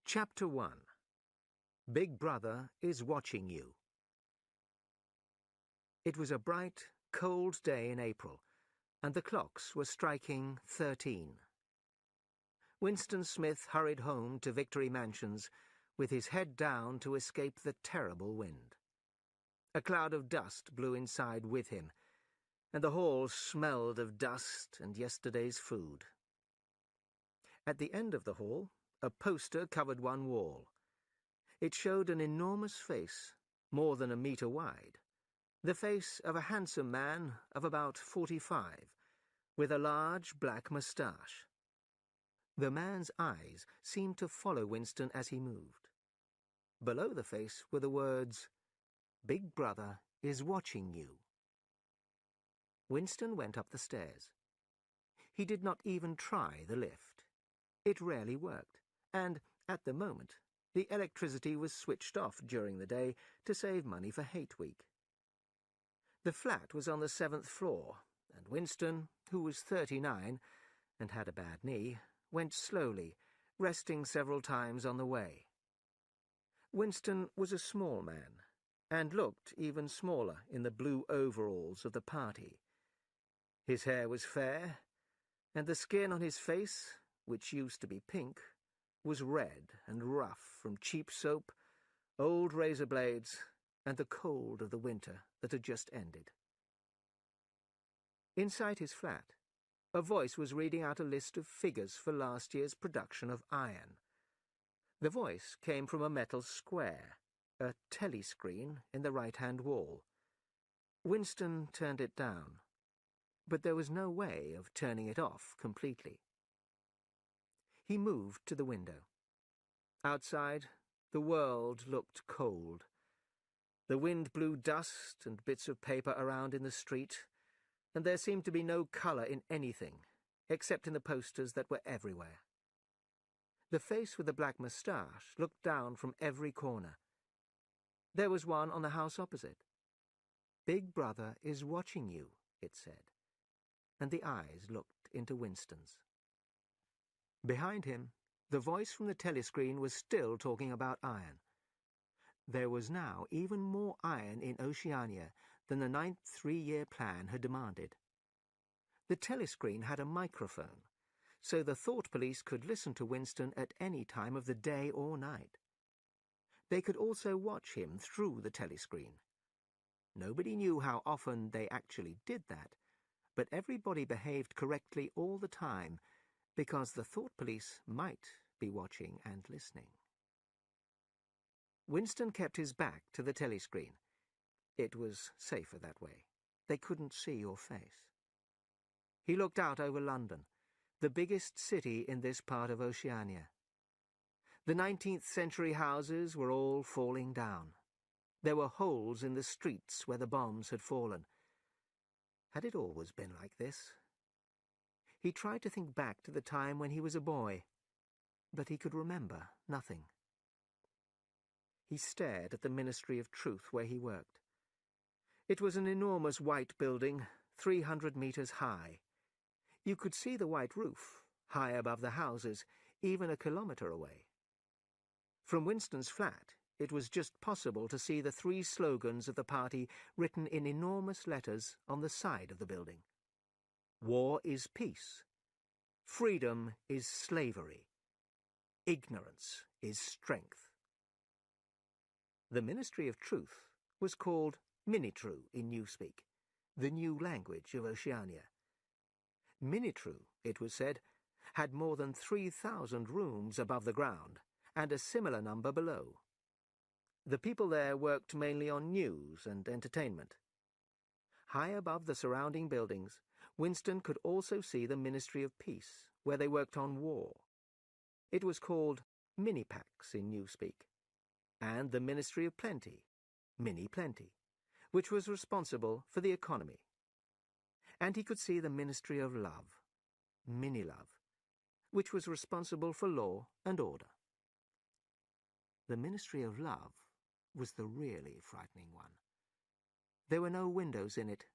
Chapter 1. Big Brother is Watching You. It was a bright, cold day in April, and the clocks were striking 13. Winston Smith hurried home to Victory Mansions with his head down to escape the terrible wind. A cloud of dust blew inside with him, and the hall smelled of dust and yesterday's food. At the end of the hall, a poster covered one wall. It showed an enormous face, more than a metre wide, the face of a handsome man of about 45, with a large black moustache. The man's eyes seemed to follow Winston as he moved. Below the face were the words, "Big Brother is watching you." Winston went up the stairs. He did not even try the lift. It rarely worked, and, at the moment, the electricity was switched off during the day to save money for Hate Week. The flat was on the 7th floor, and Winston, who was 39 and had a bad knee, went slowly, resting several times on the way. Winston was a small man, and looked even smaller in the blue overalls of the party. His hair was fair, and the skin on his face, which used to be pink, was red and rough from cheap soap, old razor blades, and the cold of the winter that had just ended. Inside his flat, a voice was reading out a list of figures for last year's production of Iron. The voice came from a metal square, a telescreen in the right-hand wall. Winston turned it down, but there was no way of turning it off completely. He moved to the window. Outside, the world looked cold. The wind blew dust and bits of paper around in the street, and there seemed to be no colour in anything, except in the posters that were everywhere. The face with the black moustache looked down from every corner. There was one on the house opposite. "Big Brother is watching you," it said, and the eyes looked into Winston's. Behind him, the voice from the telescreen was still talking about iron. There was now even more iron in Oceania than the 9th three-year plan had demanded. The telescreen had a microphone, so the thought police could listen to Winston at any time of the day or night. They could also watch him through the telescreen. Nobody knew how often they actually did that, but everybody behaved correctly all the time, because the thought police might be watching and listening. Winston kept his back to the telescreen. It was safer that way. They couldn't see your face. He looked out over London, the biggest city in this part of Oceania. The 19th century houses were all falling down. There were holes in the streets where the bombs had fallen. Had it always been like this? He tried to think back to the time when he was a boy, but he could remember nothing. He stared at the Ministry of Truth where he worked. It was an enormous white building, 300 metres high. You could see the white roof, high above the houses, even a kilometre away. From Winston's flat, it was just possible to see the 3 slogans of the party written in enormous letters on the side of the building. War is peace. Freedom is slavery. Ignorance is strength. The Ministry of Truth was called Minitru in Newspeak, the new language of Oceania. Minitru, it was said, had more than 3,000 rooms above the ground, and a similar number below. The people there worked mainly on news and entertainment. High above the surrounding buildings, Winston could also see the Ministry of Peace, where they worked on war. It was called Minipax in Newspeak, and the Ministry of Plenty, Mini Plenty, which was responsible for the economy. And he could see the Ministry of Love, Mini-Love, which was responsible for law and order. The Ministry of Love was the really frightening one. There were no windows in it.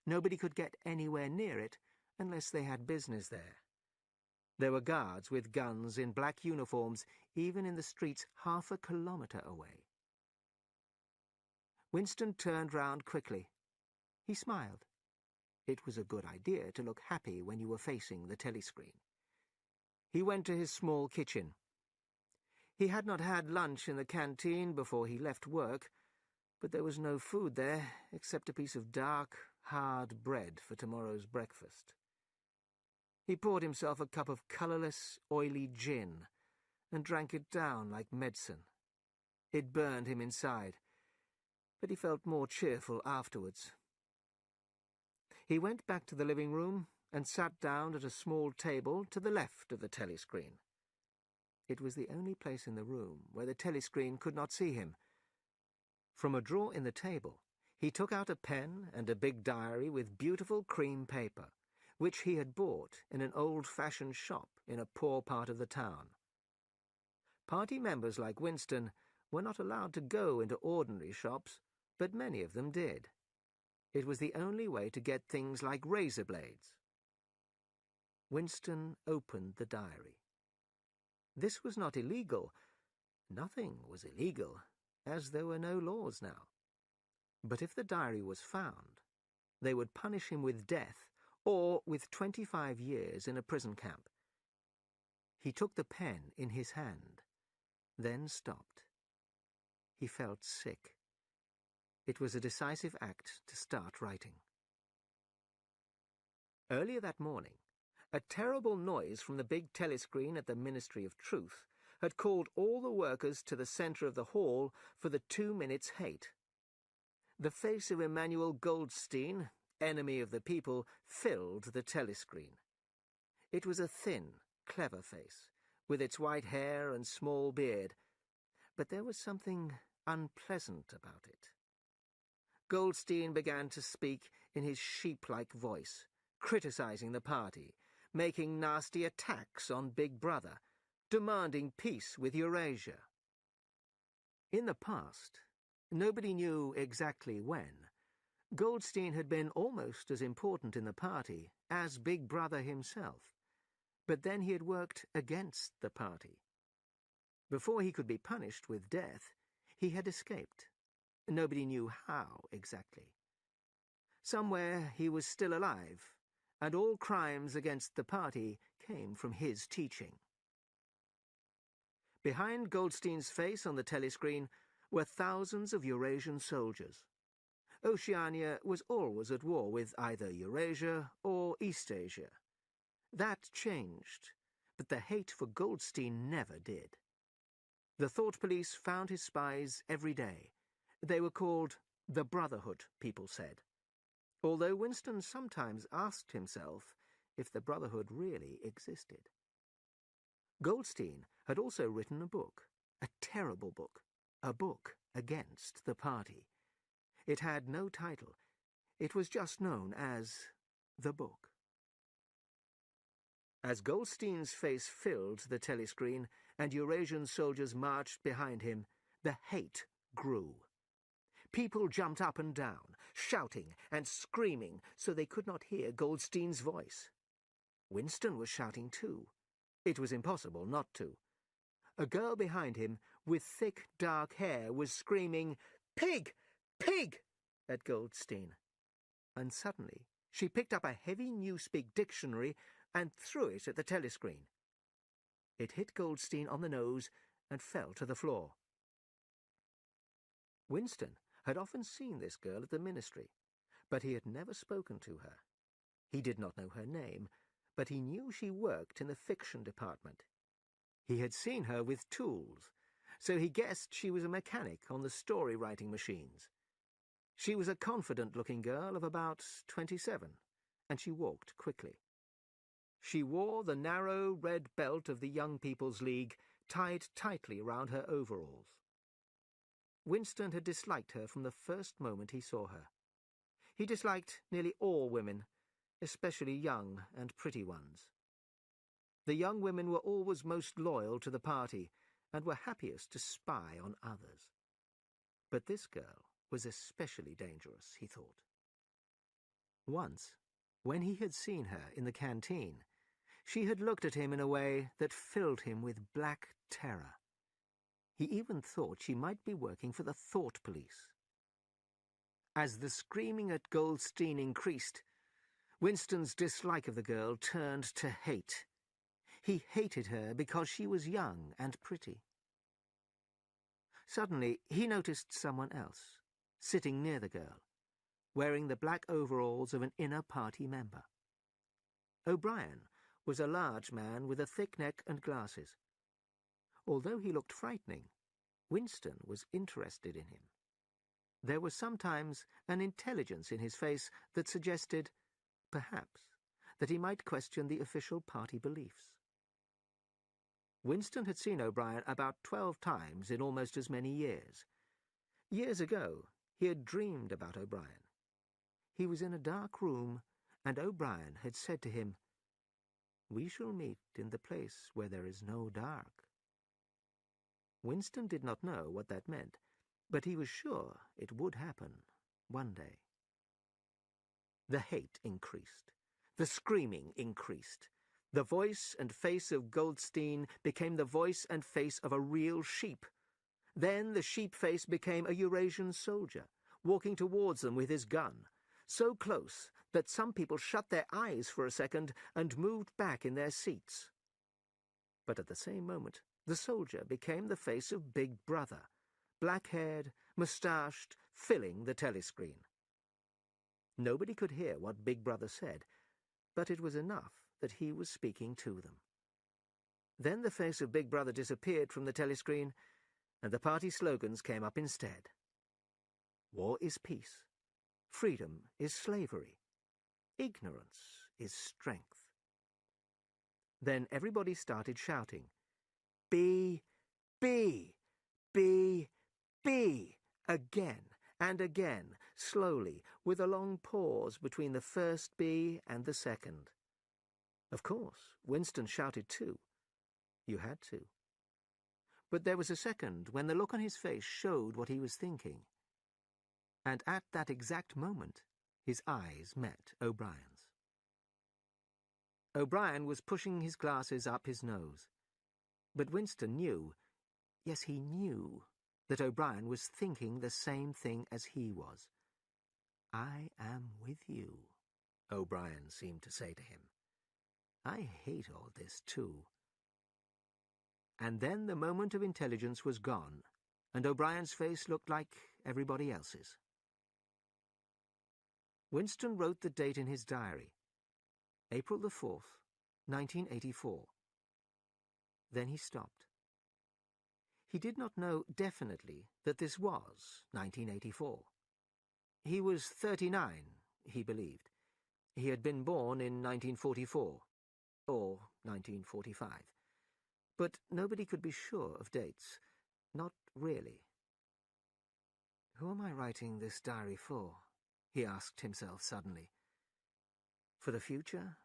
Nobody could get anywhere near it unless they had business there. There were guards with guns in black uniforms, even in the streets half a kilometre away. Winston turned round quickly. He smiled. It was a good idea to look happy when you were facing the telescreen. He went to his small kitchen. He had not had lunch in the canteen before he left work, but there was no food there except a piece of dark, hard bread for tomorrow's breakfast. He poured himself a cup of colourless, oily gin and drank it down like medicine. It burned him inside, but he felt more cheerful afterwards. He went back to the living room and sat down at a small table to the left of the telescreen. It was the only place in the room where the telescreen could not see him. From a drawer in the table, he took out a pen and a big diary with beautiful cream paper, which he had bought in an old-fashioned shop in a poor part of the town. Party members like Winston were not allowed to go into ordinary shops, but many of them did. It was the only way to get things like razor blades. Winston opened the diary. This was not illegal. Nothing was illegal, as there were no laws now. But if the diary was found, they would punish him with death or with 25 years in a prison camp. He took the pen in his hand, then stopped. He felt sick. It was a decisive act to start writing. Earlier that morning, a terrible noise from the big telescreen at the Ministry of Truth had called all the workers to the centre of the hall for the 2 minutes hate. The face of Emmanuel Goldstein, enemy of the people, filled the telescreen. It was a thin, clever face, with its white hair and small beard, but there was something unpleasant about it. Goldstein began to speak in his sheep-like voice, criticising the party, making nasty attacks on Big Brother, demanding peace with Eurasia. In the past, nobody knew exactly when, Goldstein had been almost as important in the party as Big Brother himself, but then he had worked against the party. Before he could be punished with death, he had escaped. Nobody knew how exactly. Somewhere he was still alive, and all crimes against the party came from his teaching. Behind Goldstein's face on the telescreen were thousands of Eurasian soldiers. Oceania was always at war with either Eurasia or Eastasia. That changed, but the hate for Goldstein never did. The thought police found his spies every day. They were called the Brotherhood, people said, although Winston sometimes asked himself if the Brotherhood really existed. Goldstein had also written a book, a terrible book, a book against the party. It had no title. It was just known as the book. As Goldstein's face filled the telescreen and Eurasian soldiers marched behind him, the hate grew. People jumped up and down, shouting and screaming so they could not hear Goldstein's voice. Winston was shouting too. It was impossible not to. A girl behind him, with thick, dark hair, was screaming, "Pig! Pig!" at Goldstein. And suddenly she picked up a heavy Newspeak dictionary and threw it at the telescreen. It hit Goldstein on the nose and fell to the floor. Winston had often seen this girl at the ministry, but he had never spoken to her. He did not know her name, but he knew she worked in the fiction department. He had seen her with tools, so he guessed she was a mechanic on the story-writing machines. She was a confident-looking girl of about 27, and she walked quickly. She wore the narrow red belt of the Young People's League tied tightly round her overalls. Winston had disliked her from the first moment he saw her. He disliked nearly all women, especially young and pretty ones. The young women were always most loyal to the party and were happiest to spy on others. But this girl was especially dangerous, he thought. Once, when he had seen her in the canteen, She had looked at him in a way that filled him with black terror. He even thought she might be working for the thought police. As the screaming at Goldstein increased, Winston's dislike of the girl turned to hate. He hated her because she was young and pretty. Suddenly, he noticed someone else, sitting near the girl, wearing the black overalls of an inner party member. O'Brien was a large man with a thick neck and glasses. Although he looked frightening, Winston was interested in him. There was sometimes an intelligence in his face that suggested, perhaps, that he might question the official party beliefs. Winston had seen O'Brien about 12 times in almost as many years. Years ago, he had dreamed about O'Brien. He was in a dark room, and O'Brien had said to him, "We shall meet in the place where there is no dark." Winston did not know what that meant, but he was sure it would happen one day. The hate increased. The screaming increased. The voice and face of Goldstein became the voice and face of a real sheep. Then the sheep face became a Eurasian soldier, walking towards them with his gun, so close that some people shut their eyes for a second and moved back in their seats. But at the same moment, the soldier became the face of Big Brother, black-haired, moustached, filling the telescreen. Nobody could hear what Big Brother said, but it was enough that he was speaking to them. Then the face of Big Brother disappeared from the telescreen, and the party slogans came up instead. War is peace. Freedom is slavery. Ignorance is strength. Then everybody started shouting, "B, B, B, B," again and again, slowly, with a long pause between the first B and the second. Of course, Winston shouted too. You had to. But there was a second when the look on his face showed what he was thinking. And at that exact moment, his eyes met O'Brien's. O'Brien was pushing his glasses up his nose. But Winston knew, yes, he knew, that O'Brien was thinking the same thing as he was. "I am with you," O'Brien seemed to say to him. "I hate all this, too." And then the moment of intelligence was gone, and O'Brien's face looked like everybody else's. Winston wrote the date in his diary, April the 4th, 1984. Then he stopped. He did not know definitely that this was 1984. He was 39, he believed. He had been born in 1944, or 1945. But nobody could be sure of dates. Not really. "Who am I writing this diary for?" he asked himself suddenly. For the future?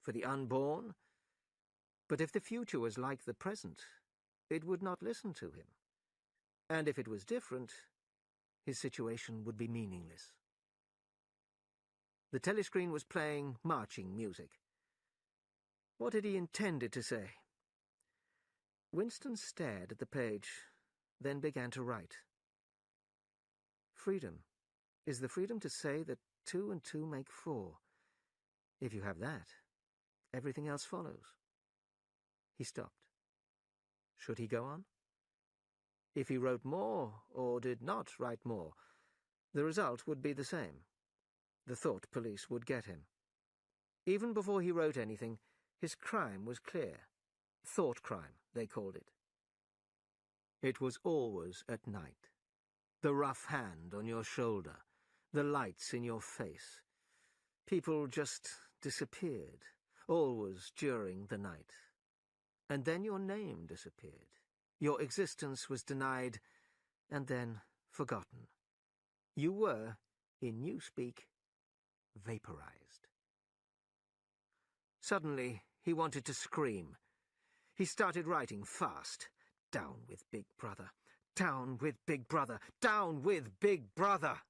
For the unborn? But if the future was like the present, it would not listen to him. And if it was different, his situation would be meaningless. The telescreen was playing marching music. What had he intended to say? Winston stared at the page, then began to write. "Freedom is the freedom to say that 2 and 2 make 4. If you have that, everything else follows." He stopped. Should he go on? If he wrote more, or did not write more, the result would be the same. The thought police would get him. Even before he wrote anything, his crime was clear. Thought crime, they called it. It was always at night. The rough hand on your shoulder, the lights in your face. People just disappeared, always during the night. And then your name disappeared. Your existence was denied, and then forgotten. You were, in newspeak, vaporized. Suddenly, he wanted to scream. He started writing fast. Down with Big Brother. Down with Big Brother. Down with Big Brother.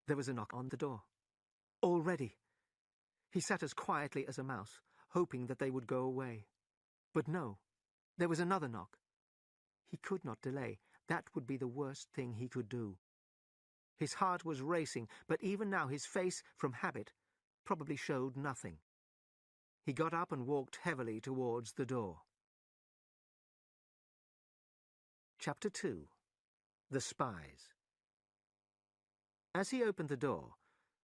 There was a knock on the door. Already. He sat as quietly as a mouse, hoping that they would go away. But no, there was another knock. He could not delay. That would be the worst thing he could do. His heart was racing, but even now his face, from habit, probably showed nothing. He got up and walked heavily towards the door. Chapter 2. The Spies. As he opened the door,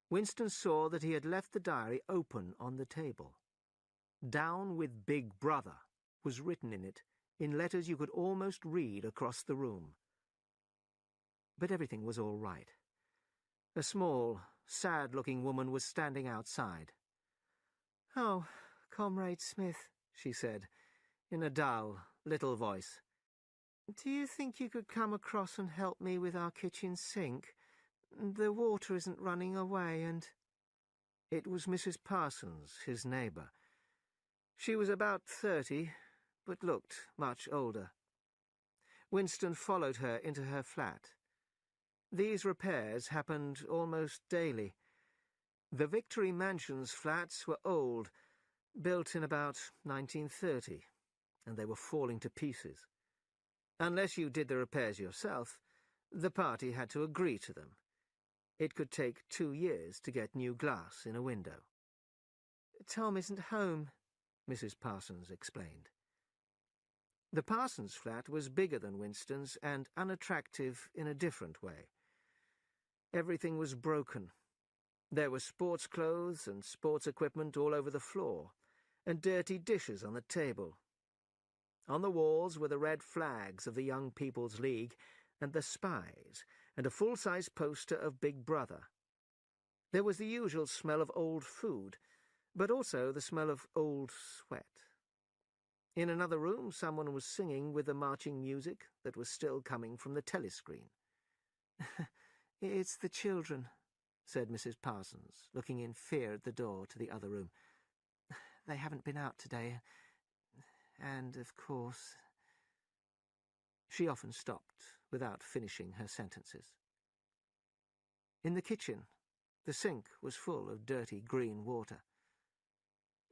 Winston saw that he had left the diary open on the table. "Down with Big Brother" was written in it, in letters you could almost read across the room. But everything was all right. A small, sad-looking woman was standing outside. "Oh, Comrade Smith," she said, in a dull, little voice. "Do you think you could come across and help me with our kitchen sink? The water isn't running away, and—" It was Mrs. Parsons, his neighbour. She was about 30, but looked much older. Winston followed her into her flat. These repairs happened almost daily. The Victory Mansions flats were old, built in about 1930, and they were falling to pieces. Unless you did the repairs yourself, the party had to agree to them. It could take 2 years to get new glass in a window. "Tom isn't home," Mrs. Parsons explained. The Parsons flat was bigger than Winston's and unattractive in a different way. Everything was broken. There were sports clothes and sports equipment all over the floor, and dirty dishes on the table. On the walls were the red flags of the Young People's League and the Spies, and a full-size poster of Big Brother. There was the usual smell of old food, but also the smell of old sweat. In another room, someone was singing with the marching music that was still coming from the telescreen. "It's the children," said Mrs. Parsons, looking in fear at the door to the other room. "They haven't been out today, and, of course—" She often stopped without finishing her sentences. In the kitchen, the sink was full of dirty green water.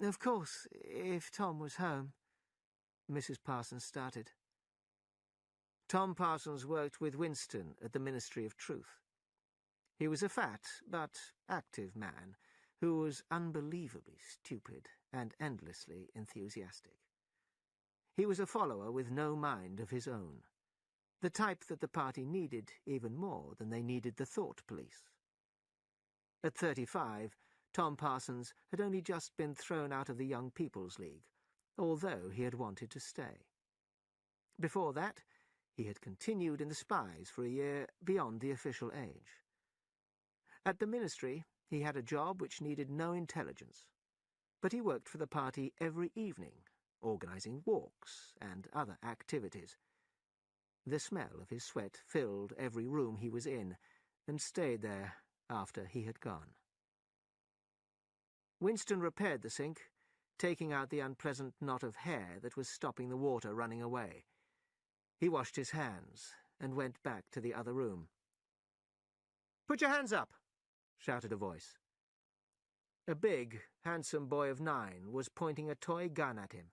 "Of course, if Tom was home—" Mrs. Parsons started. Tom Parsons worked with Winston at the Ministry of Truth. He was a fat but active man who was unbelievably stupid and endlessly enthusiastic. He was a follower with no mind of his own, the type that the party needed even more than they needed the thought police. At 35, Tom Parsons had only just been thrown out of the Young People's League, although he had wanted to stay. Before that, he had continued in the Spies for a year beyond the official age. At the ministry, he had a job which needed no intelligence, but he worked for the party every evening, organising walks and other activities. The smell of his sweat filled every room he was in, and stayed there after he had gone. Winston repaired the sink, taking out the unpleasant knot of hair that was stopping the water running away. He washed his hands and went back to the other room. "Put your hands up!" shouted a voice. A big, handsome boy of 9 was pointing a toy gun at him.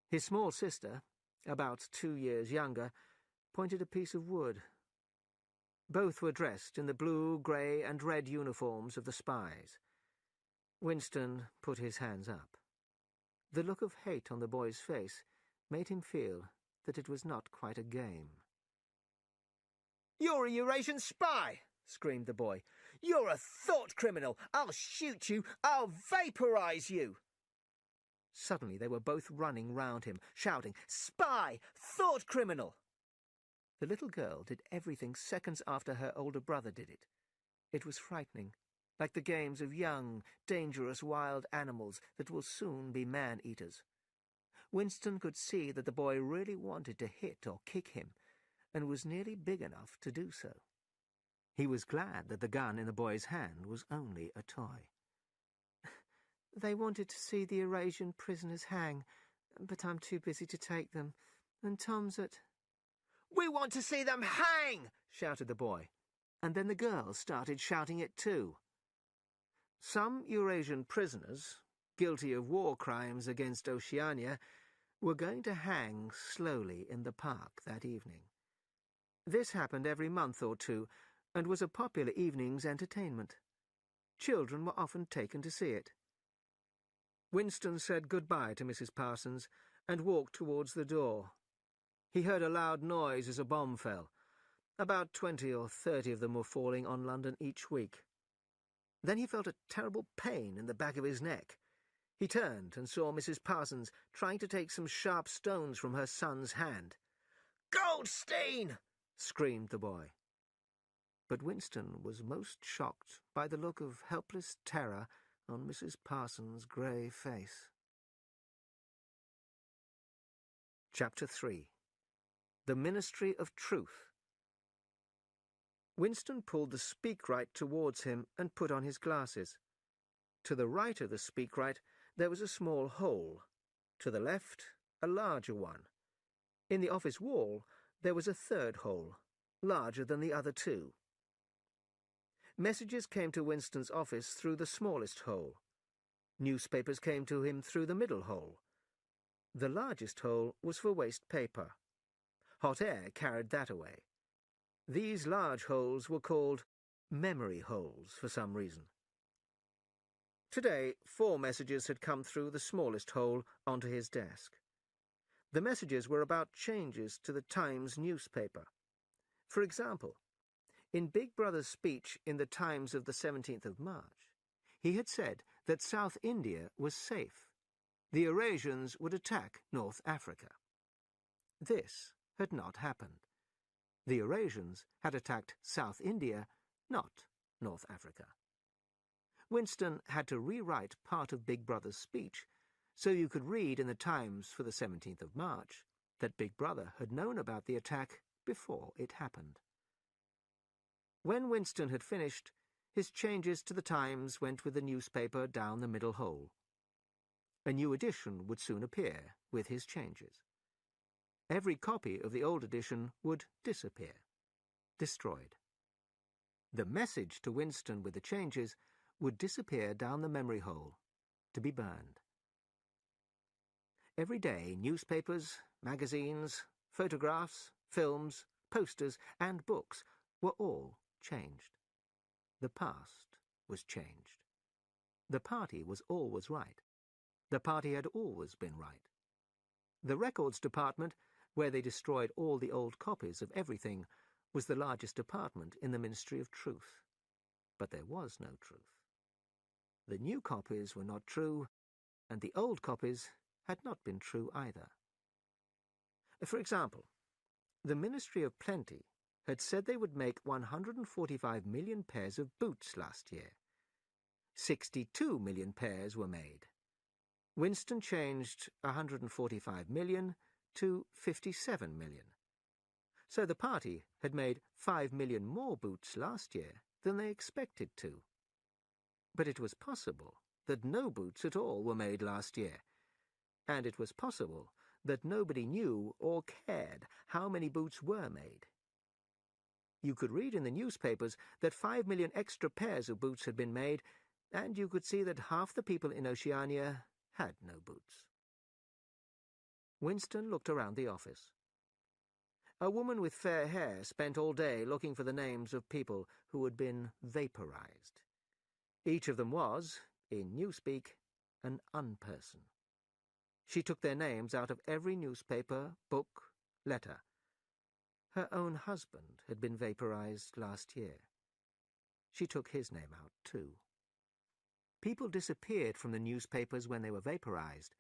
His small sister, about 2 years younger, pointed a piece of wood. Both were dressed in the blue, grey, and red uniforms of the Spies. Winston put his hands up. The look of hate on the boy's face made him feel that it was not quite a game. "You're a Eurasian spy!" screamed the boy. "You're a thought criminal! I'll shoot you! I'll vaporize you!" Suddenly they were both running round him, shouting, "Spy! Thought criminal!" The little girl did everything seconds after her older brother did it. It was frightening, like the games of young, dangerous wild animals that will soon be man-eaters. Winston could see that the boy really wanted to hit or kick him, and was nearly big enough to do so. He was glad that the gun in the boy's hand was only a toy. "They wanted to see the Eurasian prisoners hang, but I'm too busy to take them, and Tom's at—" "We want to see them hang!" shouted the boy, and then the girls started shouting it too. Some Eurasian prisoners, guilty of war crimes against Oceania were going to hang slowly in the park that evening. This happened every month or two, and was a popular evening's entertainment. Children were often taken to see it. Winston said goodbye to Mrs. Parsons and walked towards the door. He heard a loud noise as a bomb fell. About 20 or 30 of them were falling on London each week. Then he felt a terrible pain in the back of his neck. He turned and saw Mrs. Parsons trying to take some sharp stones from her son's hand. "Goldstein!" screamed the boy. But Winston was most shocked by the look of helpless terror on Mrs. Parsons' grey face. Chapter 3. The Ministry of Truth. Winston pulled the speakwrite towards him and put on his glasses. To the right of the speakwrite there was a small hole. To the left, a larger one. In the office wall there was a third hole, larger than the other two. Messages came to Winston's office through the smallest hole. Newspapers came to him through the middle hole. The largest hole was for waste paper. Hot air carried that away. These large holes were called memory holes for some reason. Today, 4 messages had come through the smallest hole onto his desk. The messages were about changes to the Times newspaper. For example, in Big Brother's speech in the Times of the 17th of March, he had said that South India was safe. The Eurasians would attack North Africa. This had not happened. The Eurasians had attacked South India, not North Africa. Winston had to rewrite part of Big Brother's speech, so you could read in the Times for the 17th of March that Big Brother had known about the attack before it happened. When Winston had finished, his changes to the Times went with the newspaper down the middle hole. A new edition would soon appear with his changes. Every copy of the old edition would disappear, destroyed. The message to Winston with the changes would disappear down the memory hole, to be burned. Every day, newspapers, magazines, photographs, films, posters, and books were all changed. The past was changed. The party was always right. The party had always been right. The records department, where they destroyed all the old copies of everything, was the largest department in the Ministry of Truth. But there was no truth. The new copies were not true, and the old copies had not been true either. For example, the Ministry of Plenty had said they would make 145 million pairs of boots last year. 62 million pairs were made. Winston changed 145 million to 57 million. So the party had made 5 million more boots last year than they expected to. But it was possible that no boots at all were made last year, and it was possible that nobody knew or cared how many boots were made. You could read in the newspapers that 5 million extra pairs of boots had been made, and you could see that half the people in Oceania had no boots. Winston looked around the office. A woman with fair hair spent all day looking for the names of people who had been vaporized. Each of them was, in newspeak, an unperson. She took their names out of every newspaper, book, letter. Her own husband had been vaporized last year. She took his name out, too. People disappeared from the newspapers when they were vaporized,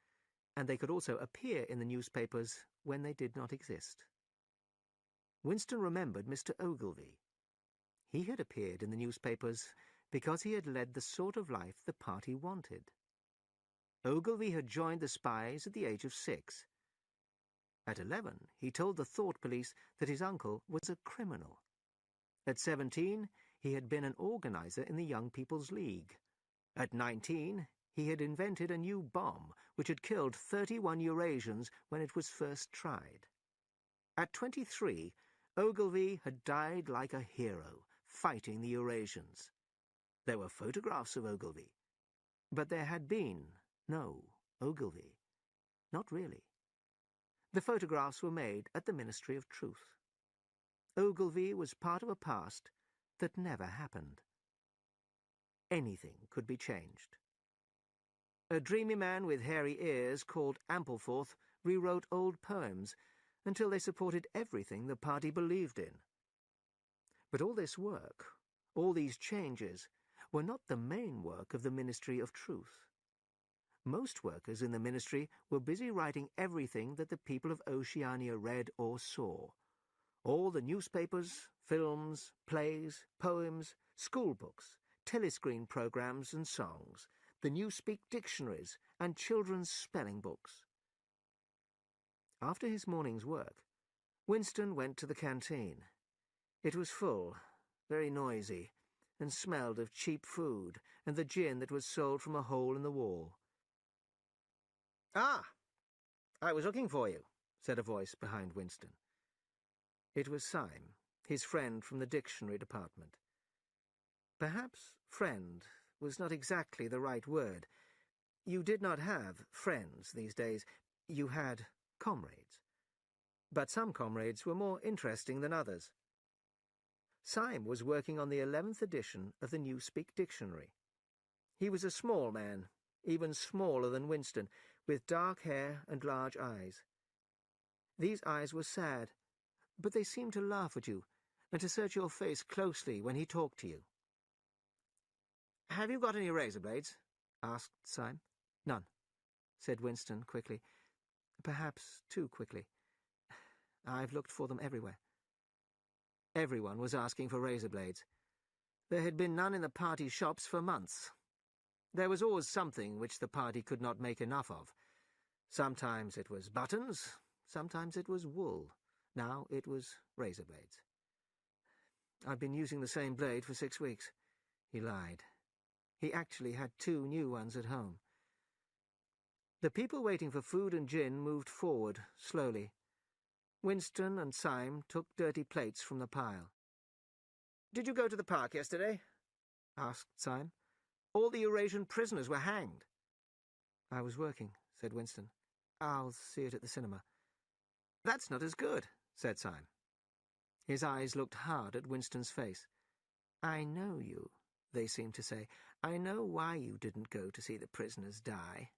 and they could also appear in the newspapers when they did not exist. Winston remembered Mr. Ogilvy. He had appeared in the newspapers because he had led the sort of life the party wanted. Ogilvy had joined the spies at the age of 6. At 11, he told the thought police that his uncle was a criminal. At 17, he had been an organizer in the Young People's League. At 19, he had invented a new bomb which had killed 31 Eurasians when it was first tried. At 23, Ogilvy had died like a hero, fighting the Eurasians. There were photographs of Ogilvy, but there had been No, Ogilvy. Not really. The photographs were made at the Ministry of Truth. Ogilvy was part of a past that never happened. Anything could be changed. A dreamy man with hairy ears called Ampleforth rewrote old poems until they supported everything the party believed in. But all this work, all these changes, were not the main work of the Ministry of Truth. Most workers in the ministry were busy writing everything that the people of Oceania read or saw. All the newspapers, films, plays, poems, school books, telescreen programs and songs, the Newspeak dictionaries and children's spelling books. After his morning's work, Winston went to the canteen. It was full, very noisy, and smelled of cheap food and the gin that was sold from a hole in the wall. "Ah, I was looking for you," said a voice behind Winston. It was Syme, his friend from the dictionary department. Perhaps friend was not exactly the right word. You did not have friends these days. You had comrades. But some comrades were more interesting than others. Syme was working on the 11th edition of the Newspeak Dictionary. He was a small man, even smaller than Winston, with dark hair and large eyes. These eyes were sad, but they seemed to laugh at you and to search your face closely when he talked to you. "Have you got any razor blades?" asked Syme. "None," said Winston quickly. Perhaps too quickly. "I've looked for them everywhere." Everyone was asking for razor blades. There had been none in the party shops for months. There was always something which the party could not make enough of. Sometimes it was buttons, sometimes it was wool. Now it was razor blades. "I've been using the same blade for 6 weeks," he lied. He actually had 2 new ones at home. The people waiting for food and gin moved forward, slowly. Winston and Syme took dirty plates from the pile. "Did you go to the park yesterday?" asked Syme. "All the Eurasian prisoners were hanged." "I was working," said Winston. "I'll see it at the cinema." "That's not as good," said Syme. His eyes looked hard at Winston's face. "I know you," they seemed to say. "I know why you didn't go to see the prisoners die."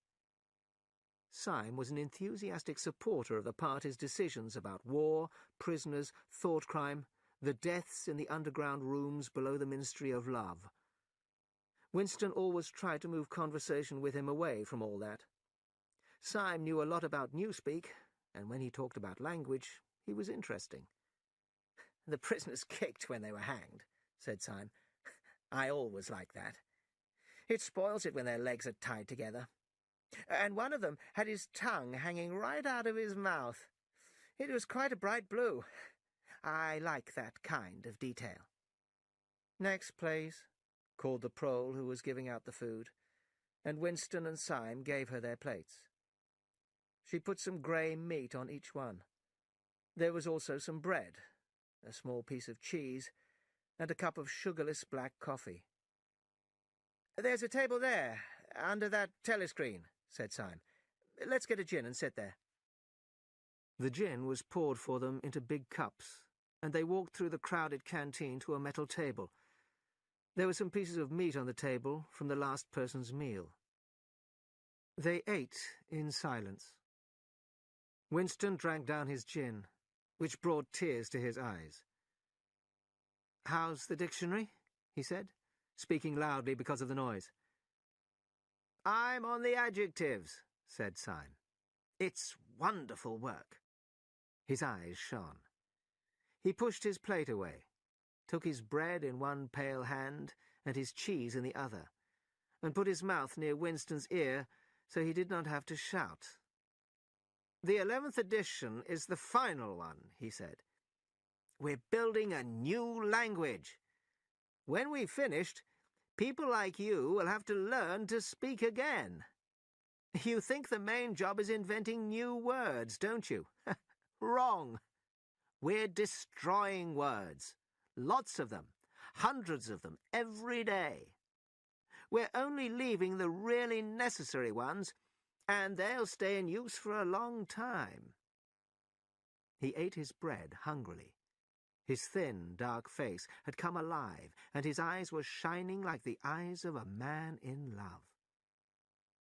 Syme was an enthusiastic supporter of the party's decisions about war, prisoners, thought crime, the deaths in the underground rooms below the Ministry of Love. Winston always tried to move conversation with him away from all that. Syme knew a lot about Newspeak, and when he talked about language, he was interesting. "The prisoners kicked when they were hanged," said Syme. "I always like that. It spoils it when their legs are tied together. And one of them had his tongue hanging right out of his mouth. It was quite a bright blue. I like that kind of detail." "Next, please," called the prole who was giving out the food, and Winston and Syme gave her their plates. She put some grey meat on each one. There was also some bread, a small piece of cheese, and a cup of sugarless black coffee. "There's a table there, under that telescreen," said Syme. "Let's get a gin and sit there." The gin was poured for them into big cups, and they walked through the crowded canteen to a metal table. There were some pieces of meat on the table from the last person's meal. They ate in silence. Winston drank down his gin, which brought tears to his eyes. "How's the dictionary?" he said, speaking loudly because of the noise. "I'm on the adjectives," said Syme. "It's wonderful work." His eyes shone. He pushed his plate away, took his bread in one pale hand and his cheese in the other, and put his mouth near Winston's ear so he did not have to shout. "The 11th edition is the final one," he said. "We're building a new language. When we've finished, people like you will have to learn to speak again. You think the main job is inventing new words, don't you? Wrong. We're destroying words. Lots of them. Hundreds of them every day. We're only leaving the really necessary ones, and they'll stay in use for a long time." He ate his bread hungrily. His thin, dark face had come alive, and his eyes were shining like the eyes of a man in love.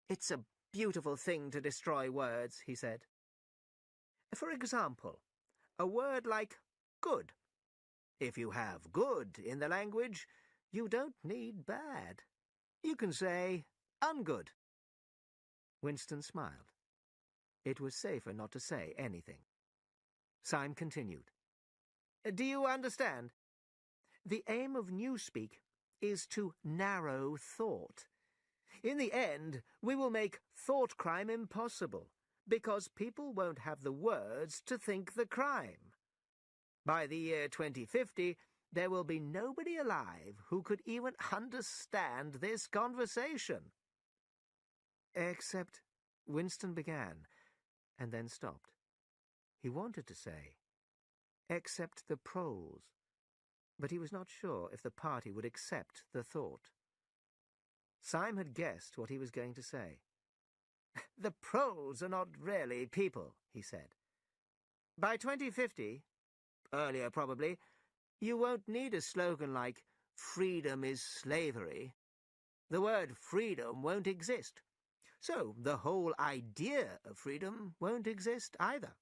"It's a beautiful thing to destroy words," he said. "For example, a word like good. If you have good in the language, you don't need bad. You can say ungood." Winston smiled. It was safer not to say anything. Syme continued. "Do you understand? The aim of Newspeak is to narrow thought. In the end, we will make thought crime impossible, because people won't have the words to think the crime. By the year 2050, there will be nobody alive who could even understand this conversation." Except, Winston began, and then stopped. He wanted to say, "Except the proles," but he was not sure if the party would accept the thought. Syme had guessed what he was going to say. "The proles are not really people," he said. "By 2050, earlier probably, you won't need a slogan like 'Freedom is slavery.' The word freedom won't exist. So the whole idea of freedom won't exist either.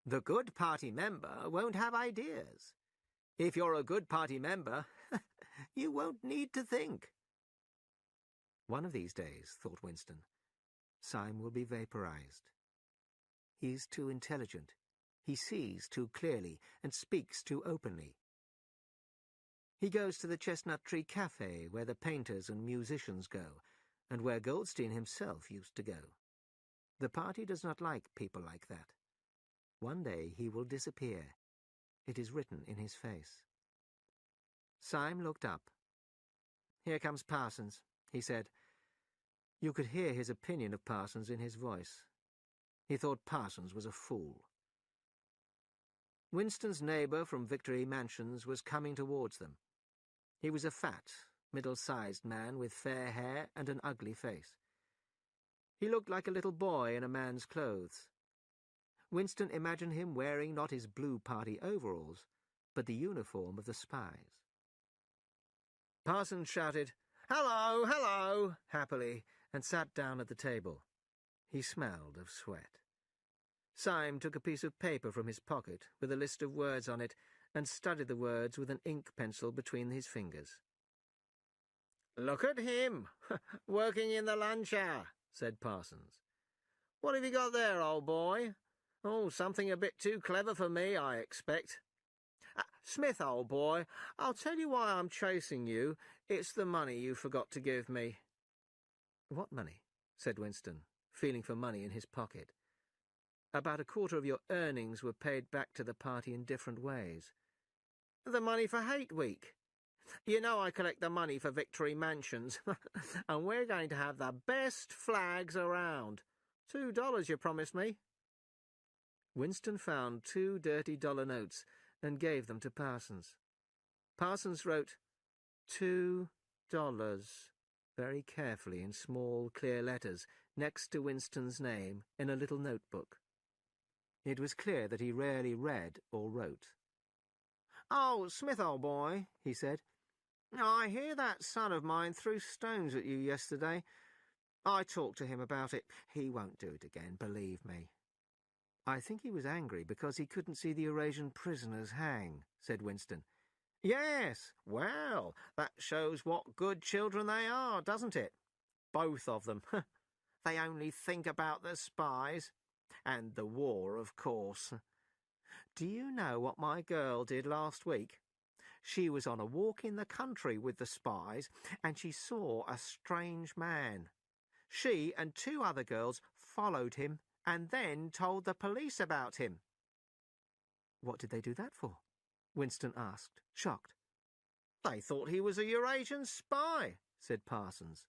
The Good Party member won't have ideas. If you're a Good Party member, you won't need to think." One of these days, thought Winston, Syme will be vaporized. He's too intelligent. He sees too clearly and speaks too openly. He goes to the Chestnut Tree Cafe, where the painters and musicians go, and where Goldstein himself used to go. The party does not like people like that. One day he will disappear. It is written in his face. Syme looked up. "Here comes Parsons," he said. You could hear his opinion of Parsons in his voice. He thought Parsons was a fool. Winston's neighbour from Victory Mansions was coming towards them. He was a fat, middle-sized man with fair hair and an ugly face. He looked like a little boy in a man's clothes. Winston imagined him wearing not his Blue Party overalls, but the uniform of the spies. Parsons shouted, "Hello, hello," happily, and sat down at the table. He smelled of sweat. Syme took a piece of paper from his pocket with a list of words on it and studied the words with an ink pencil between his fingers. "Look at him, working in the lunch hour," said Parsons. "What have you got there, old boy? Oh, something a bit too clever for me, I expect. Smith, old boy, I'll tell you why I'm chasing you. It's the money you forgot to give me." "What money?" said Winston, feeling for money in his pocket. "About a quarter of your earnings were paid back to the party in different ways." "The money for Hate Week. You know I collect the money for Victory Mansions, and we're going to have the best flags around. $2 you promised me." Winston found 2 dirty dollar notes and gave them to Parsons. Parsons wrote $2 very carefully in small, clear letters next to Winston's name in a little notebook. It was clear that he rarely read or wrote. "Oh, Smith, old boy," he said, "I hear that son of mine threw stones at you yesterday. I talked to him about it. He won't do it again, believe me." "I think he was angry because he couldn't see the Eurasian prisoners hang," said Winston. "Yes, well, that shows what good children they are, doesn't it? Both of them. They only think about the spies. And the war, of course. Do you know what my girl did last week? She was on a walk in the country with the spies, and she saw a strange man. She and 2 other girls followed him and then told the police about him." "What did they do that for?" Winston asked, shocked. "They thought he was a Eurasian spy," said Parsons.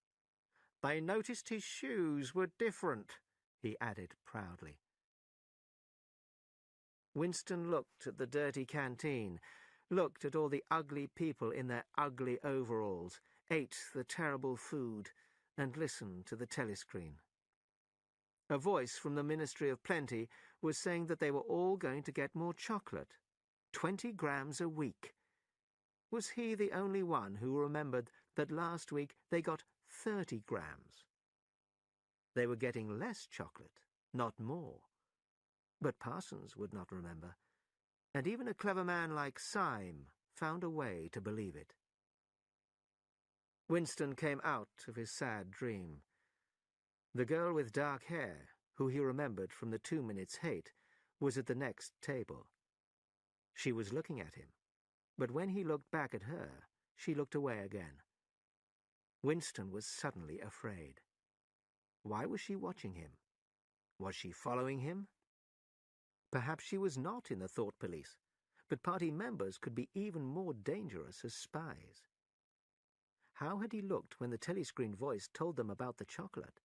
"They noticed his shoes were different," he added proudly. Winston looked at the dirty canteen, looked at all the ugly people in their ugly overalls, ate the terrible food, and listened to the telescreen. A voice from the Ministry of Plenty was saying that they were all going to get more chocolate. 20 grams a week. Was he the only one who remembered that last week they got 30 grams? They were getting less chocolate, not more. But Parsons would not remember, and even a clever man like Syme found a way to believe it. Winston came out of his sad dream. The girl with dark hair, who he remembered from the 2 Minutes Hate, was at the next table. She was looking at him, but when he looked back at her, she looked away again. Winston was suddenly afraid. Why was she watching him? Was she following him? Perhaps she was not in the thought police, but party members could be even more dangerous as spies. How had he looked when the telescreen voice told them about the chocolate?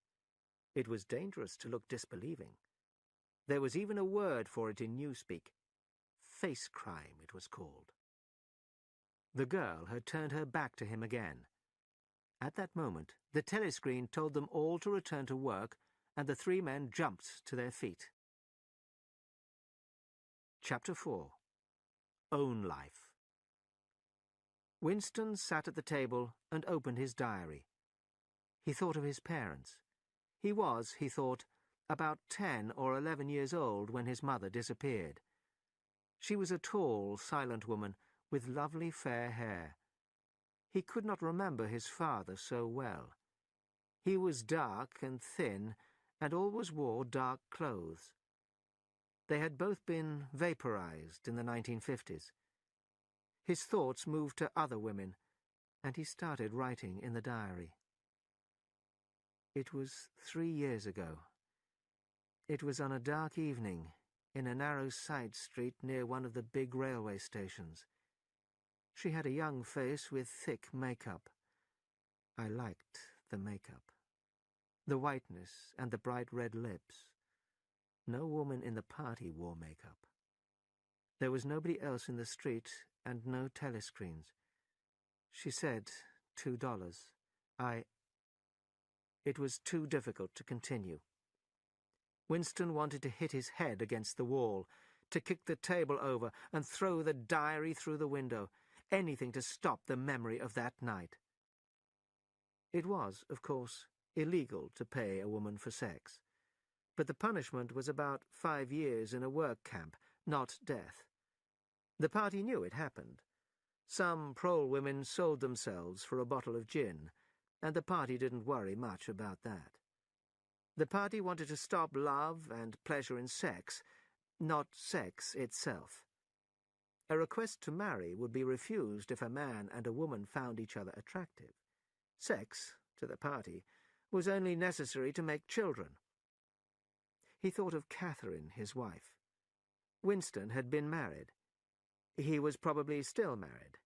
It was dangerous to look disbelieving. There was even a word for it in newspeak. Face crime, it was called. The girl had turned her back to him again. At that moment, the telescreen told them all to return to work, and the 3 men jumped to their feet. Chapter 4. Own Life. Winston sat at the table and opened his diary. He thought of his parents. He was, he thought, about 10 or 11 years old when his mother disappeared. She was a tall, silent woman with lovely fair hair. He could not remember his father so well. He was dark and thin, and always wore dark clothes. They had both been vaporized in the 1950s. His thoughts moved to other women, and he started writing in the diary. It was 3 years ago. It was on a dark evening, in a narrow side street near one of the big railway stations. She had a young face with thick makeup. I liked the makeup. The whiteness and the bright red lips. No woman in the party wore makeup. There was nobody else in the street and no telescreens. She said $2. It was too difficult to continue. Winston wanted to hit his head against the wall, to kick the table over and throw the diary through the window, anything to stop the memory of that night. It was, of course, illegal to pay a woman for sex, but the punishment was about 5 years in a work camp, not death. The party knew it happened. Some prole women sold themselves for a bottle of gin, and the party didn't worry much about that. The party wanted to stop love and pleasure in sex, not sex itself. A request to marry would be refused if a man and a woman found each other attractive. Sex, to the party, was only necessary to make children. He thought of Catherine, his wife. Winston had been married. He was probably still married.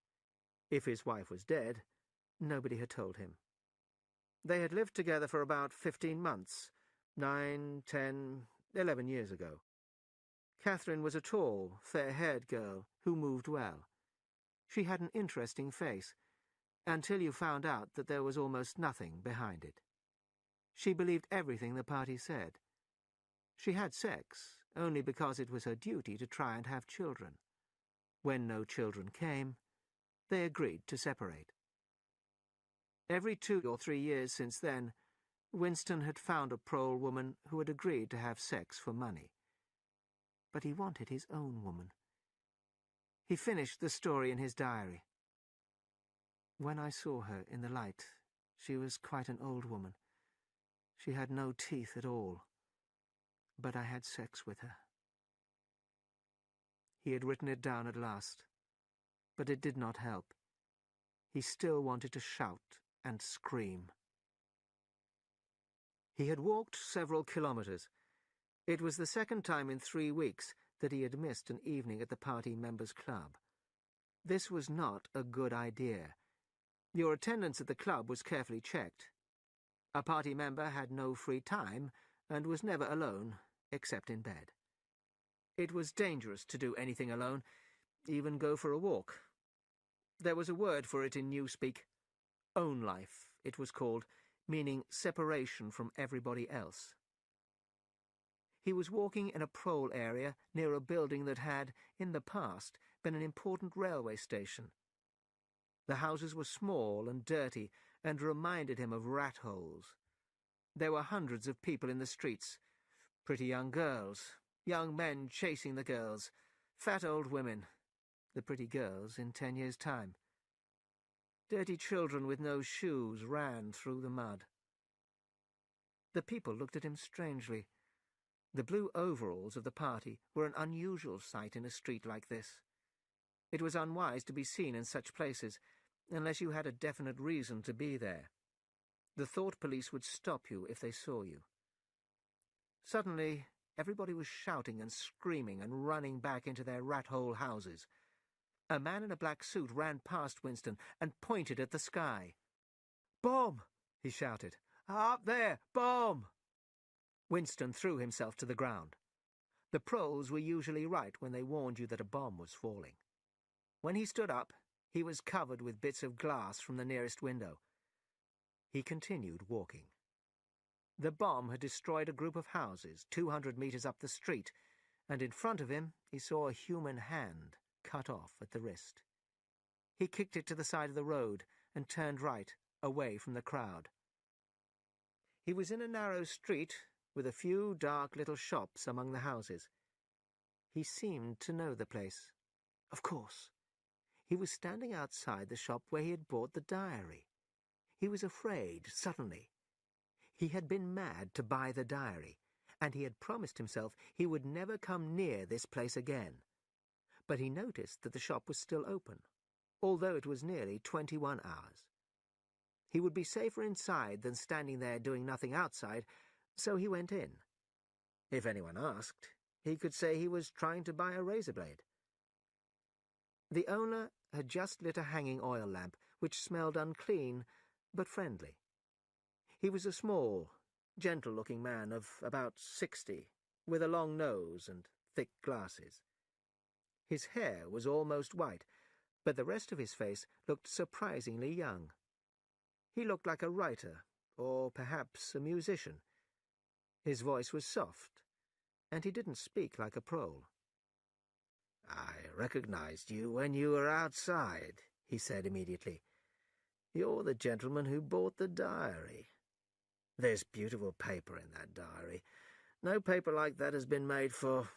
If his wife was dead, nobody had told him. They had lived together for about 15 months, 9, 10, 11 years ago. Catherine was a tall, fair-haired girl who moved well. She had an interesting face, until you found out that there was almost nothing behind it. She believed everything the party said. She had sex only because it was her duty to try and have children. When no children came, they agreed to separate. Every 2 or 3 years since then, Winston had found a prole woman who had agreed to have sex for money. But he wanted his own woman. He finished the story in his diary. When I saw her in the light, she was quite an old woman. She had no teeth at all. But I had sex with her. He had written it down at last, but it did not help. He still wanted to shout and scream. He had walked several kilometers. It was the second time in 3 weeks that he had missed an evening at the party members' club. This was not a good idea. Your attendance at the club was carefully checked. A party member had no free time and was never alone, except in bed. It was dangerous to do anything alone, even go for a walk, There was a word for it in Newspeak. Own life, it was called, meaning separation from everybody else. He was walking in a prole area near a building that had, in the past, been an important railway station. The houses were small and dirty and reminded him of rat holes. There were hundreds of people in the streets, pretty young girls, young men chasing the girls, fat old women, the pretty girls in 10 years' time. Dirty children with no shoes ran through the mud. The people looked at him strangely. The blue overalls of the party were an unusual sight in a street like this. It was unwise to be seen in such places, unless you had a definite reason to be there. The thought police would stop you if they saw you. Suddenly, everybody was shouting and screaming and running back into their rat-hole houses. A man in a black suit ran past Winston and pointed at the sky. "Bomb!" he shouted. "Up there! Bomb!" Winston threw himself to the ground. The proles were usually right when they warned you that a bomb was falling. When he stood up, he was covered with bits of glass from the nearest window. He continued walking. The bomb had destroyed a group of houses 200 meters up the street, and in front of him he saw a human hand cut off at the wrist. He kicked it to the side of the road and turned right, away from the crowd. He was in a narrow street with a few dark little shops among the houses. He seemed to know the place. Of course. He was standing outside the shop where he had bought the diary. He was afraid, suddenly. He had been mad to buy the diary, and he had promised himself he would never come near this place again. But he noticed that the shop was still open, although it was nearly 21 hours. He would be safer inside than standing there doing nothing outside, so he went in. If anyone asked, he could say he was trying to buy a razor blade. The owner had just lit a hanging oil lamp, which smelled unclean, but friendly. He was a small, gentle-looking man of about 60, with a long nose and thick glasses. His hair was almost white, but the rest of his face looked surprisingly young. He looked like a writer, or perhaps a musician. His voice was soft, and he didn't speak like a prole. "I recognized you when you were outside," he said immediately. "You're the gentleman who bought the diary. There's beautiful paper in that diary. No paper like that has been made for,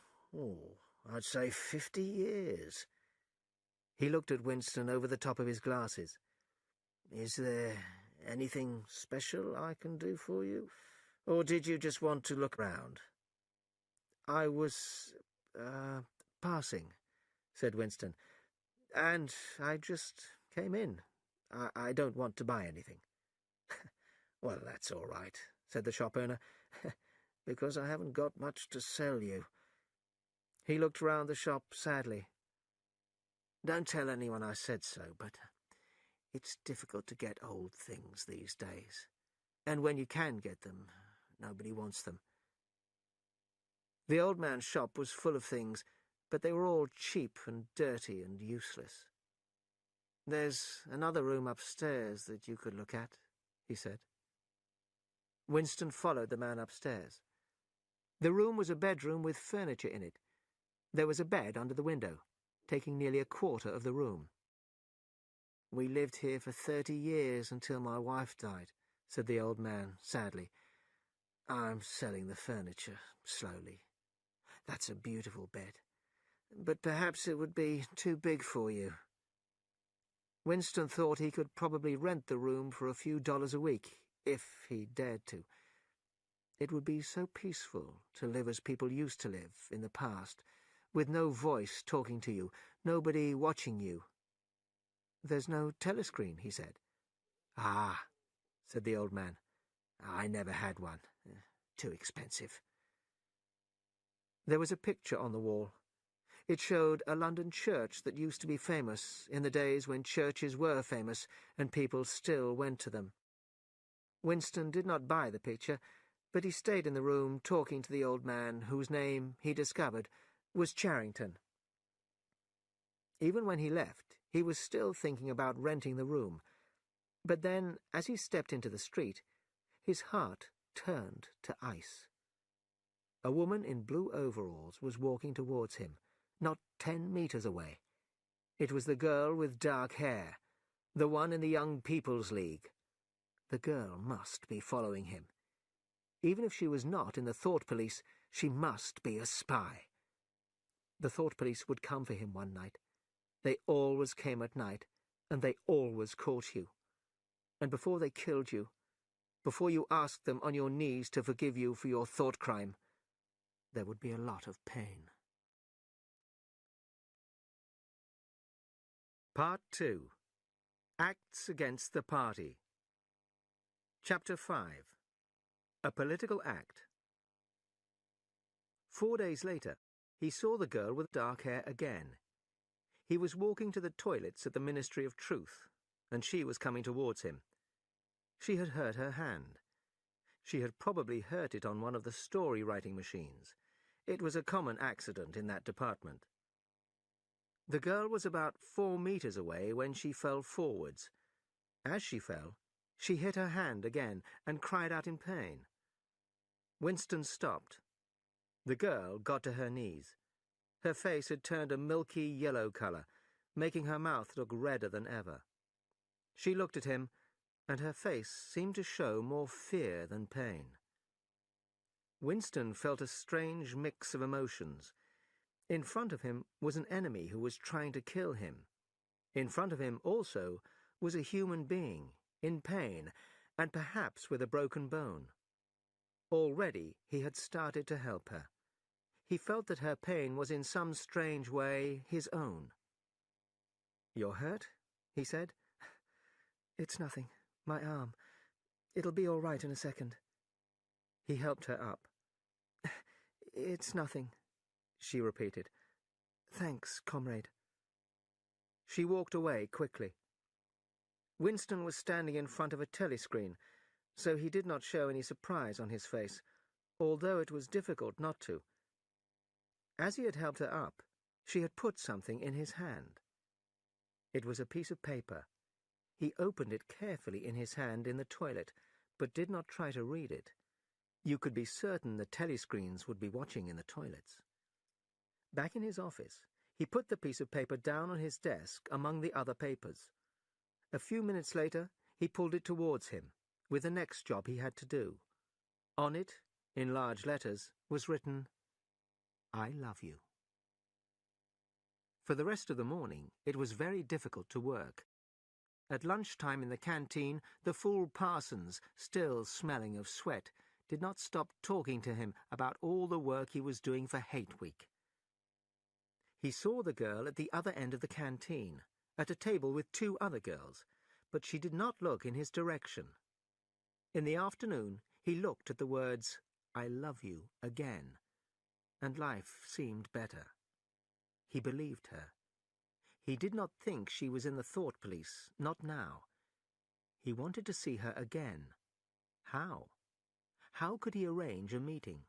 I'd say 50 years. He looked at Winston over the top of his glasses. "Is there anything special I can do for you? Or did you just want to look round?" "I was, passing," said Winston. "And I just came in. I don't want to buy anything." "Well, that's all right," said the shop owner, "because I haven't got much to sell you." He looked round the shop sadly. "Don't tell anyone I said so, but it's difficult to get old things these days. And when you can get them, nobody wants them." The old man's shop was full of things, but they were all cheap and dirty and useless. "There's another room upstairs that you could look at," he said. Winston followed the man upstairs. The room was a bedroom with furniture in it. There was a bed under the window, taking nearly a quarter of the room. "We lived here for 30 years until my wife died," said the old man sadly. "I'm selling the furniture, slowly. That's a beautiful bed, but perhaps it would be too big for you." Winston thought he could probably rent the room for a few dollars a week, if he dared to. It would be so peaceful to live as people used to live in the past, with no voice talking to you, nobody watching you. "There's no telescreen," he said. "Ah," said the old man. "I never had one. Too expensive." There was a picture on the wall. It showed a London church that used to be famous in the days when churches were famous and people still went to them. Winston did not buy the picture, but he stayed in the room talking to the old man whose name, he discovered, was Charrington. Even when he left, He was still thinking about renting the room. But then, as he stepped into the street, his heart turned to ice. A woman in blue overalls was walking towards him, not 10 meters away. It was the girl with dark hair, the one in the Young People's League. The girl must be following him. Even if she was not in the Thought Police, she must be a spy. The Thought Police would come for him one night. They always came at night, and they always caught you. And before they killed you, before you asked them on your knees to forgive you for your thought crime, there would be a lot of pain. Part 2. Acts Against the Party. Chapter 5. A Political Act. 4 days later, he saw the girl with dark hair again. He was walking to the toilets at the Ministry of Truth, and she was coming towards him. She had hurt her hand. She had probably hurt it on one of the story-writing machines. It was a common accident in that department. The girl was about 4 meters away when she fell forwards. As she fell, she hit her hand again and cried out in pain. Winston stopped. The girl got to her knees. Her face had turned a milky yellow color, making her mouth look redder than ever. She looked at him, and her face seemed to show more fear than pain. Winston felt a strange mix of emotions. In front of him was an enemy who was trying to kill him. In front of him also was a human being, in pain, and perhaps with a broken bone. Already he had started to help her. He felt that her pain was in some strange way his own. "You're hurt?" he said. "It's nothing. My arm. It'll be all right in a second." He helped her up. "It's nothing," she repeated. "Thanks, comrade." She walked away quickly. Winston was standing in front of a telescreen, so he did not show any surprise on his face, although it was difficult not to. As he had helped her up, she had put something in his hand. It was a piece of paper. He opened it carefully in his hand in the toilet, but did not try to read it. You could be certain the telescreens would be watching in the toilets. Back in his office, he put the piece of paper down on his desk among the other papers. A few minutes later, he pulled it towards him, with the next job he had to do. On it, in large letters, was written, "I love you." For the rest of the morning, it was very difficult to work. At lunchtime in the canteen, the fool Parsons, still smelling of sweat, did not stop talking to him about all the work he was doing for Hate Week. He saw the girl at the other end of the canteen, at a table with 2 other girls, but she did not look in his direction. In the afternoon, he looked at the words, "I love you," again, and life seemed better. He believed her. He did not think she was in the Thought Police, not now. He wanted to see her again. How? How could he arrange a meeting?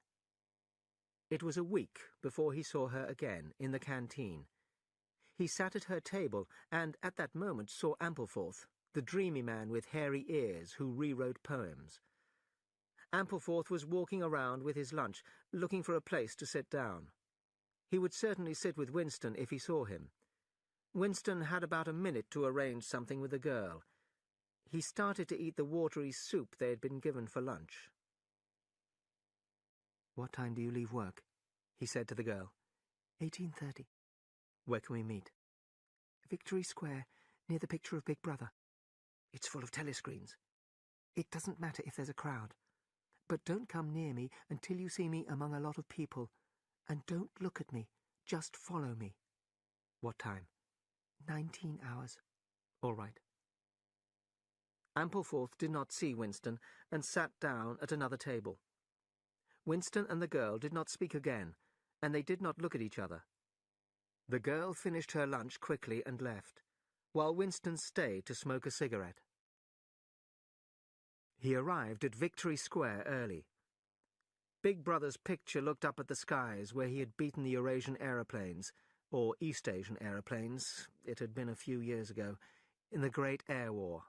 It was a week before he saw her again in the canteen. He sat at her table and at that moment saw Ampleforth, the dreamy man with hairy ears who rewrote poems. Ampleforth was walking around with his lunch, looking for a place to sit down. He would certainly sit with Winston if he saw him. Winston had about a minute to arrange something with the girl. He started to eat the watery soup they had been given for lunch. "What time do you leave work?" he said to the girl. 18:30. "Where can we meet?" "Victory Square, near the picture of Big Brother. It's full of telescreens. It doesn't matter if there's a crowd. But don't come near me until you see me among a lot of people. And don't look at me. Just follow me." "What time?" 19 hours. "All right." Ampleforth did not see Winston and sat down at another table. Winston and the girl did not speak again, and they did not look at each other. The girl finished her lunch quickly and left, while Winston stayed to smoke a cigarette. He arrived at Victory Square early. Big Brother's picture looked up at the skies where he had beaten the Eurasian aeroplanes, or East Asian aeroplanes. It had been a few years ago, in the Great Air War.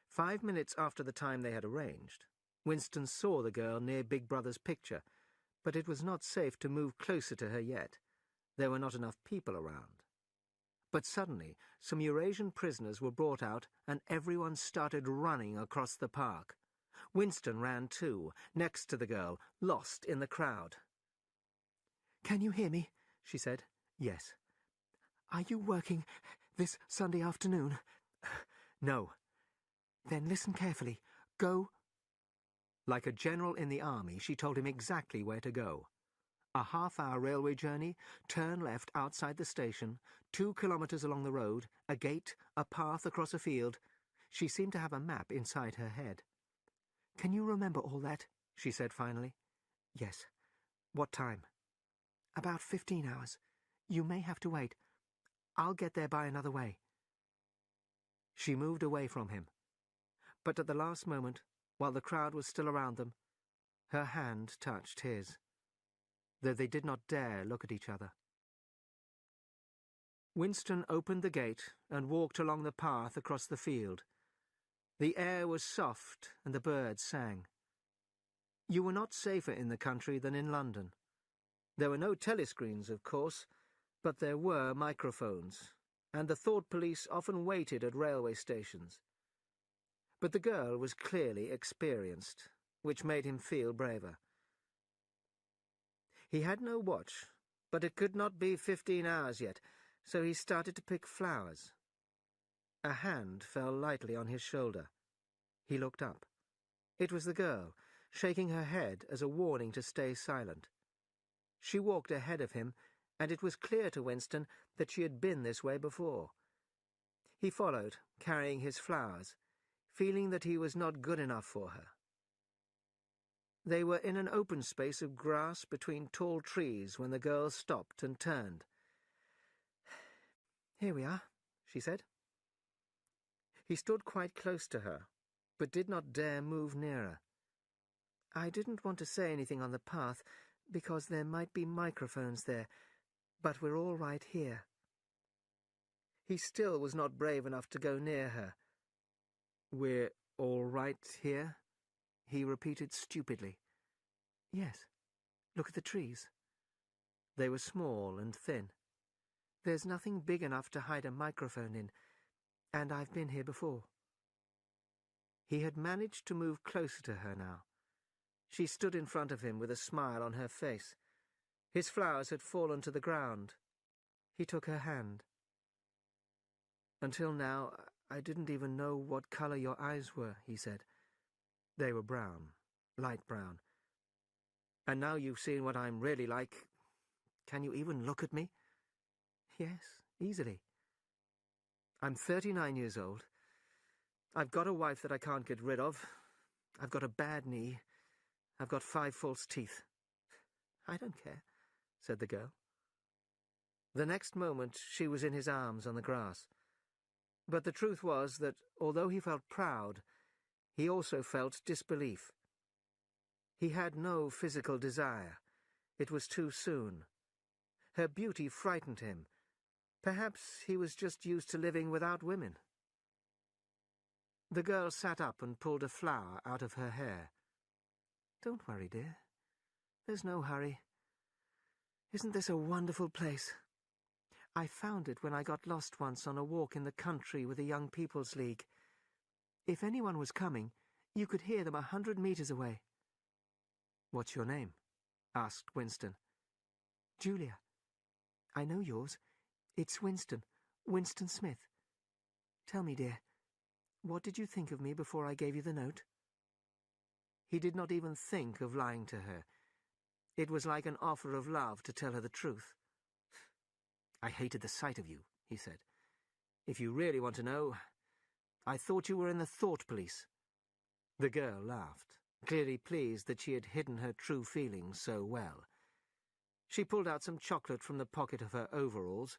5 minutes after the time they had arranged, Winston saw the girl near Big Brother's picture, but it was not safe to move closer to her yet. There were not enough people around. But suddenly, some Eurasian prisoners were brought out, and everyone started running across the park. Winston ran too, next to the girl, lost in the crowd. "Can you hear me?" she said. "Yes." "Are you working this Sunday afternoon?" "No." "Then listen carefully. Go—" Like a general in the army, she told him exactly where to go. A half-hour railway journey, turn left outside the station, 2 kilometres along the road, a gate, a path across a field. She seemed to have a map inside her head. "Can you remember all that?" she said finally. "Yes." "What time?" "About 15 hours. You may have to wait. I'll get there by another way." She moved away from him. But at the last moment, while the crowd was still around them, her hand touched his, though they did not dare look at each other. Winston opened the gate and walked along the path across the field. The air was soft and the birds sang. You were not safer in the country than in London. There were no telescreens, of course, but there were microphones, and the thought police often waited at railway stations. But the girl was clearly experienced, which made him feel braver. He had no watch, but it could not be 15 hours yet, so he started to pick flowers. A hand fell lightly on his shoulder. He looked up. It was the girl, shaking her head as a warning to stay silent. She walked ahead of him, and it was clear to Winston that she had been this way before. He followed, carrying his flowers, feeling that he was not good enough for her. They were in an open space of grass between tall trees when the girl stopped and turned. "Here we are," she said. He stood quite close to her, but did not dare move nearer. "I didn't want to say anything on the path, because there might be microphones there, but we're all right here." He still was not brave enough to go near her. "We're all right here?" he repeated stupidly. "Yes. Look at the trees." They were small and thin. "There's nothing big enough to hide a microphone in, and I've been here before." He had managed to move closer to her now. She stood in front of him with a smile on her face. His flowers had fallen to the ground. He took her hand. "Until now, I didn't even know what colour your eyes were," he said. "They were brown, light brown. And now you've seen what I'm really like, can you even look at me?" "Yes, easily." "I'm 39 years old. I've got a wife that I can't get rid of. I've got a bad knee. I've got 5 false teeth." "I don't care," said the girl. The next moment she was in his arms on the grass. But the truth was that, although he felt proud, he also felt disbelief. He had no physical desire. It was too soon. Her beauty frightened him. Perhaps he was just used to living without women. The girl sat up and pulled a flower out of her hair. "Don't worry, dear. There's no hurry. Isn't this a wonderful place? I found it when I got lost once on a walk in the country with the Young People's League. If anyone was coming, you could hear them 100 meters away." "What's your name?" asked Winston. "Julia. I know yours. It's Winston. Winston Smith. Tell me, dear, what did you think of me before I gave you the note?" He did not even think of lying to her. It was like an offer of love to tell her the truth. "I hated the sight of you," he said. "If you really want to know, I thought you were in the thought police." The girl laughed, clearly pleased that she had hidden her true feelings so well. She pulled out some chocolate from the pocket of her overalls,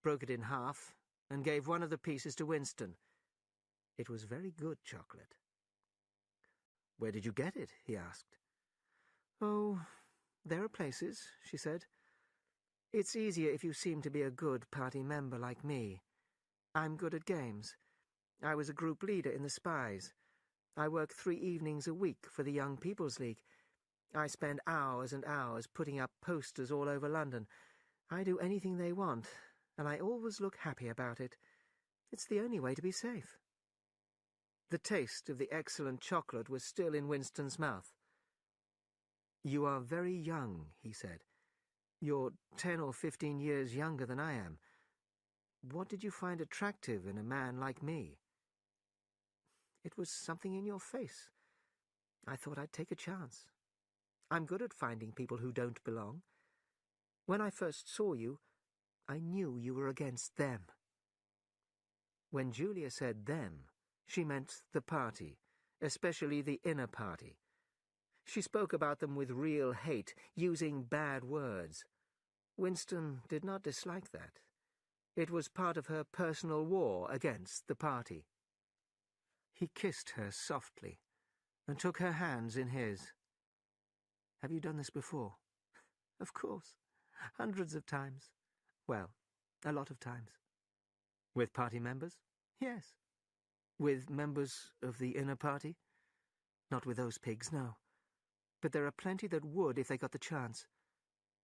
broke it in half, and gave one of the pieces to Winston. It was very good chocolate. "Where did you get it?" he asked. "Oh, there are places," she said. It's easier if you seem to be a good party member like me. I'm good at games. I was a group leader in the Spies. I work 3 evenings a week for the Young People's League. I spend hours and hours putting up posters all over London. I do anything they want, and I always look happy about it. It's the only way to be safe. The taste of the excellent chocolate was still in Winston's mouth. "You are very young," he said. "You're 10 or 15 years younger than I am. What did you find attractive in a man like me?" "It was something in your face. I thought I'd take a chance. I'm good at finding people who don't belong. When I first saw you, I knew you were against them." When Julia said them, she meant the party, especially the inner party. She spoke about them with real hate, using bad words. Winston did not dislike that. It was part of her personal war against the party. He kissed her softly and took her hands in his. "Have you done this before?" "Of course. Hundreds of times. Well, a lot of times." "With party members?" "Yes." "With members of the inner party?" "Not with those pigs, no. But there are plenty that would if they got the chance.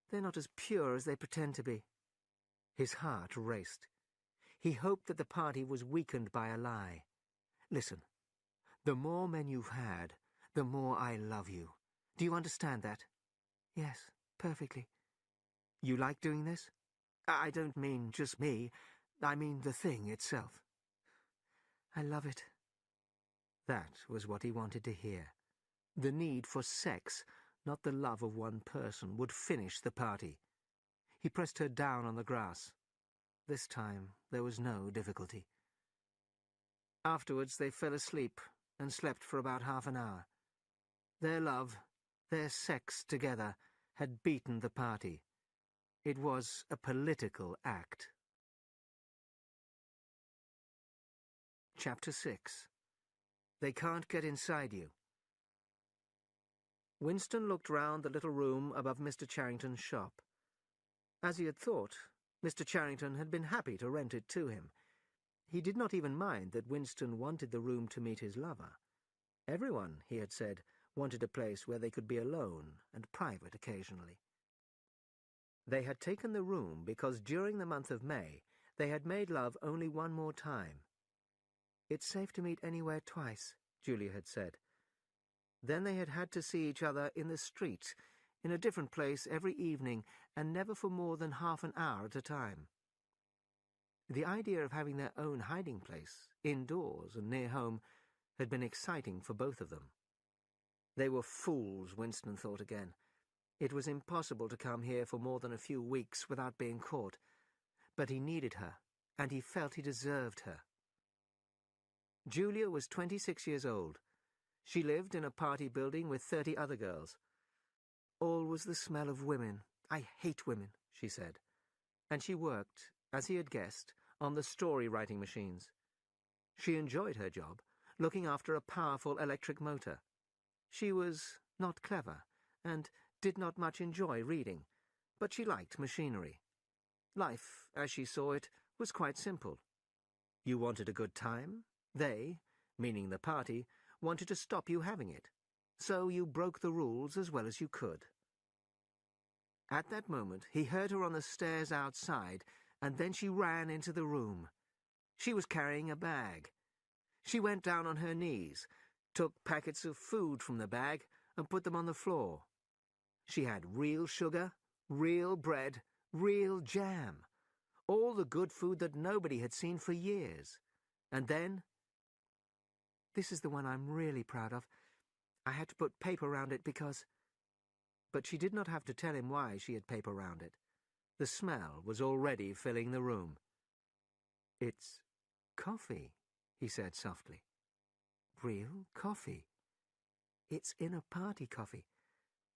They're not as pure as they pretend to be." His heart raced. He hoped that the party was weakened by a lie. "Listen, the more men you've had, the more I love you. Do you understand that?" "Yes, perfectly." "You like doing this? I don't mean just me. I mean the thing itself." "I love it." That was what he wanted to hear. The need for sex, not the love of one person, would finish the party. He pressed her down on the grass. This time there was no difficulty. Afterwards they fell asleep and slept for about half an hour. Their love, their sex together, had beaten the party. It was a political act. Chapter 6. They Can't Get Inside You. Winston looked round the little room above Mr. Charrington's shop. As he had thought, Mr. Charrington had been happy to rent it to him. He did not even mind that Winston wanted the room to meet his lover. Everyone, he had said, wanted a place where they could be alone and private occasionally. They had taken the room because during the month of May they had made love only one more time. "It's safe to meet anywhere twice," Julia had said. Then they had had to see each other in the street, in a different place every evening, and never for more than half an hour at a time. The idea of having their own hiding place, indoors and near home, had been exciting for both of them. They were fools, Winston thought again. It was impossible to come here for more than a few weeks without being caught. But he needed her, and he felt he deserved her. Julia was 26 years old. She lived in a party building with 30 other girls. All was the smell of women. "I hate women," she said. And she worked, as he had guessed, on the story-writing machines. She enjoyed her job, looking after a powerful electric motor. She was not clever, and did not much enjoy reading, but she liked machinery. Life, as she saw it, was quite simple. You wanted a good time. They, meaning the party, wanted to stop you having it. So you broke the rules as well as you could. At that moment he heard her on the stairs outside, and then she ran into the room. She was carrying a bag. She went down on her knees, took packets of food from the bag, and put them on the floor. She had real sugar, real bread, real jam, all the good food that nobody had seen for years. And then... "This is the one I'm really proud of. I had to put paper round it because—" But she did not have to tell him why she had paper round it. The smell was already filling the room. "It's coffee," he said softly. "Real coffee. It's inner party coffee.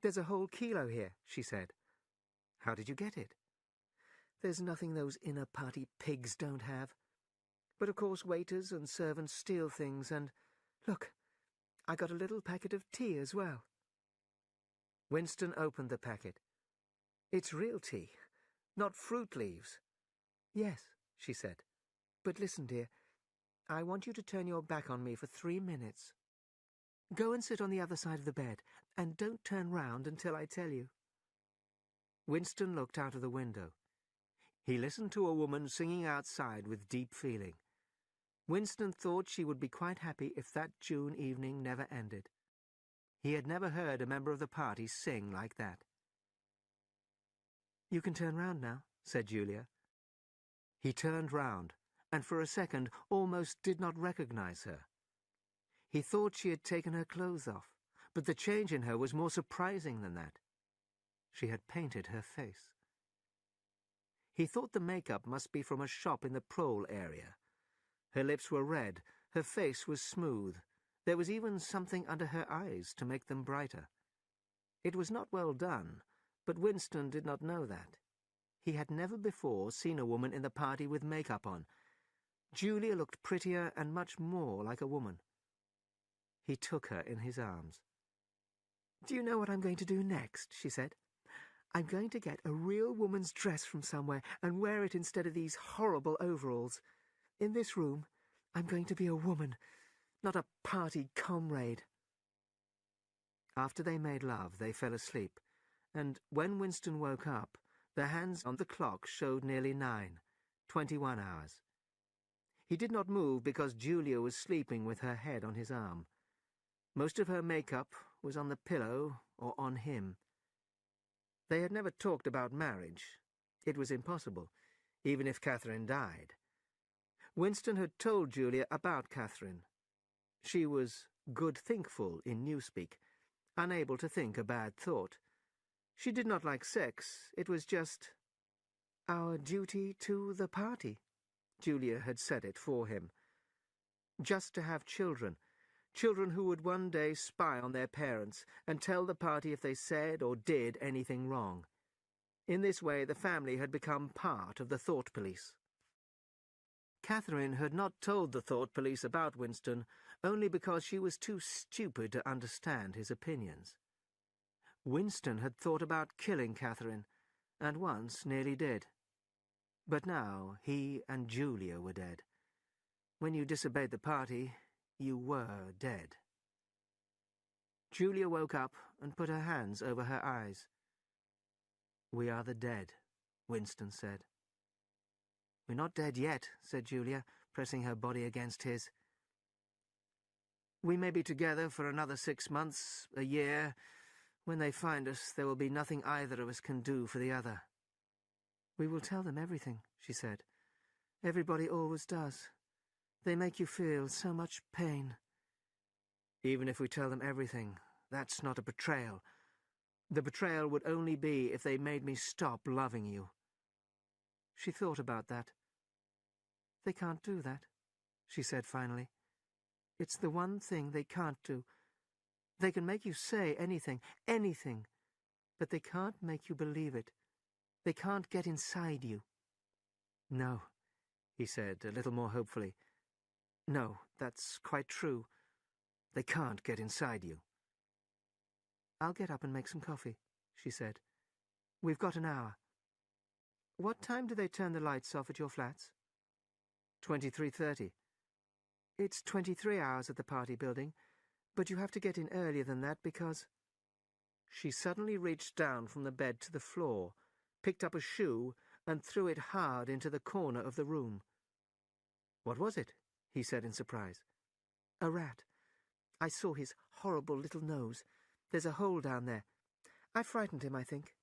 There's a whole kilo here," she said. "How did you get it?" "There's nothing those inner party pigs don't have. But of course waiters and servants steal things, and... Look, I got a little packet of tea as well." Winston opened the packet. "It's real tea. not fruit leaves." "Yes," she said. "But listen, dear, I want you to turn your back on me for 3 minutes. Go and sit on the other side of the bed, and don't turn round until I tell you." Winston looked out of the window. He listened to a woman singing outside with deep feeling. Winston thought she would be quite happy if that June evening never ended. He had never heard a member of the party sing like that. "You can turn round now," said Julia. He turned round, and for a second almost did not recognize her. He thought she had taken her clothes off, but the change in her was more surprising than that. She had painted her face. He thought the makeup must be from a shop in the Prole area. Her lips were red, her face was smooth. There was even something under her eyes to make them brighter. It was not well done, but Winston did not know that. He had never before seen a woman in the party with makeup on. Julia looked prettier and much more like a woman. He took her in his arms. "Do you know what I'm going to do next?" she said. "I'm going to get a real woman's dress from somewhere and wear it instead of these horrible overalls. In this room, I'm going to be a woman, not a party comrade." After they made love, they fell asleep, and when Winston woke up, the hands on the clock showed nearly 9, 21 hours. He did not move because Julia was sleeping with her head on his arm. Most of her makeup was on the pillow or on him. They had never talked about marriage. It was impossible, even if Catherine died. Winston had told Julia about Catherine. She was good-thinkful in newspeak, unable to think a bad thought. She did not like sex. It was just our duty to the party. Julia had said it for him. Just to have children. Children who would one day spy on their parents and tell the party if they said or did anything wrong. In this way, the family had become part of the thought police. Catherine had not told the thought police about Winston only because she was too stupid to understand his opinions. Winston had thought about killing Catherine, and once nearly did. But now he and Julia were dead. When you disobeyed the party, you were dead. Julia woke up and put her hands over her eyes. "We are the dead," Winston said. "We're not dead yet," said Julia, pressing her body against his. "We may be together for another 6 months, a year. When they find us, there will be nothing either of us can do for the other." "We will tell them everything," she said. "Everybody always does. They make you feel so much pain." "Even if we tell them everything, that's not a betrayal. The betrayal would only be if they made me stop loving you." She thought about that. "They can't do that," she said finally. "It's the one thing they can't do. They can make you say anything, anything, but they can't make you believe it. They can't get inside you." "No," he said, a little more hopefully. "No, that's quite true. They can't get inside you." "I'll get up and make some coffee," she said. "We've got an hour. What time do they turn the lights off at your flats?" 23:30. "It's 23 hours at the party building, but you have to get in earlier than that because—" She suddenly reached down from the bed to the floor, picked up a shoe, and threw it hard into the corner of the room. "What was it?" he said in surprise. "A rat. I saw his horrible little nose. There's a hole down there. I frightened him, I think."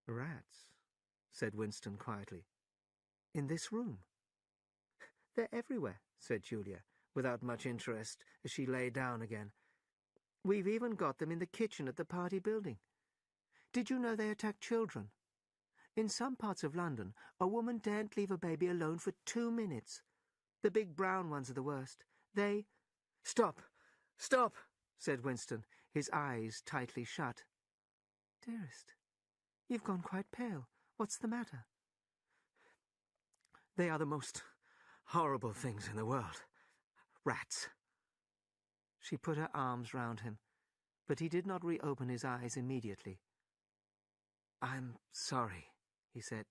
"Rats," said Winston quietly. "In this room?" "They're everywhere," said Julia, without much interest, as she lay down again. "We've even got them in the kitchen at the party building. Did you know they attack children? In some parts of London, a woman daren't leave a baby alone for 2 minutes. The big brown ones are the worst. They—" "Stop! Stop!" said Winston, his eyes tightly shut. "Dearest, you've gone quite pale. What's the matter?" "They are the most horrible things in the world. Rats." She put her arms round him, but he did not reopen his eyes immediately. "I'm sorry," he said.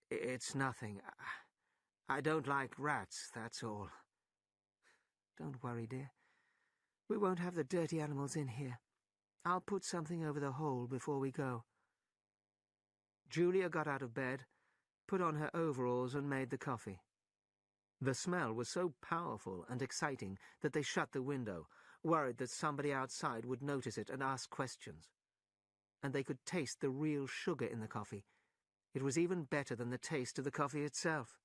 "It's nothing. I don't like rats, that's all." "Don't worry, dear. We won't have the dirty animals in here. I'll put something over the hole before we go." Julia got out of bed, put on her overalls and made the coffee. The smell was so powerful and exciting that they shut the window, worried that somebody outside would notice it and ask questions. And they could taste the real sugar in the coffee. It was even better than the taste of the coffee itself.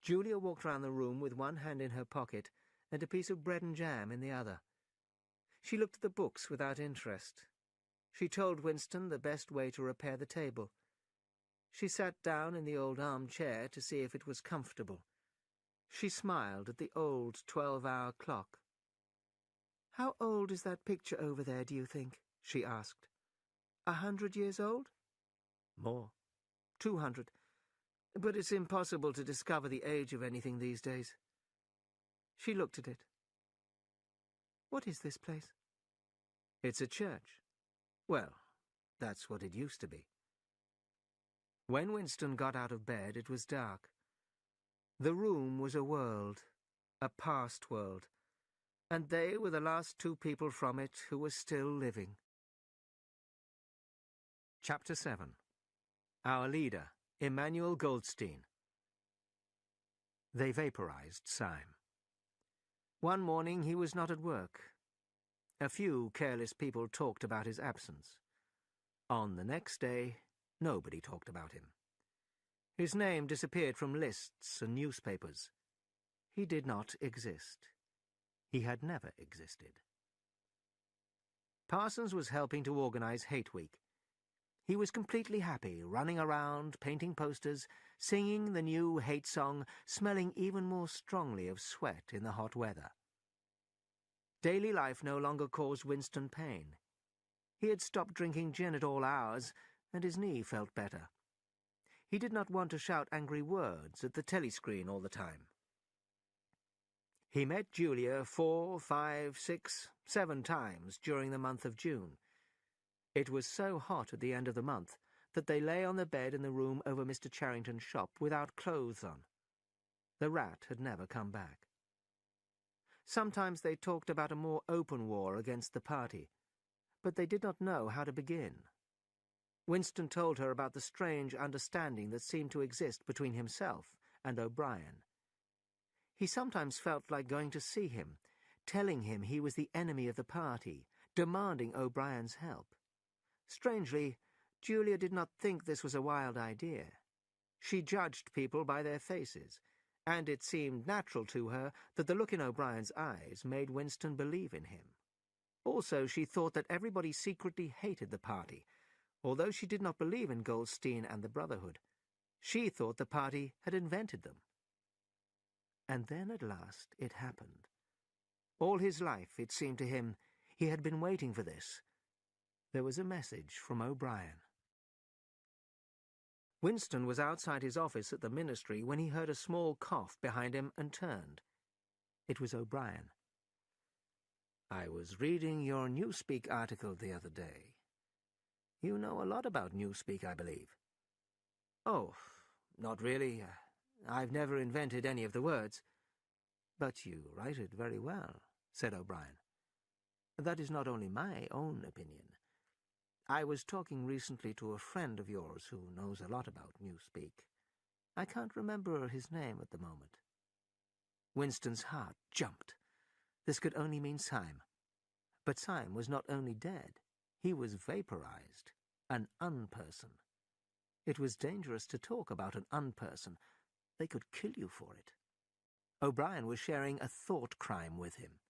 Julia walked round the room with one hand in her pocket and a piece of bread and jam in the other. She looked at the books without interest. She told Winston the best way to repair the table. She sat down in the old armchair to see if it was comfortable. She smiled at the old 12-hour clock. "How old is that picture over there, do you think?" she asked. 100 years old? "More. 200. But it's impossible to discover the age of anything these days." She looked at it. "What is this place?" "It's a church. Well, that's what it used to be." When Winston got out of bed, it was dark. The room was a world, a past world, and they were the last two people from it who were still living. Chapter 7. Our leader, Emmanuel Goldstein. They vaporized Syme. One morning he was not at work. A few careless people talked about his absence. On the next day, nobody talked about him. His name disappeared from lists and newspapers. He did not exist. He had never existed. Parsons was helping to organize Hate Week. He was completely happy, running around, painting posters, singing the new hate song, smelling even more strongly of sweat in the hot weather. Daily life no longer caused Winston pain. He had stopped drinking gin at all hours, and his knee felt better. He did not want to shout angry words at the telescreen all the time. He met Julia 4, 5, 6, 7 times during the month of June. It was so hot at the end of the month that they lay on the bed in the room over Mr. Charrington's shop without clothes on. The rat had never come back. Sometimes they talked about a more open war against the party, but they did not know how to begin. Winston told her about the strange understanding that seemed to exist between himself and O'Brien. He sometimes felt like going to see him, telling him he was the enemy of the party, demanding O'Brien's help. Strangely, Julia did not think this was a wild idea. She judged people by their faces, and it seemed natural to her that the look in O'Brien's eyes made Winston believe in him. Also, she thought that everybody secretly hated the party, although she did not believe in Goldstein and the Brotherhood. She thought the party had invented them. And then at last it happened. All his life, it seemed to him, he had been waiting for this. There was a message from O'Brien. Winston was outside his office at the ministry when he heard a small cough behind him and turned. It was O'Brien. "I was reading your Newspeak article the other day. You know a lot about Newspeak, I believe." "Oh, not really. I've never invented any of the words." "But you write it very well," said O'Brien. "That is not only my own opinion. I was talking recently to a friend of yours who knows a lot about Newspeak. I can't remember his name at the moment." Winston's heart jumped. This could only mean Syme. But Syme was not only dead, he was vaporized, an unperson. It was dangerous to talk about an unperson. They could kill you for it. O'Brien was sharing a thought crime with him.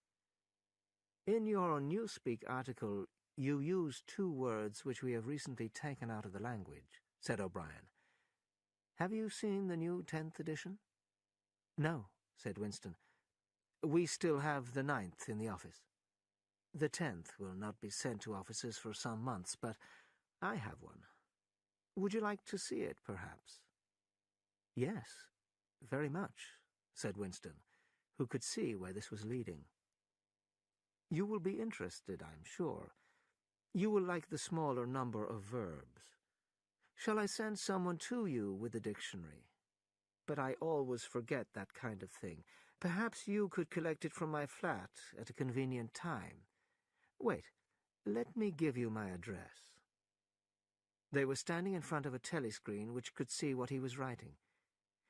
"In your Newspeak article, you use 2 words which we have recently taken out of the language," said O'Brien. "Have you seen the new 10th edition?" "No," said Winston. "We still have the 9th in the office. The 10th will not be sent to officers for some months, but I have one. Would you like to see it, perhaps?" "Yes, very much," said Winston, who could see where this was leading. "You will be interested, I'm sure. You will like the smaller number of verbs. Shall I send someone to you with the dictionary? But I always forget that kind of thing. Perhaps you could collect it from my flat at a convenient time. Wait, let me give you my address. They were standing in front of a telescreen which could see what he was writing.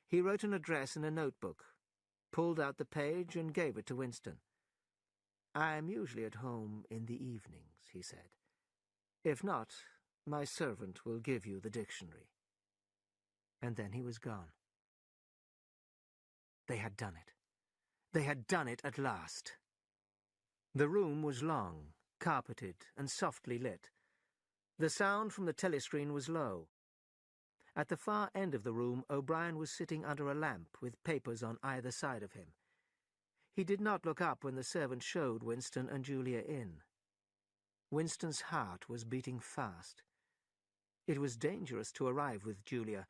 He wrote an address in a notebook, pulled out the page and gave it to Winston. I am usually at home in the evenings, he said. If not, my servant will give you the dictionary. And then he was gone. They had done it. They had done it at last. The room was long, carpeted, and softly lit. The sound from the telescreen was low. At the far end of the room, O'Brien was sitting under a lamp with papers on either side of him. He did not look up when the servant showed Winston and Julia in. Winston's heart was beating fast. It was dangerous to arrive with Julia,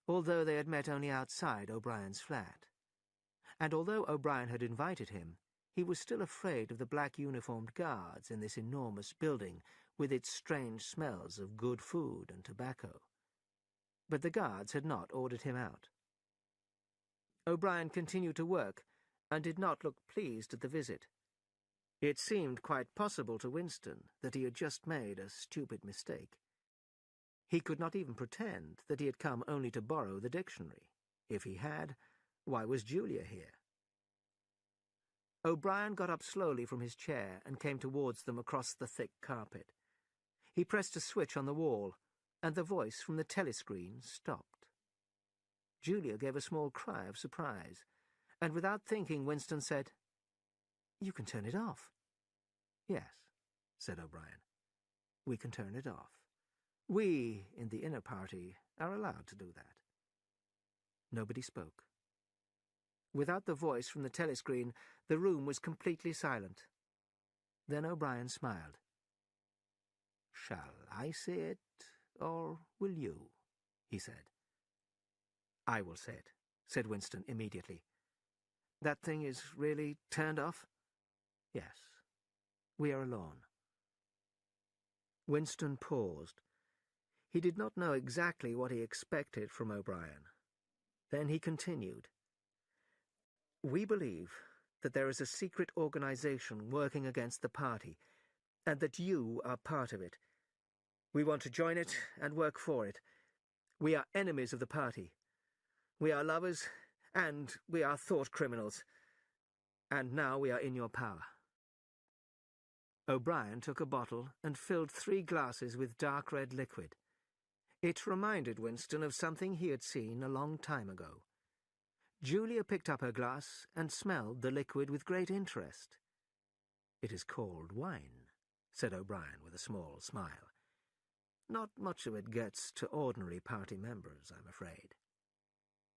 although they had met only outside O'Brien's flat. And although O'Brien had invited him, he was still afraid of the black-uniformed guards in this enormous building with its strange smells of good food and tobacco. But the guards had not ordered him out. O'Brien continued to work and did not look pleased at the visit. It seemed quite possible to Winston that he had just made a stupid mistake. He could not even pretend that he had come only to borrow the dictionary. If he had, why was Julia here? O'Brien got up slowly from his chair and came towards them across the thick carpet. He pressed a switch on the wall, and the voice from the telescreen stopped. Julia gave a small cry of surprise, and without thinking, Winston said, "You can turn it off." "Yes," said O'Brien. "We can turn it off. We, in the inner party, are allowed to do that." Nobody spoke. Without the voice from the telescreen, the room was completely silent. Then O'Brien smiled. "Shall I say it, or will you?" he said. "I will say it," said Winston immediately. "That thing is really turned off?" "Yes. We are alone." Winston paused. He did not know exactly what he expected from O'Brien. Then he continued. "We believe that there is a secret organization working against the party, and that you are part of it. We want to join it and work for it. We are enemies of the party. We are lovers, and we are thought criminals. And now we are in your power." O'Brien took a bottle and filled 3 glasses with dark red liquid. It reminded Winston of something he had seen a long time ago. Julia picked up her glass and smelled the liquid with great interest. "It is called wine," said O'Brien with a small smile. "Not much of it gets to ordinary party members, I'm afraid."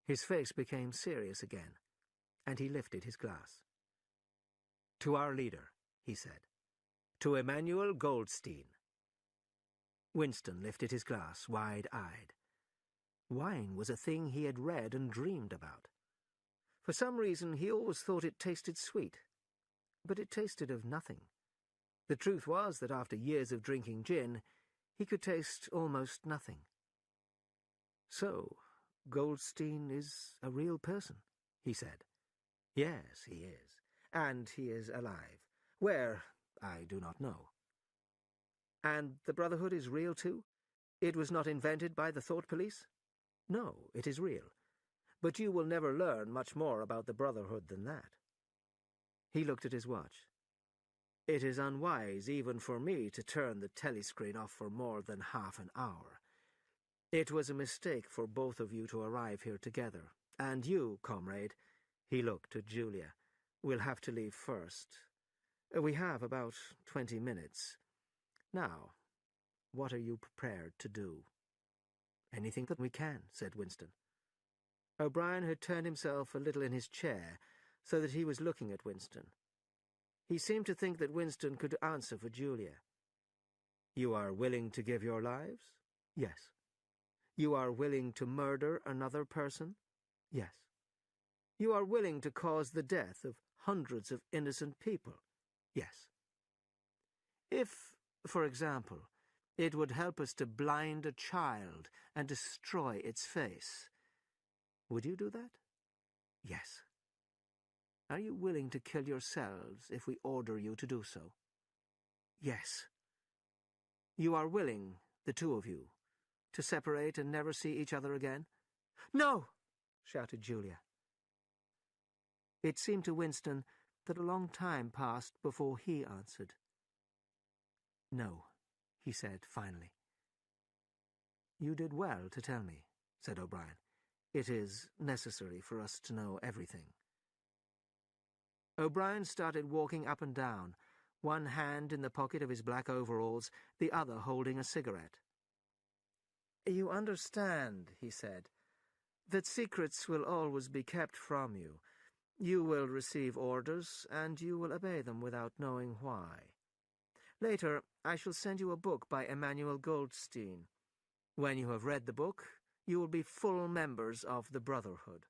His face became serious again, and he lifted his glass. "To our leader," he said. "To Emmanuel Goldstein." Winston lifted his glass, wide-eyed. Wine was a thing he had read and dreamed about. For some reason, he always thought it tasted sweet, but it tasted of nothing. The truth was that after years of drinking gin, he could taste almost nothing. "So, Goldstein is a real person," he said. "Yes, he is. And he is alive. Where, I do not know." "And the Brotherhood is real, too? It was not invented by the thought police?" "No, it is real. But you will never learn much more about the Brotherhood than that." He looked at his watch. "It is unwise even for me to turn the telescreen off for more than half an hour. It was a mistake for both of you to arrive here together, and you, comrade," he looked at Julia, "will have to leave first. We have about 20 minutes. Now, what are you prepared to do?" "Anything that we can," said Winston. O'Brien had turned himself a little in his chair, so that he was looking at Winston. He seemed to think that Winston could answer for Julia. "You are willing to give your lives?" "Yes." "You are willing to murder another person?" "Yes." "You are willing to cause the death of hundreds of innocent people?" "Yes." "If, for example, It would help us to blind a child and destroy its face. Would you do that? Yes. Are you willing to kill yourselves if we order you to do so? Yes. You are willing, the two of you, to separate and never see each other again? No! Shouted Julia. It seemed to Winston that a long time passed before he answered. No, he said finally. You did well to tell me, said O'Brien. It is necessary for us to know everything. O'Brien started walking up and down, one hand in the pocket of his black overalls, the other holding a cigarette. You understand, he said, that secrets will always be kept from you. You will receive orders, and you will obey them without knowing why. Later, I shall send you a book by Emmanuel Goldstein. When you have read the book, you will be full members of the Brotherhood.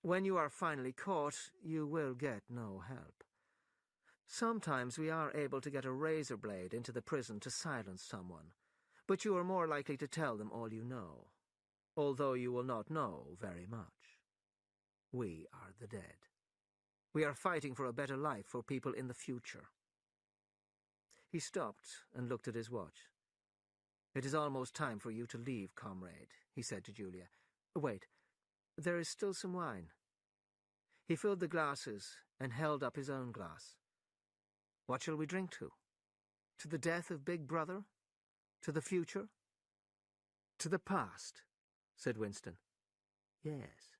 When you are finally caught, you will get no help. Sometimes we are able to get a razor blade into the prison to silence someone, but you are more likely to tell them all you know, although you will not know very much. We are the dead. We are fighting for a better life for people in the future. He stopped and looked at his watch. It is almost time for you to leave, comrade, he said to Julia. Wait, there is still some wine. He filled the glasses and held up his own glass. What shall we drink to? To the death of Big Brother? To the future? To the past, said Winston. Yes,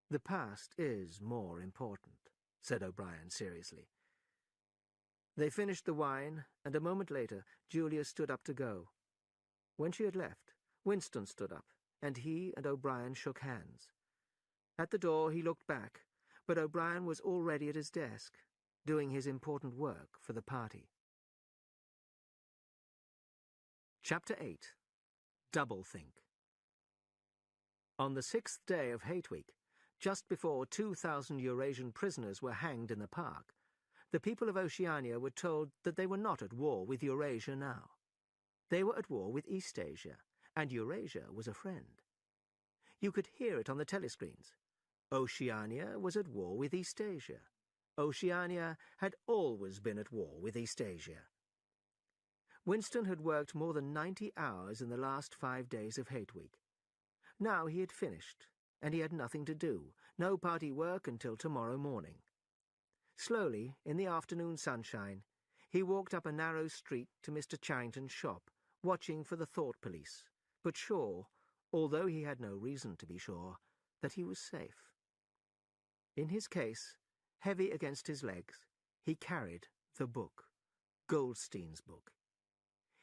the past is more important, said O'Brien seriously. They finished the wine, and a moment later Julia stood up to go. When she had left, Winston stood up, and he and O'Brien shook hands. At the door he looked back, but O'Brien was already at his desk, doing his important work for the party. Chapter 8. Doublethink. On the 6th day of Hate Week, just before 2,000 Eurasian prisoners were hanged in the park, the people of Oceania were told that they were not at war with Eurasia now. They were at war with Eastasia, and Eurasia was a friend. You could hear it on the telescreens. Oceania was at war with Eastasia. Oceania had always been at war with Eastasia. Winston had worked more than 90 hours in the last 5 days of Hate Week. Now he had finished, and he had nothing to do, no party work until tomorrow morning. Slowly, in the afternoon sunshine, he walked up a narrow street to Mr. Charrington's shop, watching for the thought police, but sure, although he had no reason to be sure, that he was safe. In his case, heavy against his legs, he carried the book, Goldstein's book.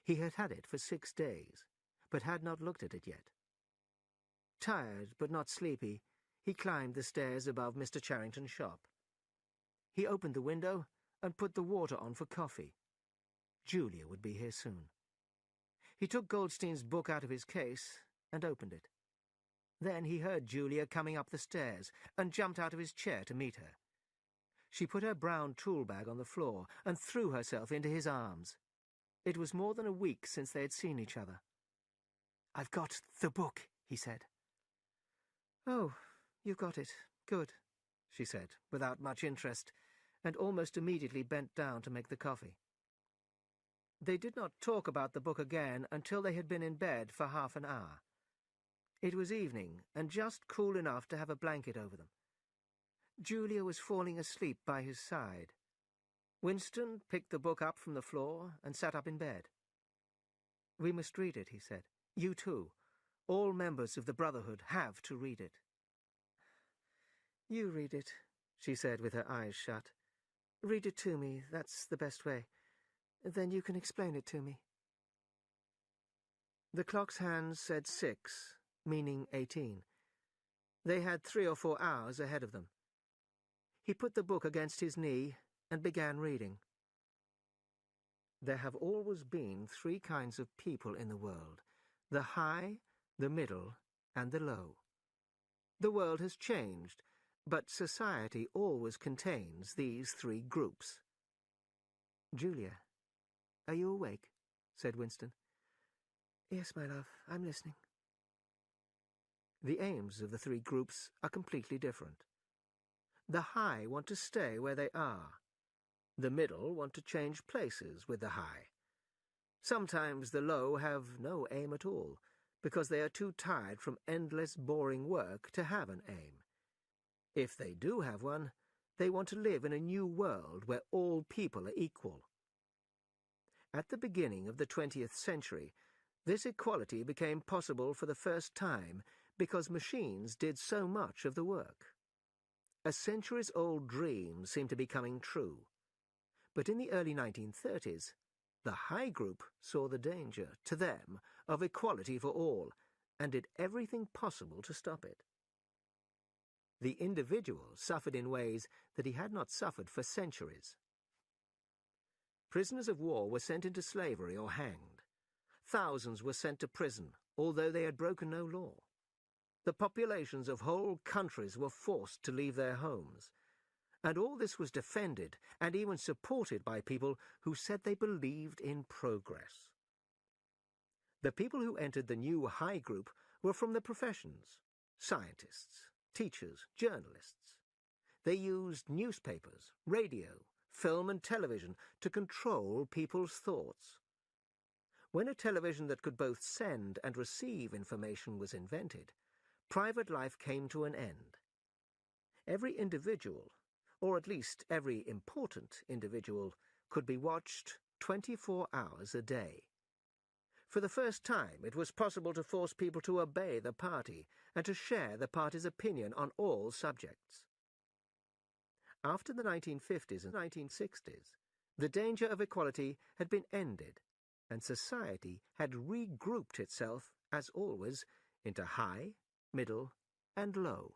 He had had it for 6 days, but had not looked at it yet. Tired but not sleepy, he climbed the stairs above Mr. Charrington's shop. He opened the window and put the water on for coffee. Julia would be here soon. He took Goldstein's book out of his case and opened it. Then he heard Julia coming up the stairs and jumped out of his chair to meet her. She put her brown tool bag on the floor and threw herself into his arms. It was more than a week since they had seen each other. "I've got the book," he said. "Oh, you've got it. Good," she said, without much interest, and almost immediately bent down to make the coffee. They did not talk about the book again until they had been in bed for half an hour. It was evening, and just cool enough to have a blanket over them. Julia was falling asleep by his side. Winston picked the book up from the floor and sat up in bed. "We must read it," he said. "You too. All members of the Brotherhood have to read it." "You read it," she said with her eyes shut. "Read it to me, that's the best way. Then you can explain it to me." The clock's hands said 6, meaning 18. They had 3 or 4 hours ahead of them. He put the book against his knee and began reading. There have always been 3 kinds of people in the world: the high, the middle, and the low. The world has changed, but society always contains these 3 groups. "Julia, are you awake?" said Winston. Yes, my love, I'm listening. The aims of the three groups are completely different. The high want to stay where they are. The middle want to change places with the high. Sometimes the low have no aim at all, because they are too tired from endless boring work to have an aim. If they do have one, they want to live in a new world where all people are equal. At the beginning of the 20th century, this equality became possible for the first time because machines did so much of the work. A centuries-old dream seemed to be coming true. But in the early 1930s, the high group saw the danger, to them, of equality for all, and did everything possible to stop it. The individual suffered in ways that he had not suffered for centuries. Prisoners of war were sent into slavery or hanged. Thousands were sent to prison, although they had broken no law. The populations of whole countries were forced to leave their homes. And all this was defended and even supported by people who said they believed in progress. The people who entered the new high group were from the professions: scientists, teachers, journalists. They used newspapers, radio, film and television to control people's thoughts. When a television that could both send and receive information was invented, private life came to an end. Every individual, or at least every important individual, could be watched 24 hours a day. For the first time, it was possible to force people to obey the party and to share the party's opinion on all subjects. After the 1950s and 1960s, the danger of equality had been ended, and society had regrouped itself, as always, into high, middle, and low.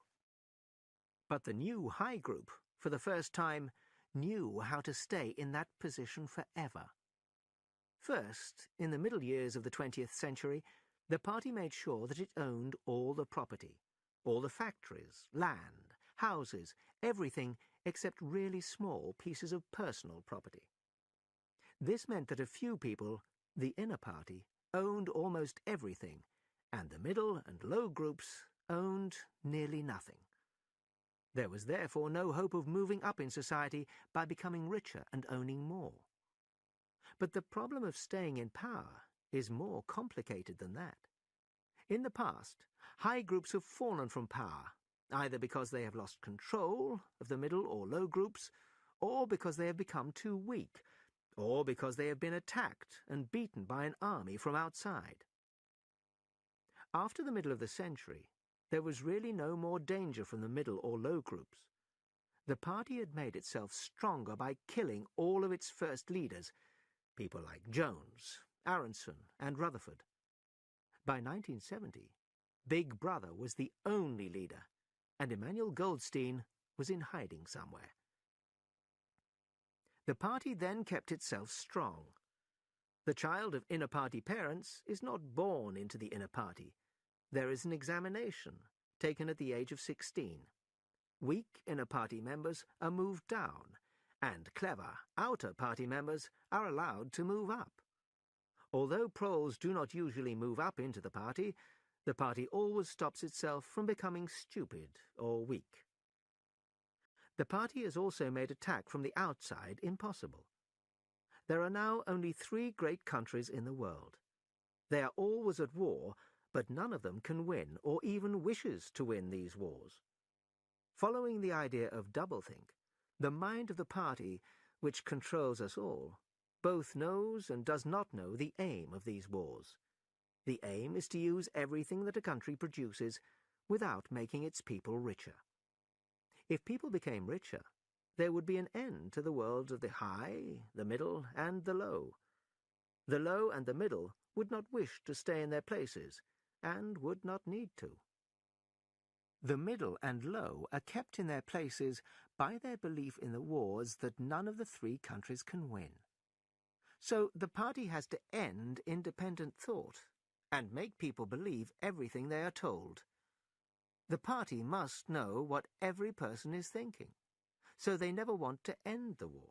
But the new high group, for the first time, knew how to stay in that position forever. First, in the middle years of the 20th century, the party made sure that it owned all the property, all the factories, land, houses, everything except really small pieces of personal property. This meant that a few people, the inner party, owned almost everything, and the middle and low groups owned nearly nothing. There was therefore no hope of moving up in society by becoming richer and owning more. But the problem of staying in power is more complicated than that. In the past, high groups have fallen from power, either because they have lost control of the middle or low groups, or because they have become too weak, or because they have been attacked and beaten by an army from outside. After the middle of the century, there was really no more danger from the middle or low groups. The party had made itself stronger by killing all of its first leaders, people like Jones, Aronson, and Rutherford. By 1970, Big Brother was the only leader, and Emmanuel Goldstein was in hiding somewhere. The party then kept itself strong. The child of inner party parents is not born into the inner party. There is an examination, taken at the age of 16. Weak inner party members are moved down, and clever outer party members are allowed to move up. Although proles do not usually move up into the party always stops itself from becoming stupid or weak. The party has also made attack from the outside impossible. There are now only 3 great countries in the world. They are always at war, but none of them can win or even wishes to win these wars. Following the idea of doublethink, the mind of the party, which controls us all, both knows and does not know the aim of these wars. The aim is to use everything that a country produces without making its people richer. If people became richer, there would be an end to the worlds of the high, the middle, and the low. The low and the middle would not wish to stay in their places, and would not need to. The middle and low are kept in their places by their belief in the wars that none of the 3 countries can win. So the party has to end independent thought and make people believe everything they are told. The party must know what every person is thinking, so they never want to end the war.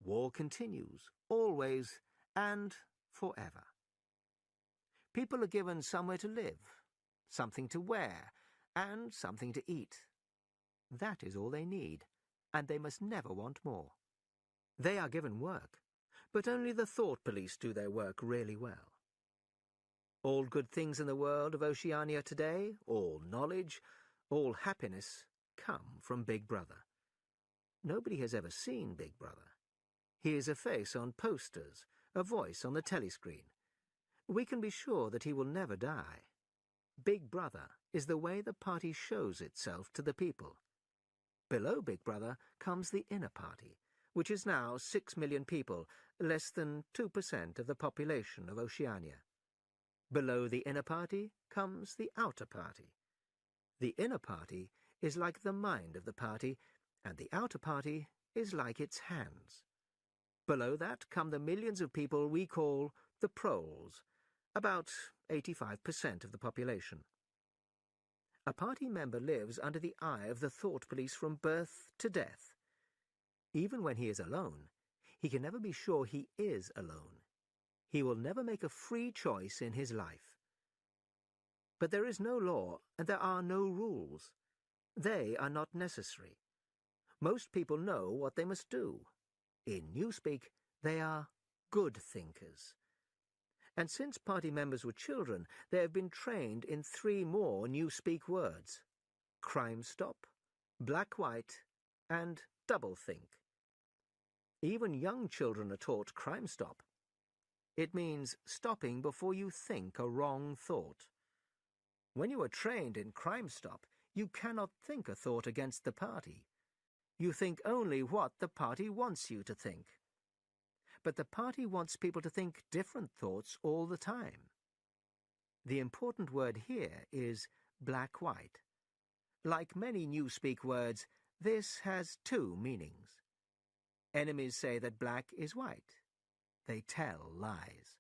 War continues, always and forever. People are given somewhere to live, something to wear, and something to eat. That is all they need, and they must never want more. They are given work, but only the thought police do their work really well. All good things in the world of Oceania today, all knowledge, all happiness, come from Big Brother. Nobody has ever seen Big Brother. He is a face on posters, a voice on the telescreen. We can be sure that he will never die. Big Brother is the way the party shows itself to the people. Below Big Brother comes the inner party, which is now 6 million people, less than 2% of the population of Oceania. Below the inner party comes the outer party. The inner party is like the mind of the party, and the outer party is like its hands. Below that come the millions of people we call the proles, about 85% of the population. A party member lives under the eye of the thought police from birth to death. Even when he is alone, he can never be sure he is alone. He will never make a free choice in his life. But there is no law and there are no rules. They are not necessary. Most people know what they must do. In newspeak, they are good thinkers. And since party members were children, they have been trained in 3 more newspeak words: crime stop, black-white, and double-think. Even young children are taught crime stop. It means stopping before you think a wrong thought. When you are trained in crime stop, you cannot think a thought against the party. You think only what the party wants you to think. But the party wants people to think different thoughts all the time. The important word here is black-white. Like many newspeak words, this has 2 meanings. Enemies say that black is white. They tell lies.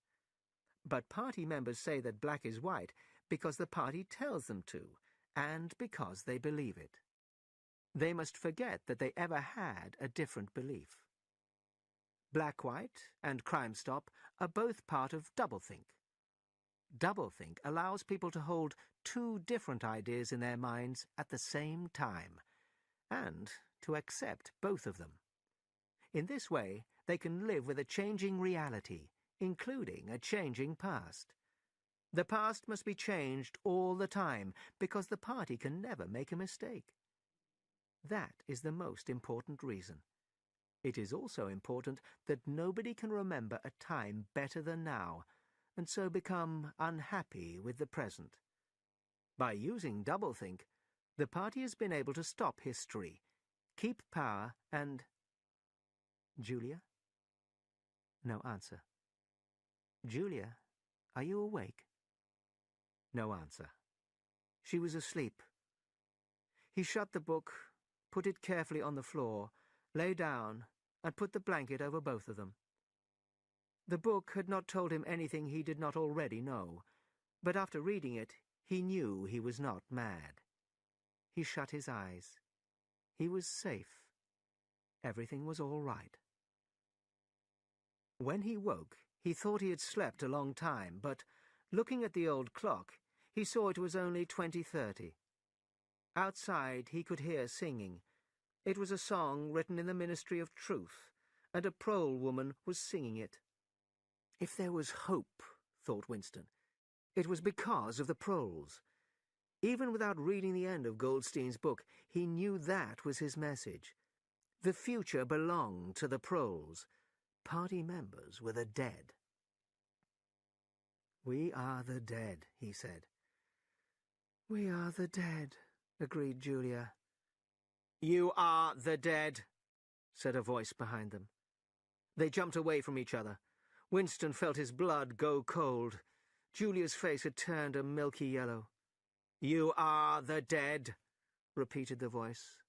But party members say that black is white because the party tells them to, and because they believe it. They must forget that they ever had a different belief. Black-white and crime stop are both part of doublethink. Doublethink allows people to hold 2 different ideas in their minds at the same time, and to accept both of them. In this way, they can live with a changing reality, including a changing past. The past must be changed all the time, because the party can never make a mistake. That is the most important reason. It is also important that nobody can remember a time better than now, and so become unhappy with the present. By using doublethink, the party has been able to stop history, keep power, and... Julia? No answer. Julia, are you awake? No answer. She was asleep. He shut the book, put it carefully on the floor, lay down, and put the blanket over both of them. The book had not told him anything he did not already know, but after reading it, he knew he was not mad. He shut his eyes. He was safe. Everything was all right. When he woke, he thought he had slept a long time, but, looking at the old clock, he saw it was only 20:30. Outside he could hear singing. It was a song written in the Ministry of Truth, and a prole woman was singing it. If there was hope, thought Winston, it was because of the proles. Even without reading the end of Goldstein's book, he knew that was his message. The future belonged to the proles. Party members were the dead. "We are the dead," he said. "We are the dead," agreed Julia. "You are the dead," said a voice behind them. They jumped away from each other. Winston felt his blood go cold. Julia's face had turned a milky yellow. "You are the dead," repeated the voice.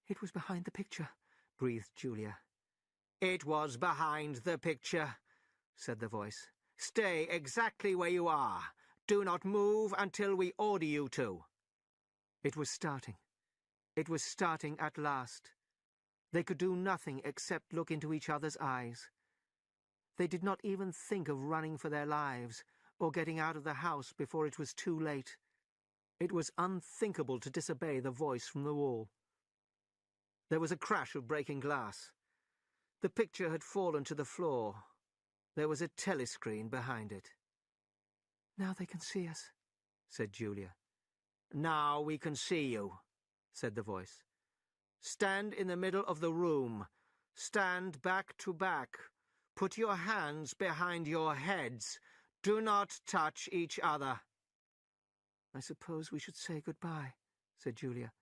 "It was behind the picture," breathed Julia. "It was behind the picture," said the voice. "Stay exactly where you are. Do not move until we order you to." It was starting. It was starting at last. They could do nothing except look into each other's eyes. They did not even think of running for their lives or getting out of the house before it was too late. It was unthinkable to disobey the voice from the wall. There was a crash of breaking glass. The picture had fallen to the floor. There was a telescreen behind it. "Now they can see us," said Julia. "Now we can see you," said the voice. "Stand in the middle of the room. Stand back to back. Put your hands behind your heads. Do not touch each other." "I suppose we should say goodbye," said Julia.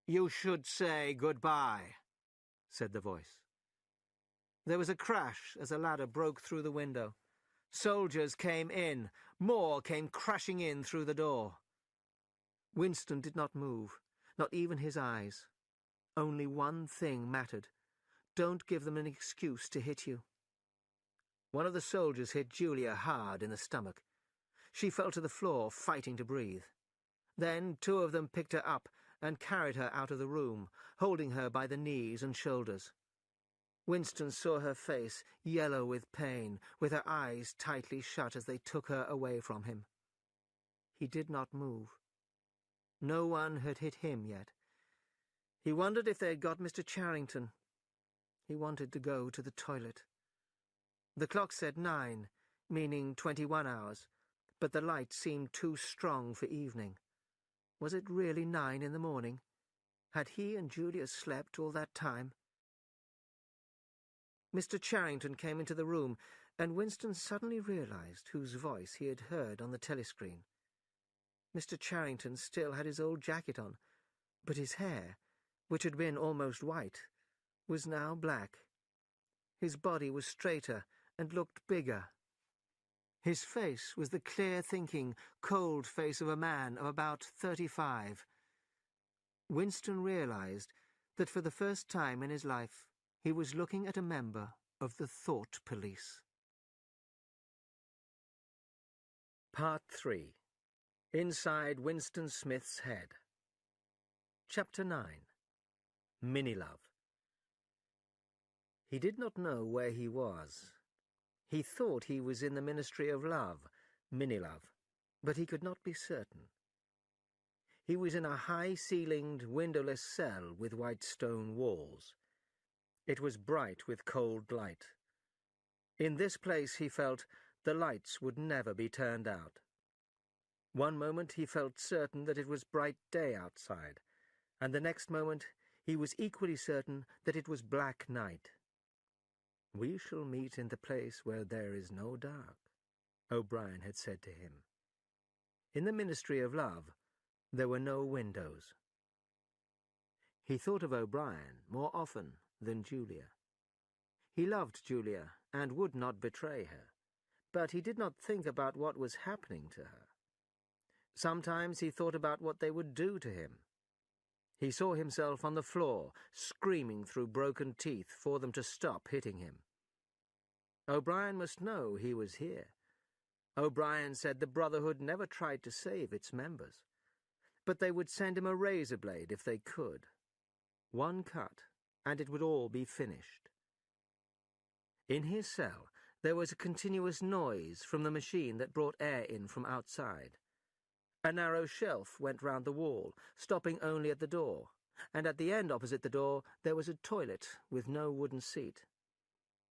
"You should say goodbye," said the voice. There was a crash as a ladder broke through the window. Soldiers came in. More came crashing in through the door. Winston did not move, not even his eyes. Only one thing mattered. Don't give them an excuse to hit you. One of the soldiers hit Julia hard in the stomach. She fell to the floor, fighting to breathe. Then 2 of them picked her up and carried her out of the room, holding her by the knees and shoulders. Winston saw her face, yellow with pain, with her eyes tightly shut as they took her away from him. He did not move. No one had hit him yet. He wondered if they had got Mr. Charrington. He wanted to go to the toilet. The clock said 9, meaning 21 hours, but the light seemed too strong for evening. Was it really 9 in the morning? Had he and Julia slept all that time? Mr. Charrington came into the room, and Winston suddenly realized whose voice he had heard on the telescreen. Mr. Charrington still had his old jacket on, but his hair, which had been almost white, was now black. His body was straighter and looked bigger. His face was the clear-thinking, cold face of a man of about 35. Winston realized that for the first time in his life he was looking at a member of the Thought Police. Part 3. Inside Winston Smith's Head. Chapter 9. Minilove. He did not know where he was. He thought he was in the Ministry of Love, Minilove, but he could not be certain. He was in a high-ceilinged, windowless cell with white stone walls. It was bright with cold light. In this place, he felt, the lights would never be turned out. One moment he felt certain that it was bright day outside, and the next moment he was equally certain that it was black night. "We shall meet in the place where there is no dark," O'Brien had said to him. In the Ministry of Love, there were no windows. He thought of O'Brien more often than Julia. He loved Julia and would not betray her, but he did not think about what was happening to her. Sometimes he thought about what they would do to him. He saw himself on the floor, screaming through broken teeth for them to stop hitting him. O'Brien must know he was here. O'Brien said the Brotherhood never tried to save its members, but they would send him a razor blade if they could. One cut, and it would all be finished. In his cell, there was a continuous noise from the machine that brought air in from outside. A narrow shelf went round the wall, stopping only at the door, and at the end opposite the door there was a toilet with no wooden seat.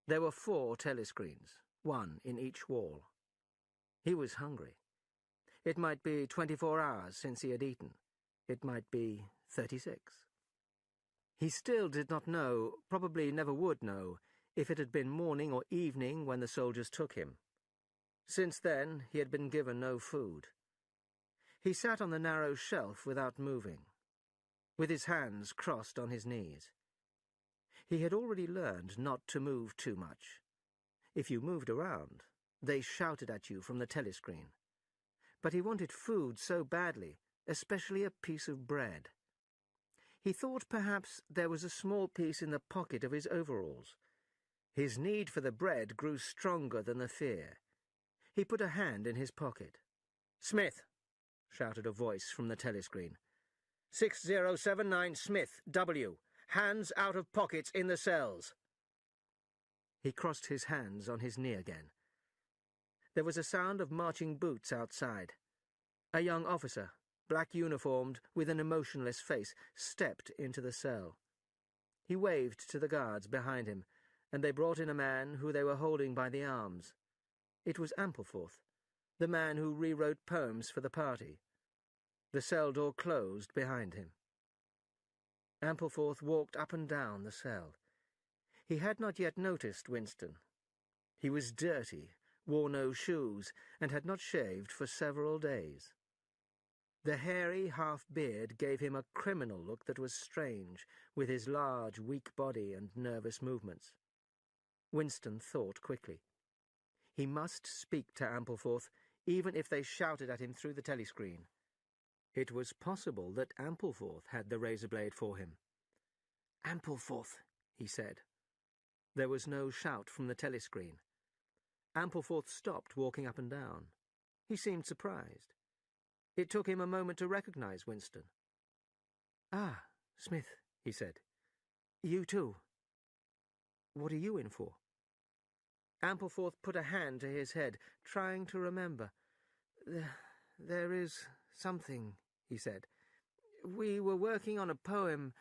There were 4 telescreens, 1 in each wall. He was hungry. It might be 24 hours since he had eaten. It might be 36. He still did not know, probably never would know, if it had been morning or evening when the soldiers took him. Since then, he had been given no food. He sat on the narrow shelf without moving, with his hands crossed on his knees. He had already learned not to move too much. If you moved around, they shouted at you from the telescreen. But he wanted food so badly, especially a piece of bread. He thought perhaps there was a small piece in the pocket of his overalls. His need for the bread grew stronger than the fear. He put a hand in his pocket. "Smith!" shouted a voice from the telescreen. 6079 Smith, W. Hands out of pockets in the cells. He crossed his hands on his knee again. There was a sound of marching boots outside. A young officer, black-uniformed, with an emotionless face, stepped into the cell. He waved to the guards behind him, and they brought in a man who they were holding by the arms. It was Ampleforth, the man who rewrote poems for the party. The cell door closed behind him. Ampleforth walked up and down the cell. He had not yet noticed Winston. He was dirty, wore no shoes, and had not shaved for several days. The hairy half-beard gave him a criminal look that was strange, with his large, weak body and nervous movements. Winston thought quickly. He must speak to Ampleforth, even if they shouted at him through the telescreen. It was possible that Ampleforth had the razor blade for him. "Ampleforth," he said. There was no shout from the telescreen. Ampleforth stopped walking up and down. He seemed surprised. It took him a moment to recognize Winston. "Ah, Smith," he said. "You too. What are you in for?" Ampleforth put a hand to his head, trying to remember. There is something," he said. "We were working on a poem,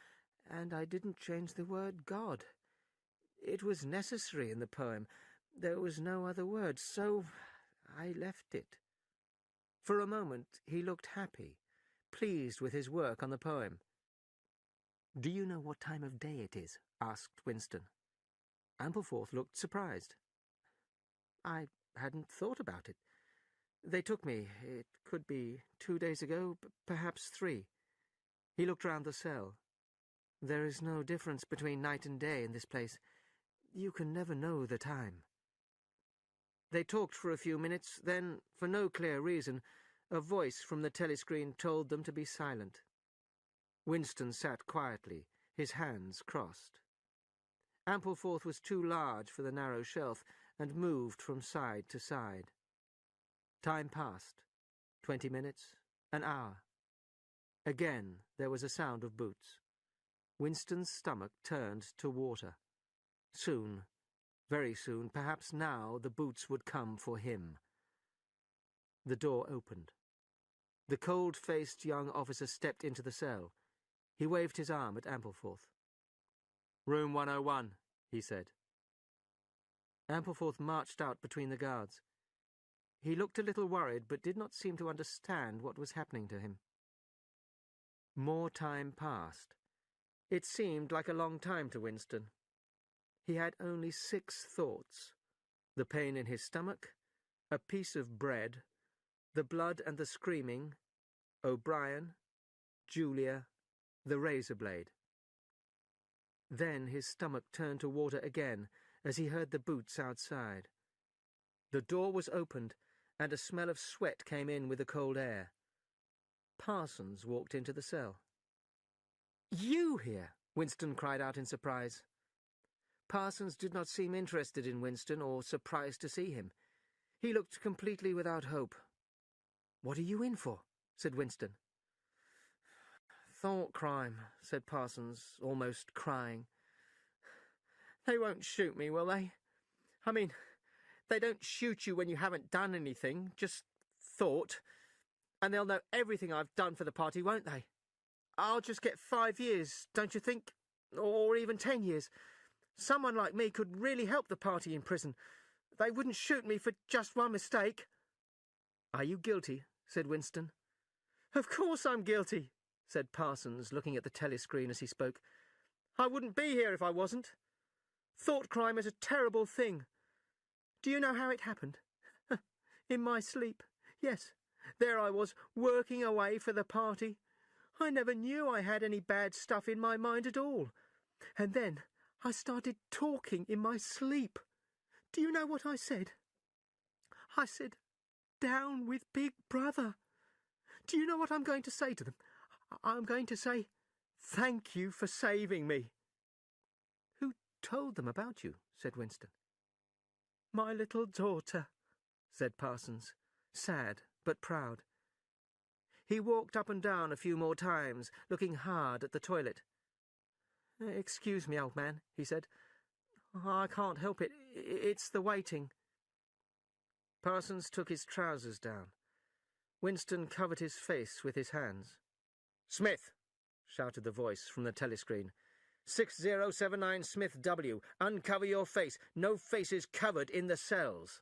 and I didn't change the word God. It was necessary in the poem. There was no other word, so I left it." For a moment he looked happy, pleased with his work on the poem. "Do you know what time of day it is?" asked Winston. Ampleforth looked surprised. "I hadn't thought about it. They took me. It could be 2 days ago, perhaps 3. He looked round the cell. "There is no difference between night and day in this place. You can never know the time." They talked for a few minutes, then, for no clear reason, a voice from the telescreen told them to be silent. Winston sat quietly, his hands crossed. Ampleforth was too large for the narrow shelf, and moved from side to side. Time passed. 20 minutes, an hour. Again there was a sound of boots. Winston's stomach turned to water. Soon, very soon, perhaps now, the boots would come for him. The door opened. The cold-faced young officer stepped into the cell. He waved his arm at Ampleforth. "Room 101, he said. Ampleforth marched out between the guards. He looked a little worried, but did not seem to understand what was happening to him. More time passed. It seemed like a long time to Winston. He had only 6 thoughts: the pain in his stomach, a piece of bread, the blood and the screaming, O'Brien, Julia, the razor blade. Then his stomach turned to water again as he heard the boots outside. The door was opened, and a smell of sweat came in with the cold air. Parsons walked into the cell. "You here?" Winston cried out in surprise. Parsons did not seem interested in Winston or surprised to see him. He looked completely without hope. "What are you in for?" said Winston. "Thought crime," said Parsons, almost crying. "They won't shoot me, will they? I mean, they don't shoot you when you haven't done anything, just thought. And they'll know everything I've done for the party, won't they? I'll just get 5 years, don't you think? Or even 10 years. Someone like me could really help the party in prison. They wouldn't shoot me for just one mistake." "Are you guilty?" said Winston. "Of course I'm guilty," said Parsons, looking at the telescreen as he spoke. "I wouldn't be here if I wasn't. Thought crime is a terrible thing. Do you know how it happened? In my sleep. Yes, there I was, working away for the party. I never knew I had any bad stuff in my mind at all. And then I started talking in my sleep. Do you know what I said? I said, 'Down with Big Brother.' Do you know what I'm going to say to them? I'm going to say, 'Thank you for saving me.'" "Who told them about you?" said Winston. "My little daughter," said Parsons, sad but proud. He walked up and down a few more times, looking hard at the toilet. "Excuse me, old man," he said. I can't help it. It's the waiting. Parsons took his trousers down. Winston covered his face with his hands. "Smith!" shouted the voice from the telescreen. 6079 Smith W. Uncover your face. No faces covered in the cells.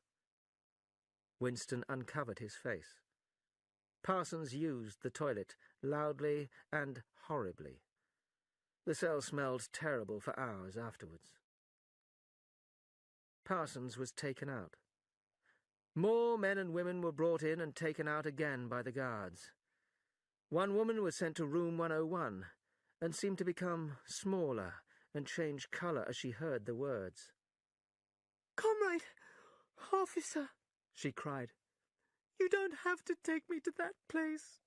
Winston uncovered his face. Parsons used the toilet, loudly and horribly. The cell smelled terrible for hours afterwards. Parsons was taken out. More men and women were brought in and taken out again by the guards. One woman was sent to room 101 and seemed to become smaller and change colour as she heard the words. "Comrade, officer," she cried, "you don't have to take me to that place.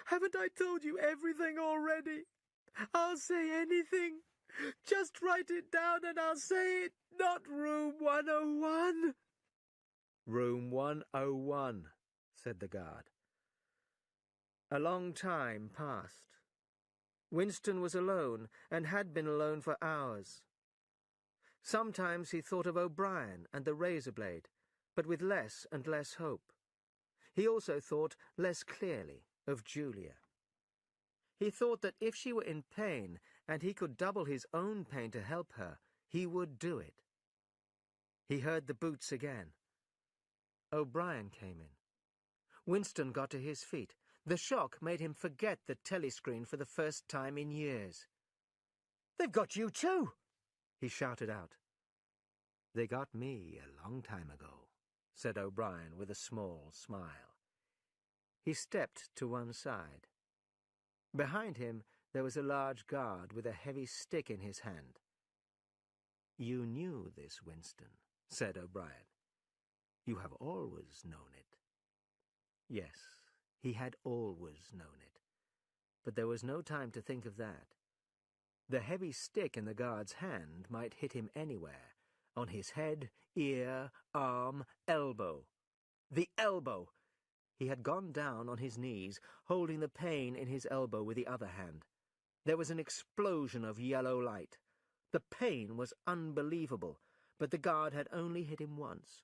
Haven't I told you everything already? I'll say anything. Just write it down and I'll say it, not room 101. Room 101, said the guard. A long time passed. Winston was alone, and had been alone for hours. Sometimes he thought of O'Brien and the razor blade, but with less and less hope. He also thought less clearly of Julia. He thought that if she were in pain, and he could double his own pain to help her, he would do it. He heard the boots again. O'Brien came in. Winston got to his feet. The shock made him forget the telescreen for the first time in years. "They've got you too!" he shouted out. "They got me a long time ago," said O'Brien with a small smile. He stepped to one side. Behind him there was a large guard with a heavy stick in his hand. "You knew this, Winston," said O'Brien. "You have always known it." Yes, he had always known it. But there was no time to think of that. The heavy stick in the guard's hand might hit him anywhere, on his head, ear, arm, elbow. The elbow! He had gone down on his knees, holding the pain in his elbow with the other hand. There was an explosion of yellow light. The pain was unbelievable, but the guard had only hit him once.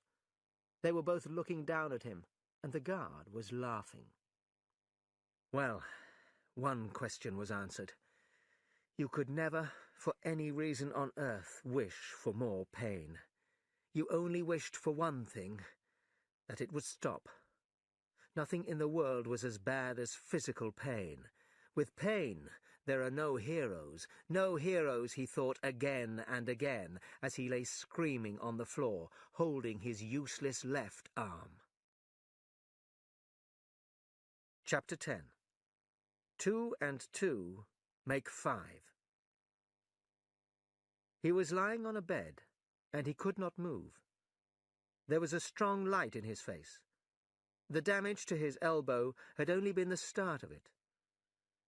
They were both looking down at him, and the guard was laughing. Well, one question was answered. You could never, for any reason on earth, wish for more pain. You only wished for one thing, that it would stop. Nothing in the world was as bad as physical pain. With pain, there are no heroes. No heroes, he thought again and again, as he lay screaming on the floor, holding his useless left arm. Chapter 10. 2 and 2 make 5. He was lying on a bed, and he could not move. There was a strong light in his face. The damage to his elbow had only been the start of it.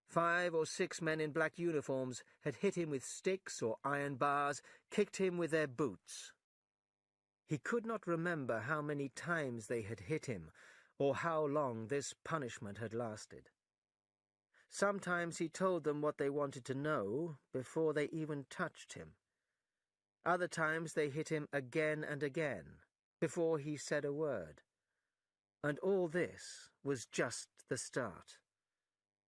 5 or 6 men in black uniforms had hit him with sticks or iron bars, kicked him with their boots. He could not remember how many times they had hit him, or how long this punishment had lasted. Sometimes he told them what they wanted to know before they even touched him. Other times they hit him again and again, before he said a word. And all this was just the start.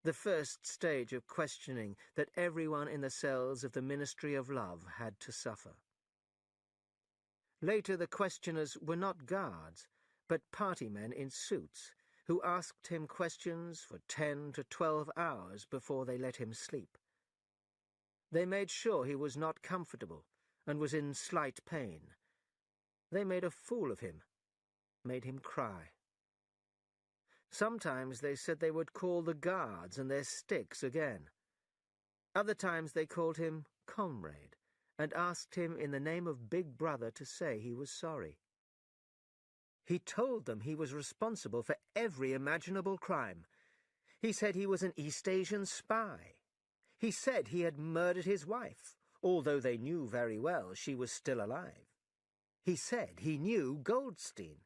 The first stage of questioning that everyone in the cells of the Ministry of Love had to suffer. Later the questioners were not guards, but party men in suits, who asked him questions for 10 to 12 hours before they let him sleep. They made sure he was not comfortable and was in slight pain. They made a fool of him, made him cry. Sometimes they said they would call the guards and their sticks again. Other times they called him comrade and asked him in the name of Big Brother to say he was sorry. He told them he was responsible for every imaginable crime. He said he was an East Asian spy. He said he had murdered his wife, although they knew very well she was still alive. He said he knew Goldstein.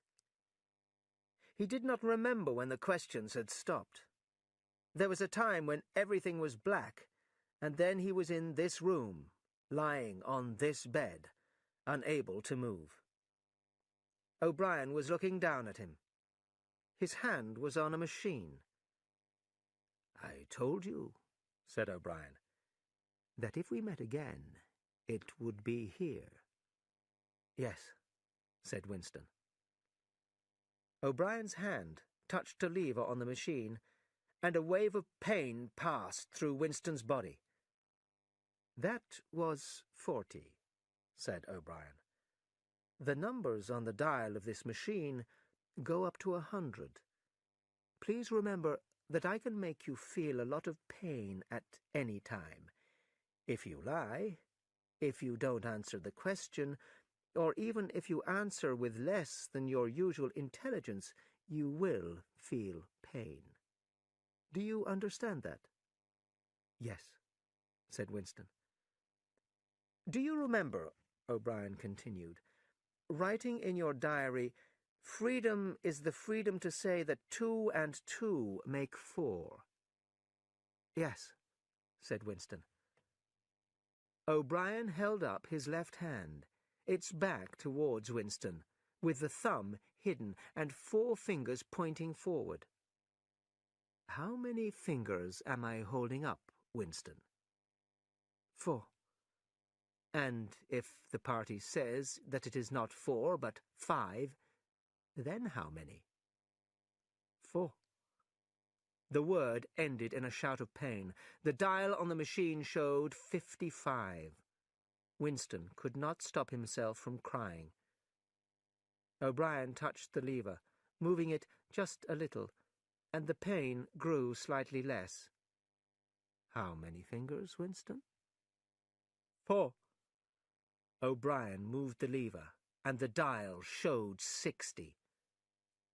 He did not remember when the questions had stopped. There was a time when everything was black, and then he was in this room, lying on this bed, unable to move. O'Brien was looking down at him. His hand was on a machine. "I told you," said O'Brien, "that if we met again, it would be here." "Yes," said Winston. O'Brien's hand touched a lever on the machine, and a wave of pain passed through Winston's body. "That was 40, said O'Brien. "The numbers on the dial of this machine go up to 100. Please remember that I can make you feel a lot of pain at any time. If you lie, if you don't answer the question, or even if you answer with less than your usual intelligence, you will feel pain. Do you understand that?" "Yes," said Winston. "Do you remember," O'Brien continued, "writing in your diary, 'Freedom is the freedom to say that 2 and 2 make 4'? "Yes," said Winston. O'Brien held up his left hand, its back towards Winston, with the thumb hidden and 4 fingers pointing forward. "How many fingers am I holding up, Winston?" "4. "And if the party says that it is not 4 but 5, then how many?" "4. The word ended in a shout of pain. The dial on the machine showed 55. Winston could not stop himself from crying. O'Brien touched the lever, moving it just a little, and the pain grew slightly less. "How many fingers, Winston?" "4. O'Brien moved the lever, and the dial showed 60.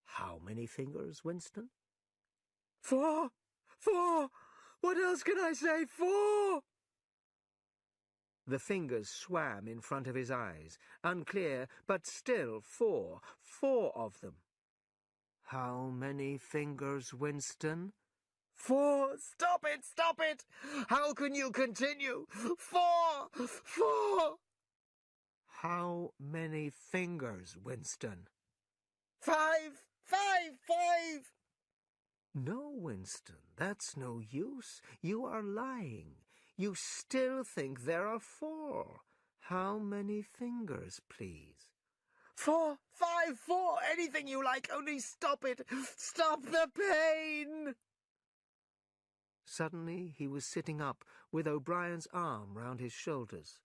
"How many fingers, Winston?" "4! 4! What else can I say? 4!" The fingers swam in front of his eyes, unclear, but still 4. 4 of them. "How many fingers, Winston?" "4! Stop it! Stop it! How can you continue? 4! 4! "How many fingers, Winston?" 5! 5! 5! "No, Winston, that's no use. You are lying. You still think there are 4. How many fingers, please?" 4! 5! 4! Anything you like, only stop it! Stop the pain!" Suddenly he was sitting up, with O'Brien's arm round his shoulders.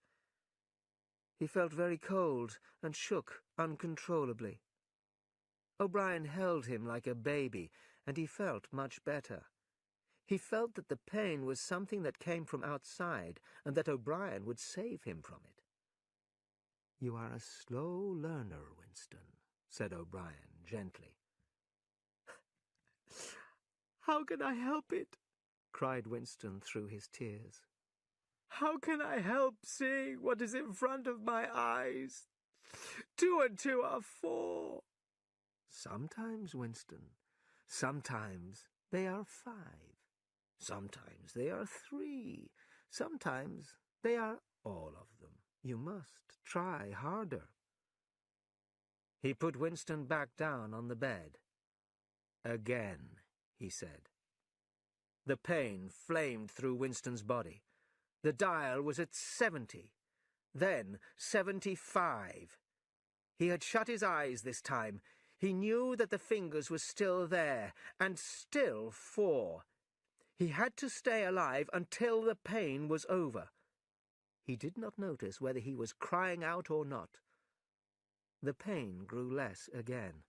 He felt very cold and shook uncontrollably. O'Brien held him like a baby, and he felt much better. He felt that the pain was something that came from outside, and that O'Brien would save him from it. "You are a slow learner, Winston," said O'Brien gently. "How can I help it?" cried Winston through his tears. "How can I help seeing what is in front of my eyes? 2 and 2 are 4. "Sometimes, Winston, sometimes they are 5. Sometimes they are 3. Sometimes they are all of them. You must try harder." He put Winston back down on the bed. "Again," he said. The pain flamed through Winston's body. The dial was at 70, then 75. He had shut his eyes this time. He knew that the fingers were still there, and still 4. He had to stay alive until the pain was over. He did not notice whether he was crying out or not. The pain grew less again.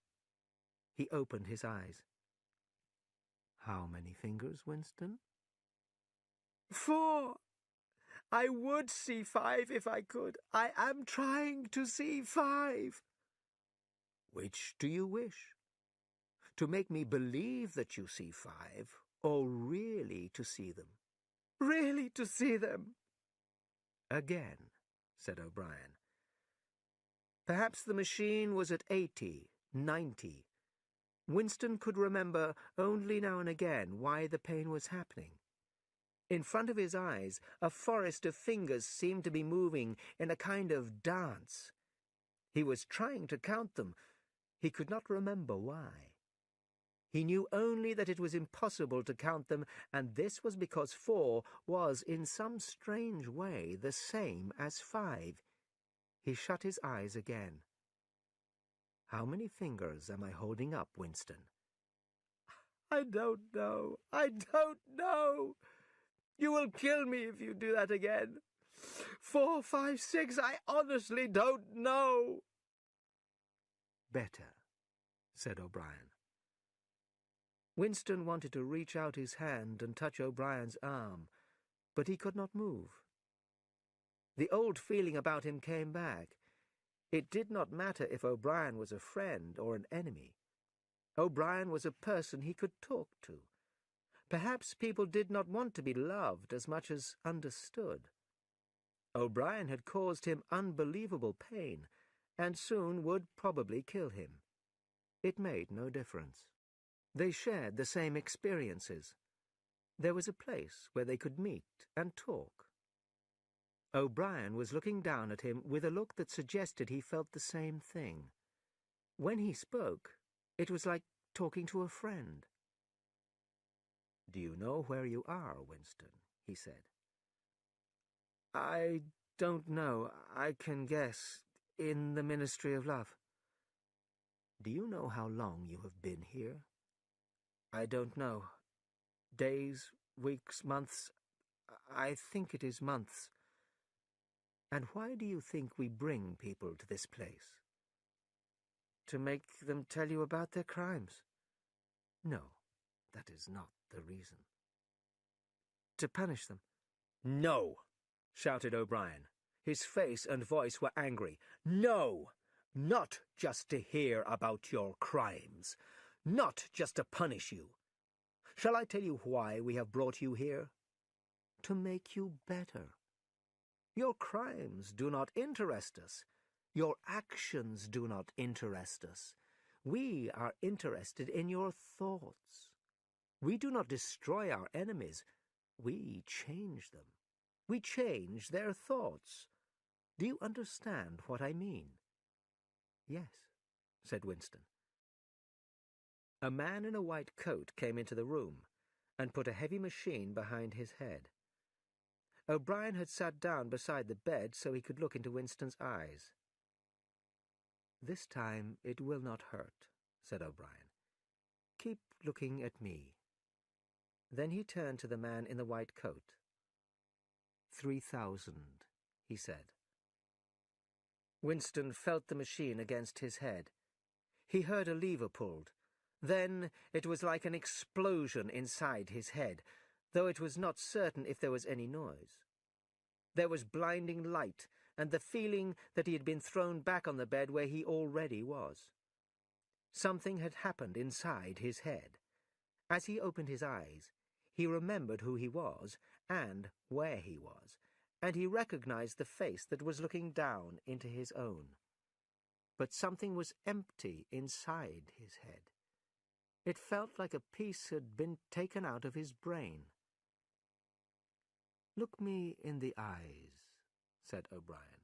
He opened his eyes. "How many fingers, Winston?" 4. I would see 5 if I could. I am trying to see 5. "Which do you wish? To make me believe that you see 5, or really to see them?" "Really to see them." "Again," said O'Brien. Perhaps the machine was at 80, 90. Winston could remember only now and again why the pain was happening. In front of his eyes, a forest of fingers seemed to be moving in a kind of dance. He was trying to count them. He could not remember why. He knew only that it was impossible to count them, and this was because 4 was, in some strange way, the same as 5. He shut his eyes again. "How many fingers am I holding up, Winston?" "I don't know. I don't know. You will kill me if you do that again. 4, 5, 6, I honestly don't know." "Better," said O'Brien. Winston wanted to reach out his hand and touch O'Brien's arm, but he could not move. The old feeling about him came back. It did not matter if O'Brien was a friend or an enemy. O'Brien was a person he could talk to. Perhaps people did not want to be loved as much as understood. O'Brien had caused him unbelievable pain, and soon would probably kill him. It made no difference. They shared the same experiences. There was a place where they could meet and talk. O'Brien was looking down at him with a look that suggested he felt the same thing. When he spoke, it was like talking to a friend. "Do you know where you are, Winston?" he said. "I don't know. I can guess. In the Ministry of Love." "Do you know how long you have been here?" "I don't know. Days, weeks, months. I think it is months." "And why do you think we bring people to this place?" "To make them tell you about their crimes." "No, that is not the reason." "To punish them." "No!" shouted O'Brien. His face and voice were angry. "No! Not just to hear about your crimes. Not just to punish you. Shall I tell you why we have brought you here? To make you better. Your crimes do not interest us. Your actions do not interest us. We are interested in your thoughts. We do not destroy our enemies. We change them. We change their thoughts. Do you understand what I mean?" "Yes," said Winston. A man in a white coat came into the room and put a heavy machine behind his head. O'Brien had sat down beside the bed so he could look into Winston's eyes. "This time it will not hurt," said O'Brien. "Keep looking at me." Then he turned to the man in the white coat. 3,000, he said. Winston felt the machine against his head. He heard a lever pulled. Then it was like an explosion inside his head, though it was not certain if there was any noise. There was blinding light, and the feeling that he had been thrown back on the bed where he already was. Something had happened inside his head. As he opened his eyes, he remembered who he was and where he was, and he recognized the face that was looking down into his own. But something was empty inside his head. It felt like a piece had been taken out of his brain. "Look me in the eyes," said O'Brien.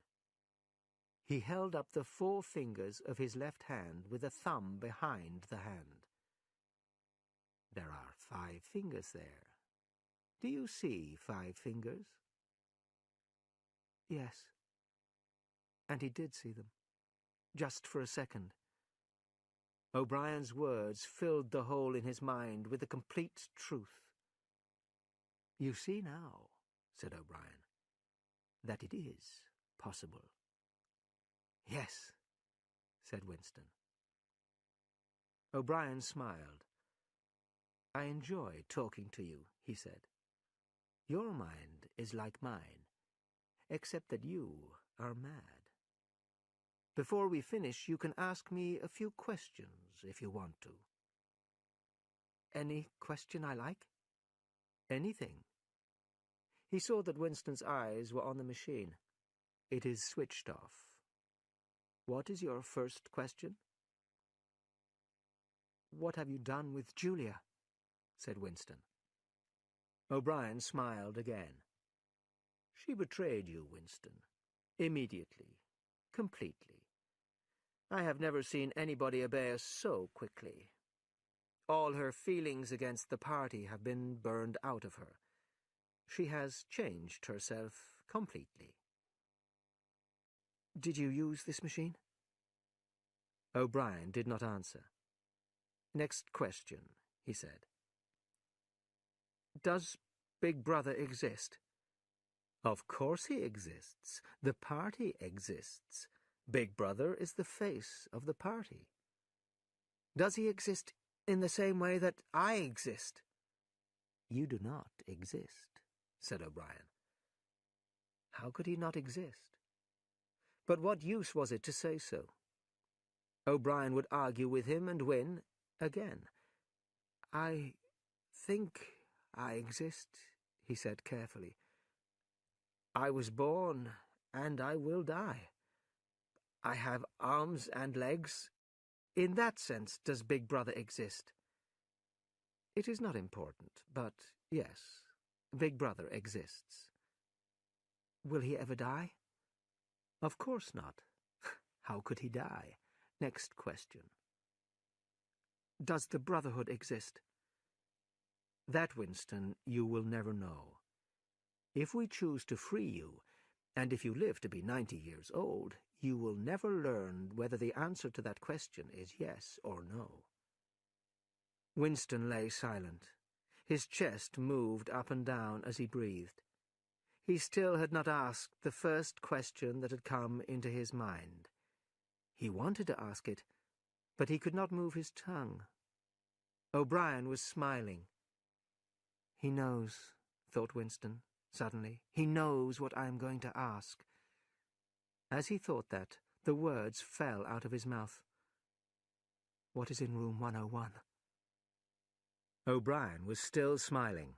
He held up the 4 fingers of his left hand with a thumb behind the hand. "There are 5 fingers there. Do you see 5 fingers?" "Yes." And he did see them, just for a second. O'Brien's words filled the hole in his mind with the complete truth. "You see now," said O'Brien, "that it is possible." "Yes," said Winston. O'Brien smiled. "I enjoy talking to you," he said. "Your mind is like mine, except that you are mad. Before we finish, you can ask me a few questions if you want to." "Any question I like?" "Anything." He saw that Winston's eyes were on the machine. "It is switched off. What is your first question?" "What have you done with Julia?" said Winston. O'Brien smiled again. "She betrayed you, Winston. Immediately. Completely. I have never seen anybody obey us so quickly. All her feelings against the party have been burned out of her. She has changed herself completely. Did you use this machine? O'Brien did not answer. Next question, he said. Does Big Brother exist? Of course he exists. The party exists. Big Brother is the face of the party. Does he exist in the same way that I exist? You do not exist, said O'Brien. How could he not exist? But what use was it to say so? O'Brien would argue with him and win again. I think I exist, he said carefully. I was born, and I will die. I have arms and legs. In that sense does Big Brother exist. It is not important, but yes, Big Brother exists. Will he ever die? Of course not. How could he die? Next question. Does the Brotherhood exist? That, Winston, you will never know. If we choose to free you, and if you live to be 90 years old, you will never learn whether the answer to that question is yes or no. Winston lay silent. His chest moved up and down as he breathed. He still had not asked the first question that had come into his mind. He wanted to ask it, but he could not move his tongue. O'Brien was smiling. He knows, thought Winston, suddenly. He knows what I am going to ask. As he thought that, the words fell out of his mouth. What is in room 101? O'Brien was still smiling.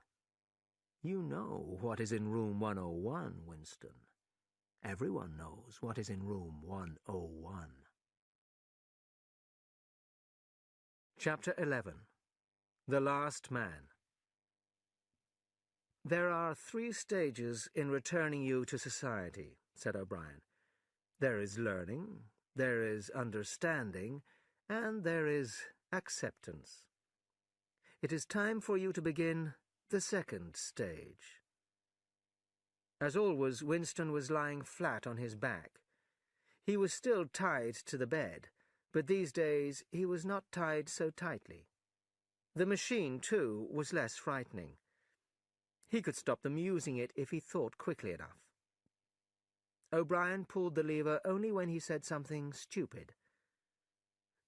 You know what is in room 101, Winston. Everyone knows what is in room 101. Chapter 11. The Last Man. There are 3 stages in returning you to society, said O'Brien. There is learning, there is understanding, and there is acceptance. It is time for you to begin the second stage. As always, Winston was lying flat on his back. He was still tied to the bed, but these days he was not tied so tightly. The machine, too, was less frightening. He could stop them using it if he thought quickly enough. O'Brien pulled the lever only when he said something stupid.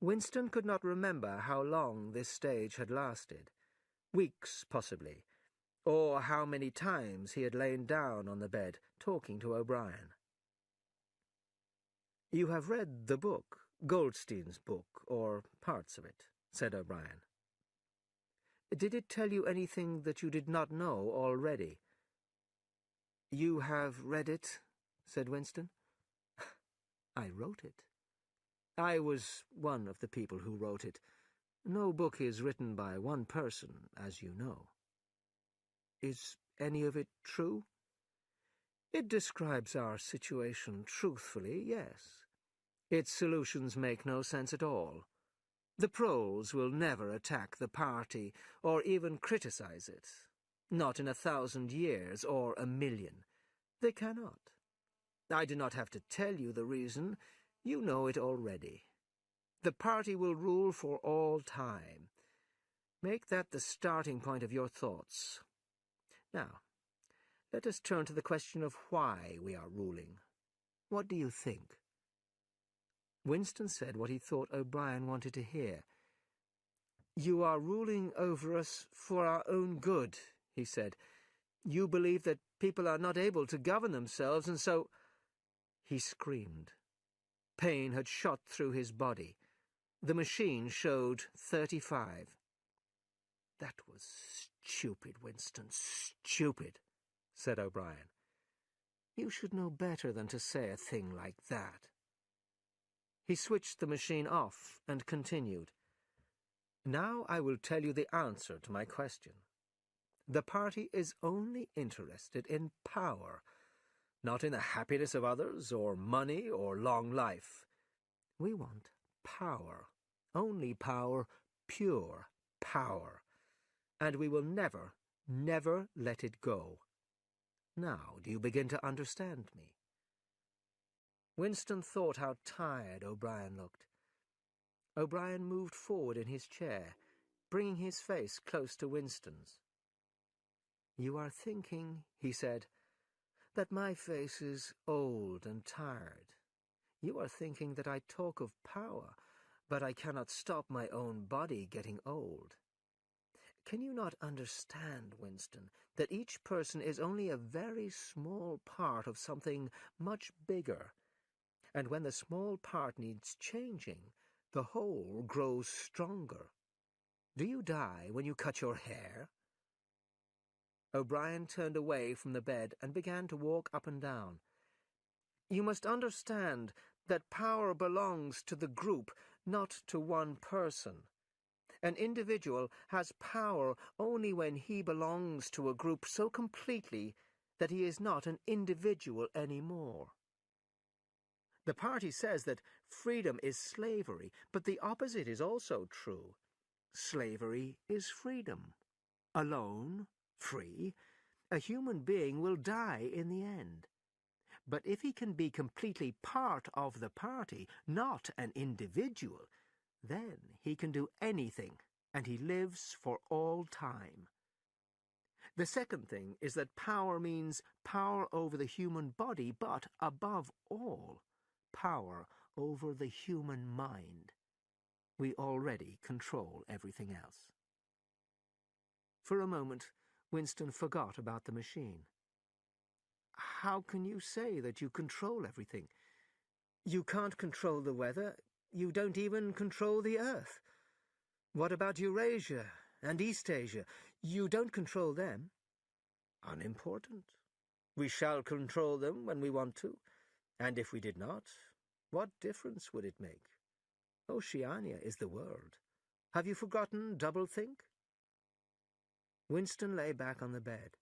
Winston could not remember how long this stage had lasted. Weeks, possibly, or how many times he had lain down on the bed talking to O'Brien. You have read the book, Goldstein's book, or parts of it, said O'Brien. Did it tell you anything that you did not know already? You have read it, said Winston. I wrote it. I was one of the people who wrote it. No book is written by one person, as you know. Is any of it true? It describes our situation truthfully, yes. Its solutions make no sense at all. The proles will never attack the party or even criticize it. Not in 1,000 years or 1,000,000. They cannot. I do not have to tell you the reason. You know it already. The party will rule for all time. Make that the starting point of your thoughts. Now, let us turn to the question of why we are ruling. What do you think? Winston said what he thought O'Brien wanted to hear. You are ruling over us for our own good, he said. You believe that people are not able to govern themselves, and so... He screamed. Pain had shot through his body. The machine showed 35. That was stupid, Winston, stupid, said O'Brien. You should know better than to say a thing like that. He switched the machine off and continued. Now I will tell you the answer to my question. The party is only interested in power, not in the happiness of others, or money, or long life. We want power. Only power, pure power. And we will never, never let it go. Now, do you begin to understand me? Winston thought how tired O'Brien looked. O'Brien moved forward in his chair, bringing his face close to Winston's. "You are thinking," he said, "that my face is old and tired. You are thinking that I talk of power, but I cannot stop my own body getting old. Can you not understand, Winston, that each person is only a very small part of something much bigger, and when the small part needs changing, the whole grows stronger? Do you die when you cut your hair?" O'Brien turned away from the bed and began to walk up and down. "You must understand that power belongs to the group, not to one person. An individual has power only when he belongs to a group so completely that he is not an individual anymore. The party says that freedom is slavery, but the opposite is also true. Slavery is freedom. Alone, free, a human being will die in the end. But if he can be completely part of the party, not an individual, then he can do anything, and he lives for all time. The second thing is that power means power over the human body, but, above all, power over the human mind. We already control everything else." For a moment, Winston forgot about the machine. "How can you say that you control everything? You can't control the weather. You don't even control the Earth. What about Eurasia and Eastasia? You don't control them. Unimportant. We shall control them when we want to, and if we did not, what difference would it make? Oceania is the world. Have you forgotten doublethink?" Winston lay back on the bed.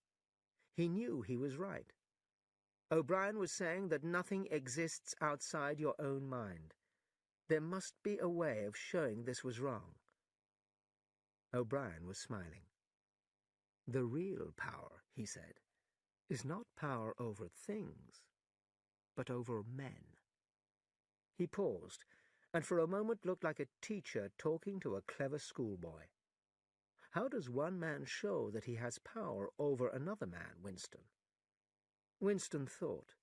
He knew he was right. O'Brien was saying that nothing exists outside your own mind. There must be a way of showing this was wrong. O'Brien was smiling. "The real power," he said, "is not power over things, but over men." He paused, and for a moment looked like a teacher talking to a clever schoolboy. "How does one man show that he has power over another man, Winston?" Winston thought.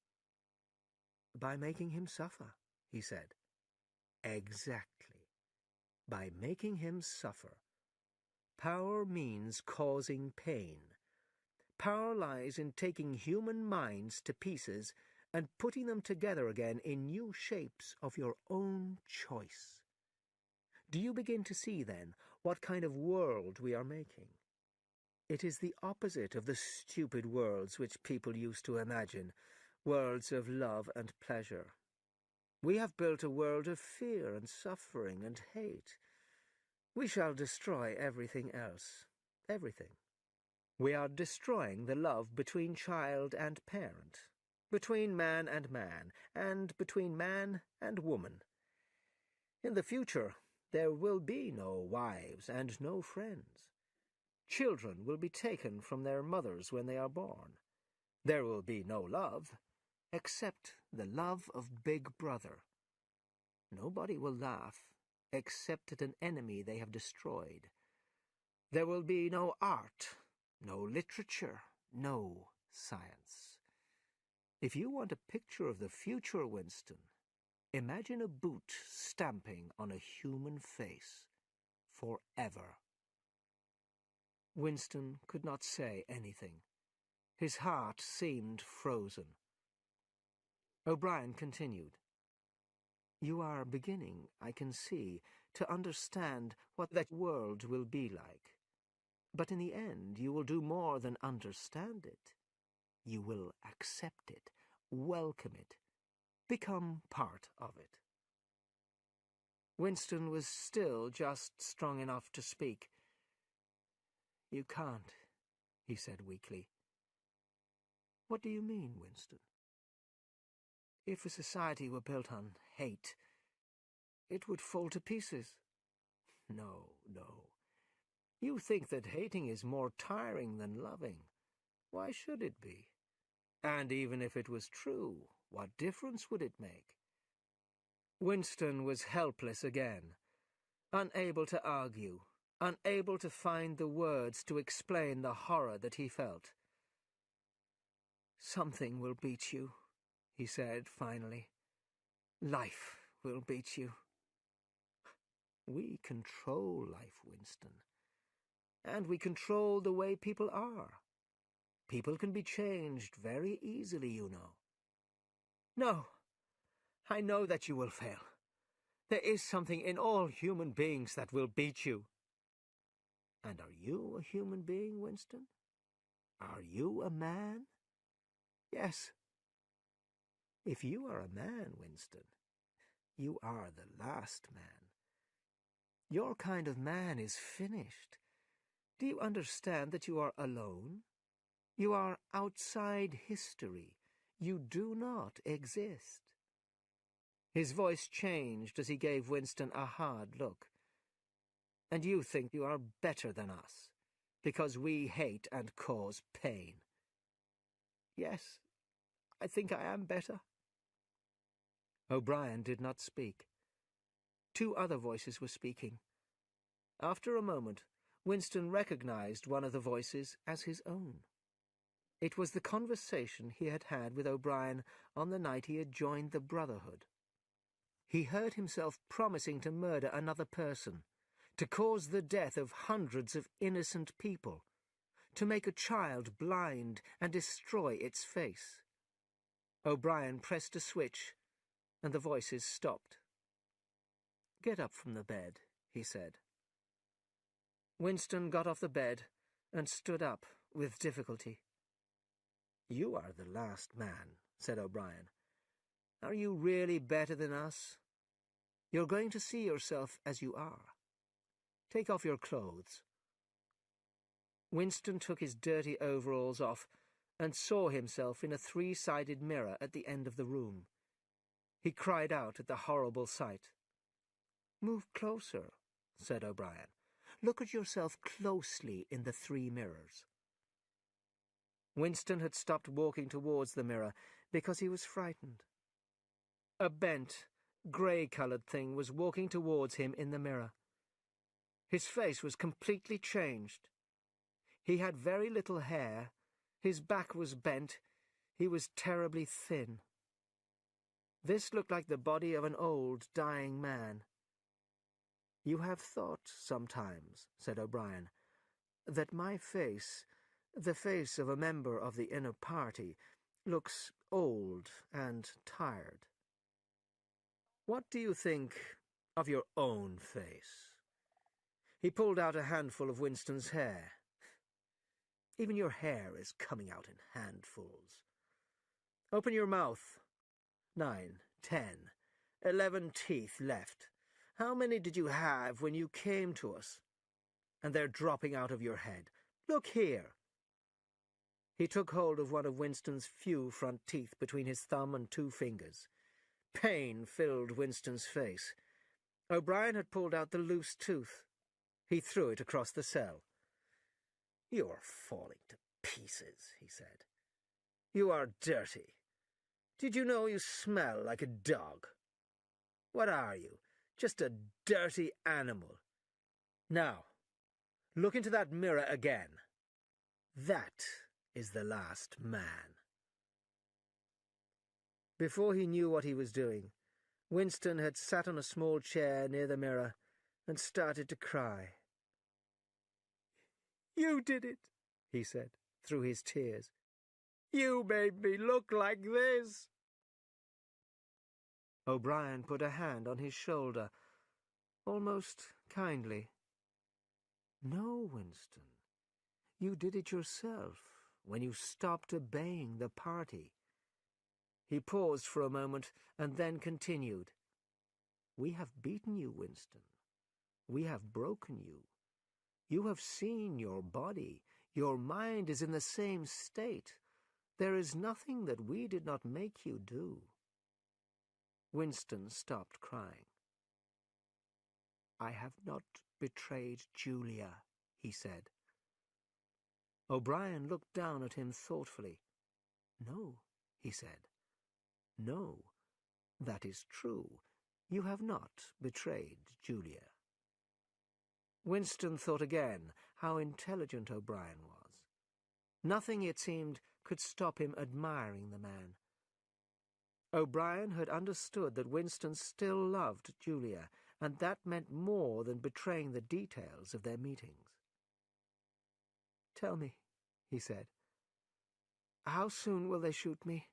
"By making him suffer," he said. "Exactly. By making him suffer. Power means causing pain. Power lies in taking human minds to pieces and putting them together again in new shapes of your own choice. Do you begin to see, then, what kind of world we are making? It is the opposite of the stupid worlds which people used to imagine, worlds of love and pleasure. We have built a world of fear and suffering and hate. We shall destroy everything else, everything. We are destroying the love between child and parent, between man, and between man and woman. In the future, there will be no wives and no friends. Children will be taken from their mothers when they are born. There will be no love, except the love of Big Brother. Nobody will laugh, except at an enemy they have destroyed. There will be no art, no literature, no science. If you want a picture of the future, Winston, imagine a boot stamping on a human face, forever." Winston could not say anything. His heart seemed frozen. O'Brien continued. "You are beginning, I can see, to understand what that world will be like. But in the end you will do more than understand it. You will accept it, welcome it, become part of it." Winston was still just strong enough to speak. "You can't," he said weakly. "What do you mean, Winston?" "If a society were built on hate, it would fall to pieces. No, no. You think that hating is more tiring than loving. Why should it be? And even if it was true, what difference would it make? Winston was helpless again, unable to argue, unable to find the words to explain the horror that he felt. "Something will beat you," he said finally. "Life will beat you." We control life, Winston. And we control the way people are. People can be changed very easily, you know. No, I know that you will fail. There is something in all human beings that will beat you. And are you a human being, Winston? Are you a man? Yes. If you are a man, Winston, you are the last man. Your kind of man is finished. Do you understand that you are alone? You are outside history. You do not exist. His voice changed as he gave Winston a hard look. And you think you are better than us, because we hate and cause pain. Yes, I think I am better. O'Brien did not speak. Two other voices were speaking. After a moment, Winston recognized one of the voices as his own. It was the conversation he had had with O'Brien on the night he had joined the Brotherhood. He heard himself promising to murder another person, to cause the death of hundreds of innocent people, to make a child blind and destroy its face. O'Brien pressed a switch, and the voices stopped. "Get up from the bed," he said. Winston got off the bed and stood up with difficulty. "You are the last man," said O'Brien. "Are you really better than us? You're going to see yourself as you are. Take off your clothes." Winston took his dirty overalls off and saw himself in a three-sided mirror at the end of the room. He cried out at the horrible sight. "Move closer," said O'Brien. "Look at yourself closely in the three mirrors." Winston had stopped walking towards the mirror because he was frightened. A bent, grey-coloured thing was walking towards him in the mirror. His face was completely changed. He had very little hair, his back was bent, he was terribly thin. This looked like the body of an old, dying man. "You have thought sometimes," said O'Brien, "that my face, the face of a member of the inner party, looks old and tired. What do you think of your own face?" He pulled out a handful of Winston's hair. "Even your hair is coming out in handfuls. Open your mouth. 9, 10, 11 teeth left. How many did you have when you came to us? And they're dropping out of your head. Look here." He took hold of one of Winston's few front teeth between his thumb and two fingers. Pain filled Winston's face. O'Brien had pulled out the loose tooth. He threw it across the cell. "You're falling to pieces," he said. "You are dirty. Did you know you smell like a dog? What are you? Just a dirty animal. Now, look into that mirror again. That is the last man." Before he knew what he was doing, Winston had sat on a small chair near the mirror and started to cry. "You did it," he said, through his tears. "You made me look like this." O'Brien put a hand on his shoulder, almost kindly. "No, Winston, you did it yourself when you stopped obeying the party." He paused for a moment and then continued. "We have beaten you, Winston. We have broken you. You have seen your body. Your mind is in the same state. There is nothing that we did not make you do." Winston stopped crying. "I have not betrayed Julia," he said. O'Brien looked down at him thoughtfully. "No," he said. "No, that is true. You have not betrayed Julia." Winston thought again how intelligent O'Brien was. Nothing, it seemed, could stop him admiring the man. O'Brien had understood that Winston still loved Julia, and that meant more than betraying the details of their meetings. "Tell me," he said, "how soon will they shoot me?"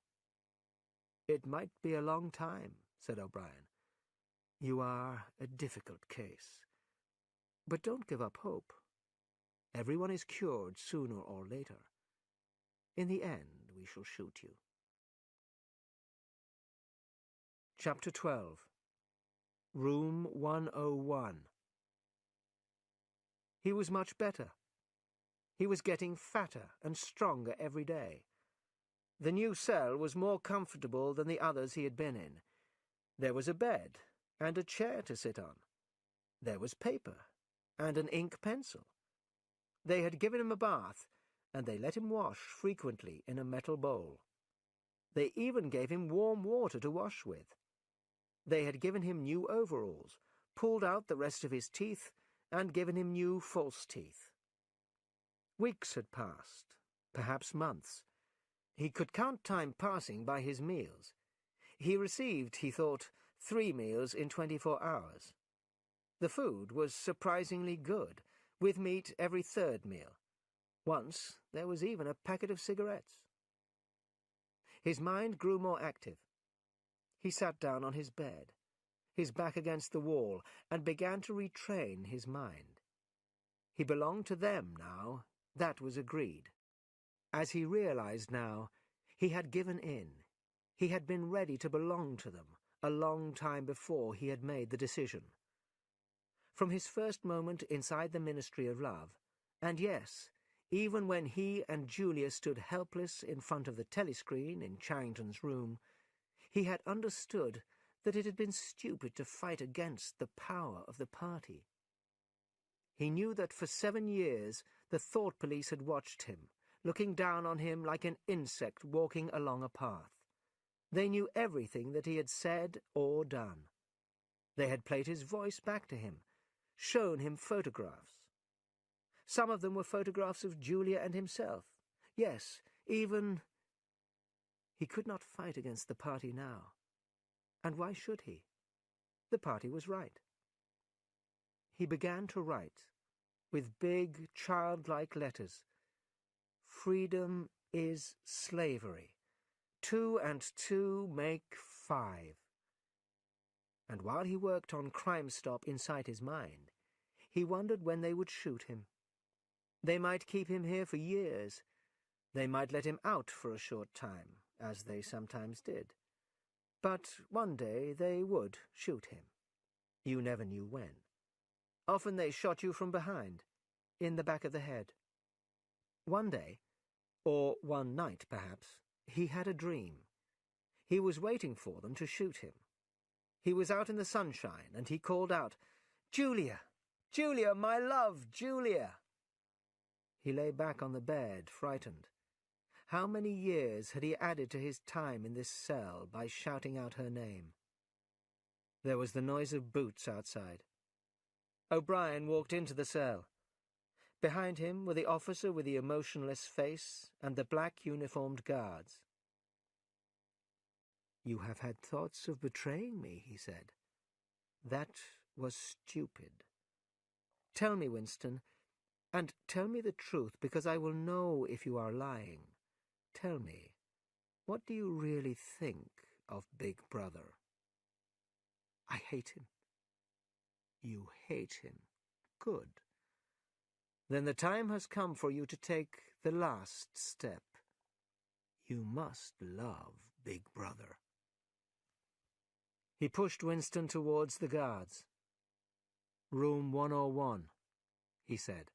"It might be a long time," said O'Brien. "You are a difficult case. But don't give up hope. Everyone is cured sooner or later. In the end, we shall shoot you." Chapter 12. Room 101. He was much better. He was getting fatter and stronger every day. The new cell was more comfortable than the others he had been in. There was a bed and a chair to sit on. There was paper and an ink pencil. They had given him a bath, and they let him wash frequently in a metal bowl. They even gave him warm water to wash with. They had given him new overalls, pulled out the rest of his teeth, and given him new false teeth. Weeks had passed, perhaps months. He could count time passing by his meals. He received, he thought, 3 meals in 24 hours. The food was surprisingly good, with meat every 3rd meal. Once there was even a packet of cigarettes. His mind grew more active. He sat down on his bed, his back against the wall, and began to retrain his mind. He belonged to them now, that was agreed. As he realized now, he had given in. He had been ready to belong to them a long time before he had made the decision. From his first moment inside the Ministry of Love, and yes, even when he and Julia stood helpless in front of the telescreen in Charrington's room, he had understood that it had been stupid to fight against the power of the party. He knew that for 7 years the thought police had watched him, looking down on him like an insect walking along a path. They knew everything that he had said or done. They had played his voice back to him, shown him photographs. Some of them were photographs of Julia and himself. Yes, even... He could not fight against the party now. And why should he? The party was right. He began to write, with big, childlike letters. "Freedom is slavery. 2 and 2 make 5. And while he worked on Crime Stop inside his mind, he wondered when they would shoot him. They might keep him here for years. They might let him out for a short time, as they sometimes did. But one day they would shoot him. You never knew when. Often they shot you from behind, in the back of the head. One day, or one night perhaps, he had a dream. He was waiting for them to shoot him. He was out in the sunshine, and he called out, "Julia! Julia, my love, Julia!" He lay back on the bed, frightened. How many years had he added to his time in this cell by shouting out her name? There was the noise of boots outside. O'Brien walked into the cell. Behind him were the officer with the emotionless face and the black uniformed guards. "You have had thoughts of betraying me," he said. "That was stupid. Tell me, Winston, and tell me the truth, because I will know if you are lying. Tell me, what do you really think of Big Brother?" "I hate him." "You hate him. Good. Then the time has come for you to take the last step. You must love Big Brother." He pushed Winston towards the guards. "Room 101, he said.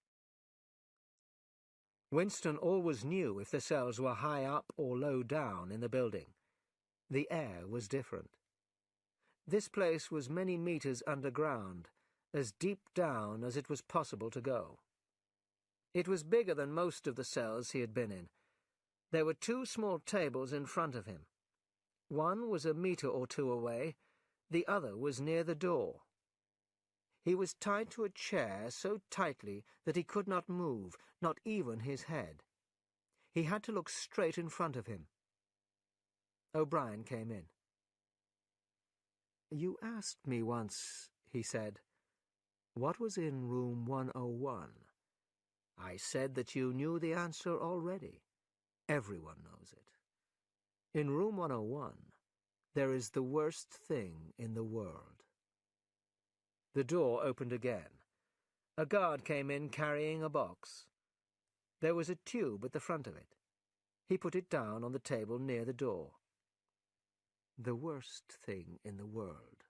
Winston always knew if the cells were high up or low down in the building. The air was different. This place was many meters underground, as deep down as it was possible to go. It was bigger than most of the cells he had been in. There were 2 small tables in front of him. One was a meter or 2 away, the other was near the door. He was tied to a chair so tightly that he could not move, not even his head. He had to look straight in front of him. O'Brien came in. "You asked me once," he said, "what was in room 101. I said that you knew the answer already. Everyone knows it. In room 101, there is the worst thing in the world." The door opened again. A guard came in carrying a box. There was a tube at the front of it. He put it down on the table near the door. "The worst thing in the world,"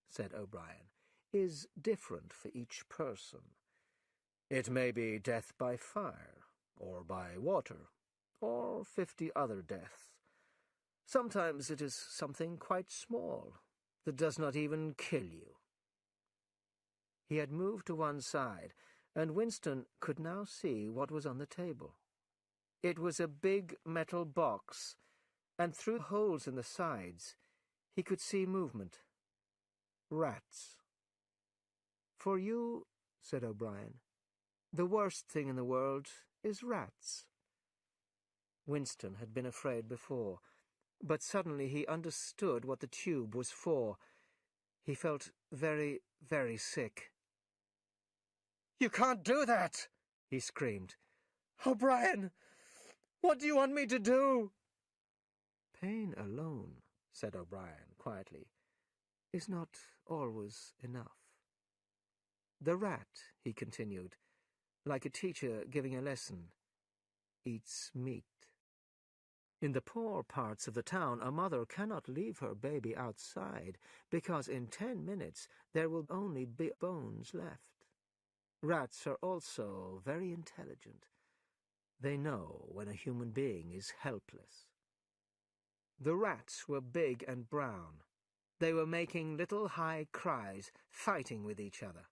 said O'Brien, "is different for each person. It may be death by fire, or by water, or 50 other deaths. Sometimes it is something quite small that does not even kill you." He had moved to one side, and Winston could now see what was on the table. It was a big metal box, and through holes in the sides he could see movement. Rats. "For you," said O'Brien, "the worst thing in the world is rats." Winston had been afraid before, but suddenly he understood what the tube was for. He felt very, very sick. "You can't do that!" he screamed. "O'Brien, what do you want me to do?" "Pain alone," said O'Brien quietly, "is not always enough. The rat," he continued, like a teacher giving a lesson, "eats meat. In the poor parts of the town, a mother cannot leave her baby outside, because in 10 minutes there will only be bones left. Rats are also very intelligent. They know when a human being is helpless." The rats were big and brown. They were making little high cries, fighting with each other.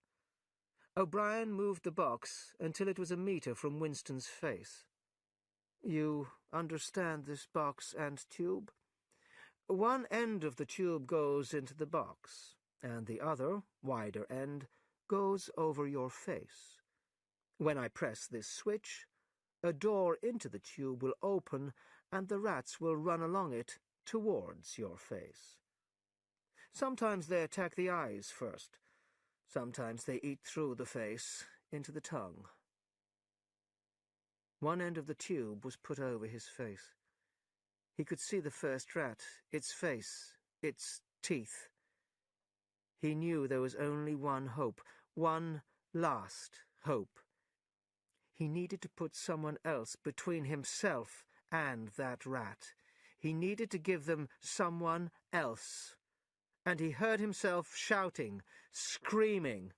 O'Brien moved the box until it was a meter from Winston's face. "You understand this box and tube? One end of the tube goes into the box, and the other, wider end, goes over your face. When I press this switch, a door into the tube will open, and the rats will run along it towards your face. Sometimes they attack the eyes first. Sometimes they eat through the face into the tongue." One end of the tube was put over his face. He could see the first rat, its face, its teeth. He knew there was only one hope, one last hope. He needed to put someone else between himself and that rat. He needed to give them someone else. And he heard himself shouting, screaming,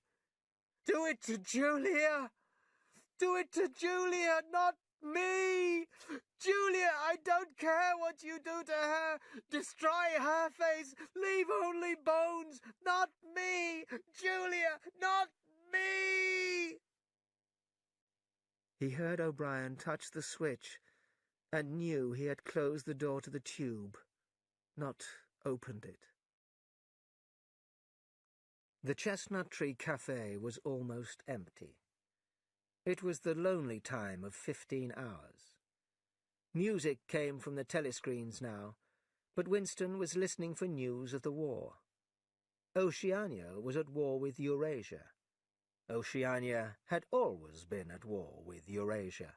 "Do it to Julia! Do it to Julia, not me! Julia, I don't care what you do to her! Destroy her face! Leave only bones! Not me! Julia, not me!" He heard O'Brien touch the switch and knew he had closed the door to the tube, not opened it. The Chestnut Tree Café was almost empty. It was the lonely time of 15 hours. Music came from the telescreens now, but Winston was listening for news of the war. Oceania was at war with Eurasia. Oceania had always been at war with Eurasia.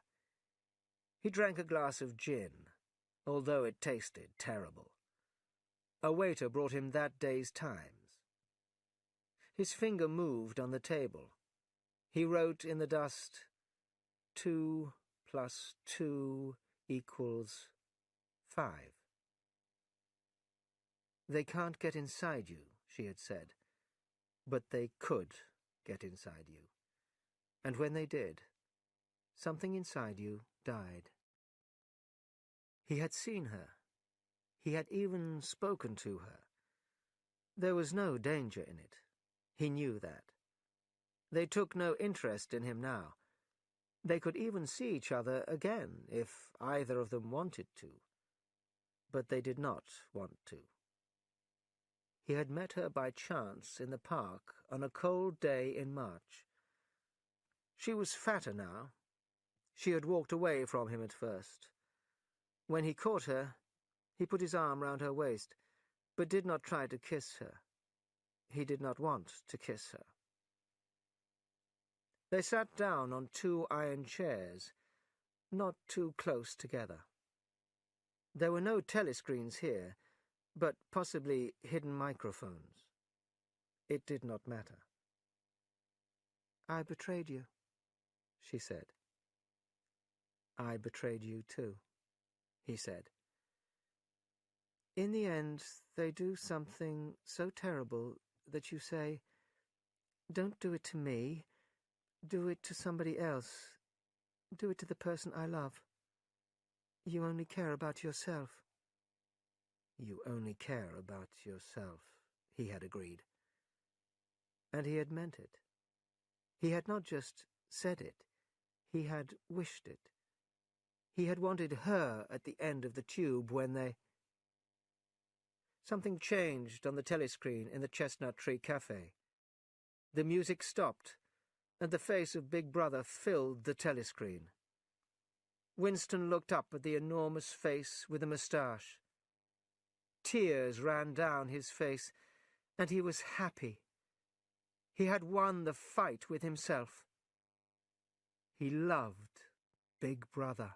He drank a glass of gin, although it tasted terrible. A waiter brought him that day's Times. His finger moved on the table. He wrote in the dust, 2 + 2 = 5. "They can't get inside you," she had said, "but they could get inside you. And when they did, something inside you died." He had seen her. He had even spoken to her. There was no danger in it. He knew that. They took no interest in him now. They could even see each other again if either of them wanted to. But they did not want to. He had met her by chance in the park on a cold day in March. She was fatter now. She had walked away from him at first. When he caught her, he put his arm round her waist, but did not try to kiss her. He did not want to kiss her. They sat down on 2 iron chairs, not too close together. There were no telescreens here, but possibly hidden microphones. It did not matter. "I betrayed you," she said. "I betrayed you too," he said. "In the end, they do something so terrible that you say, 'Don't do it to me. Do it to somebody else. Do it to the person I love. You only care about yourself.'" "You only care about yourself," he had agreed. And he had meant it. He had not just said it. He had wished it. He had wanted her at the end of the tube when they... Something changed on the telescreen in the Chestnut Tree Cafe. The music stopped, and the face of Big Brother filled the telescreen. Winston looked up at the enormous face with a moustache. Tears ran down his face, and he was happy. He had won the fight with himself. He loved Big Brother.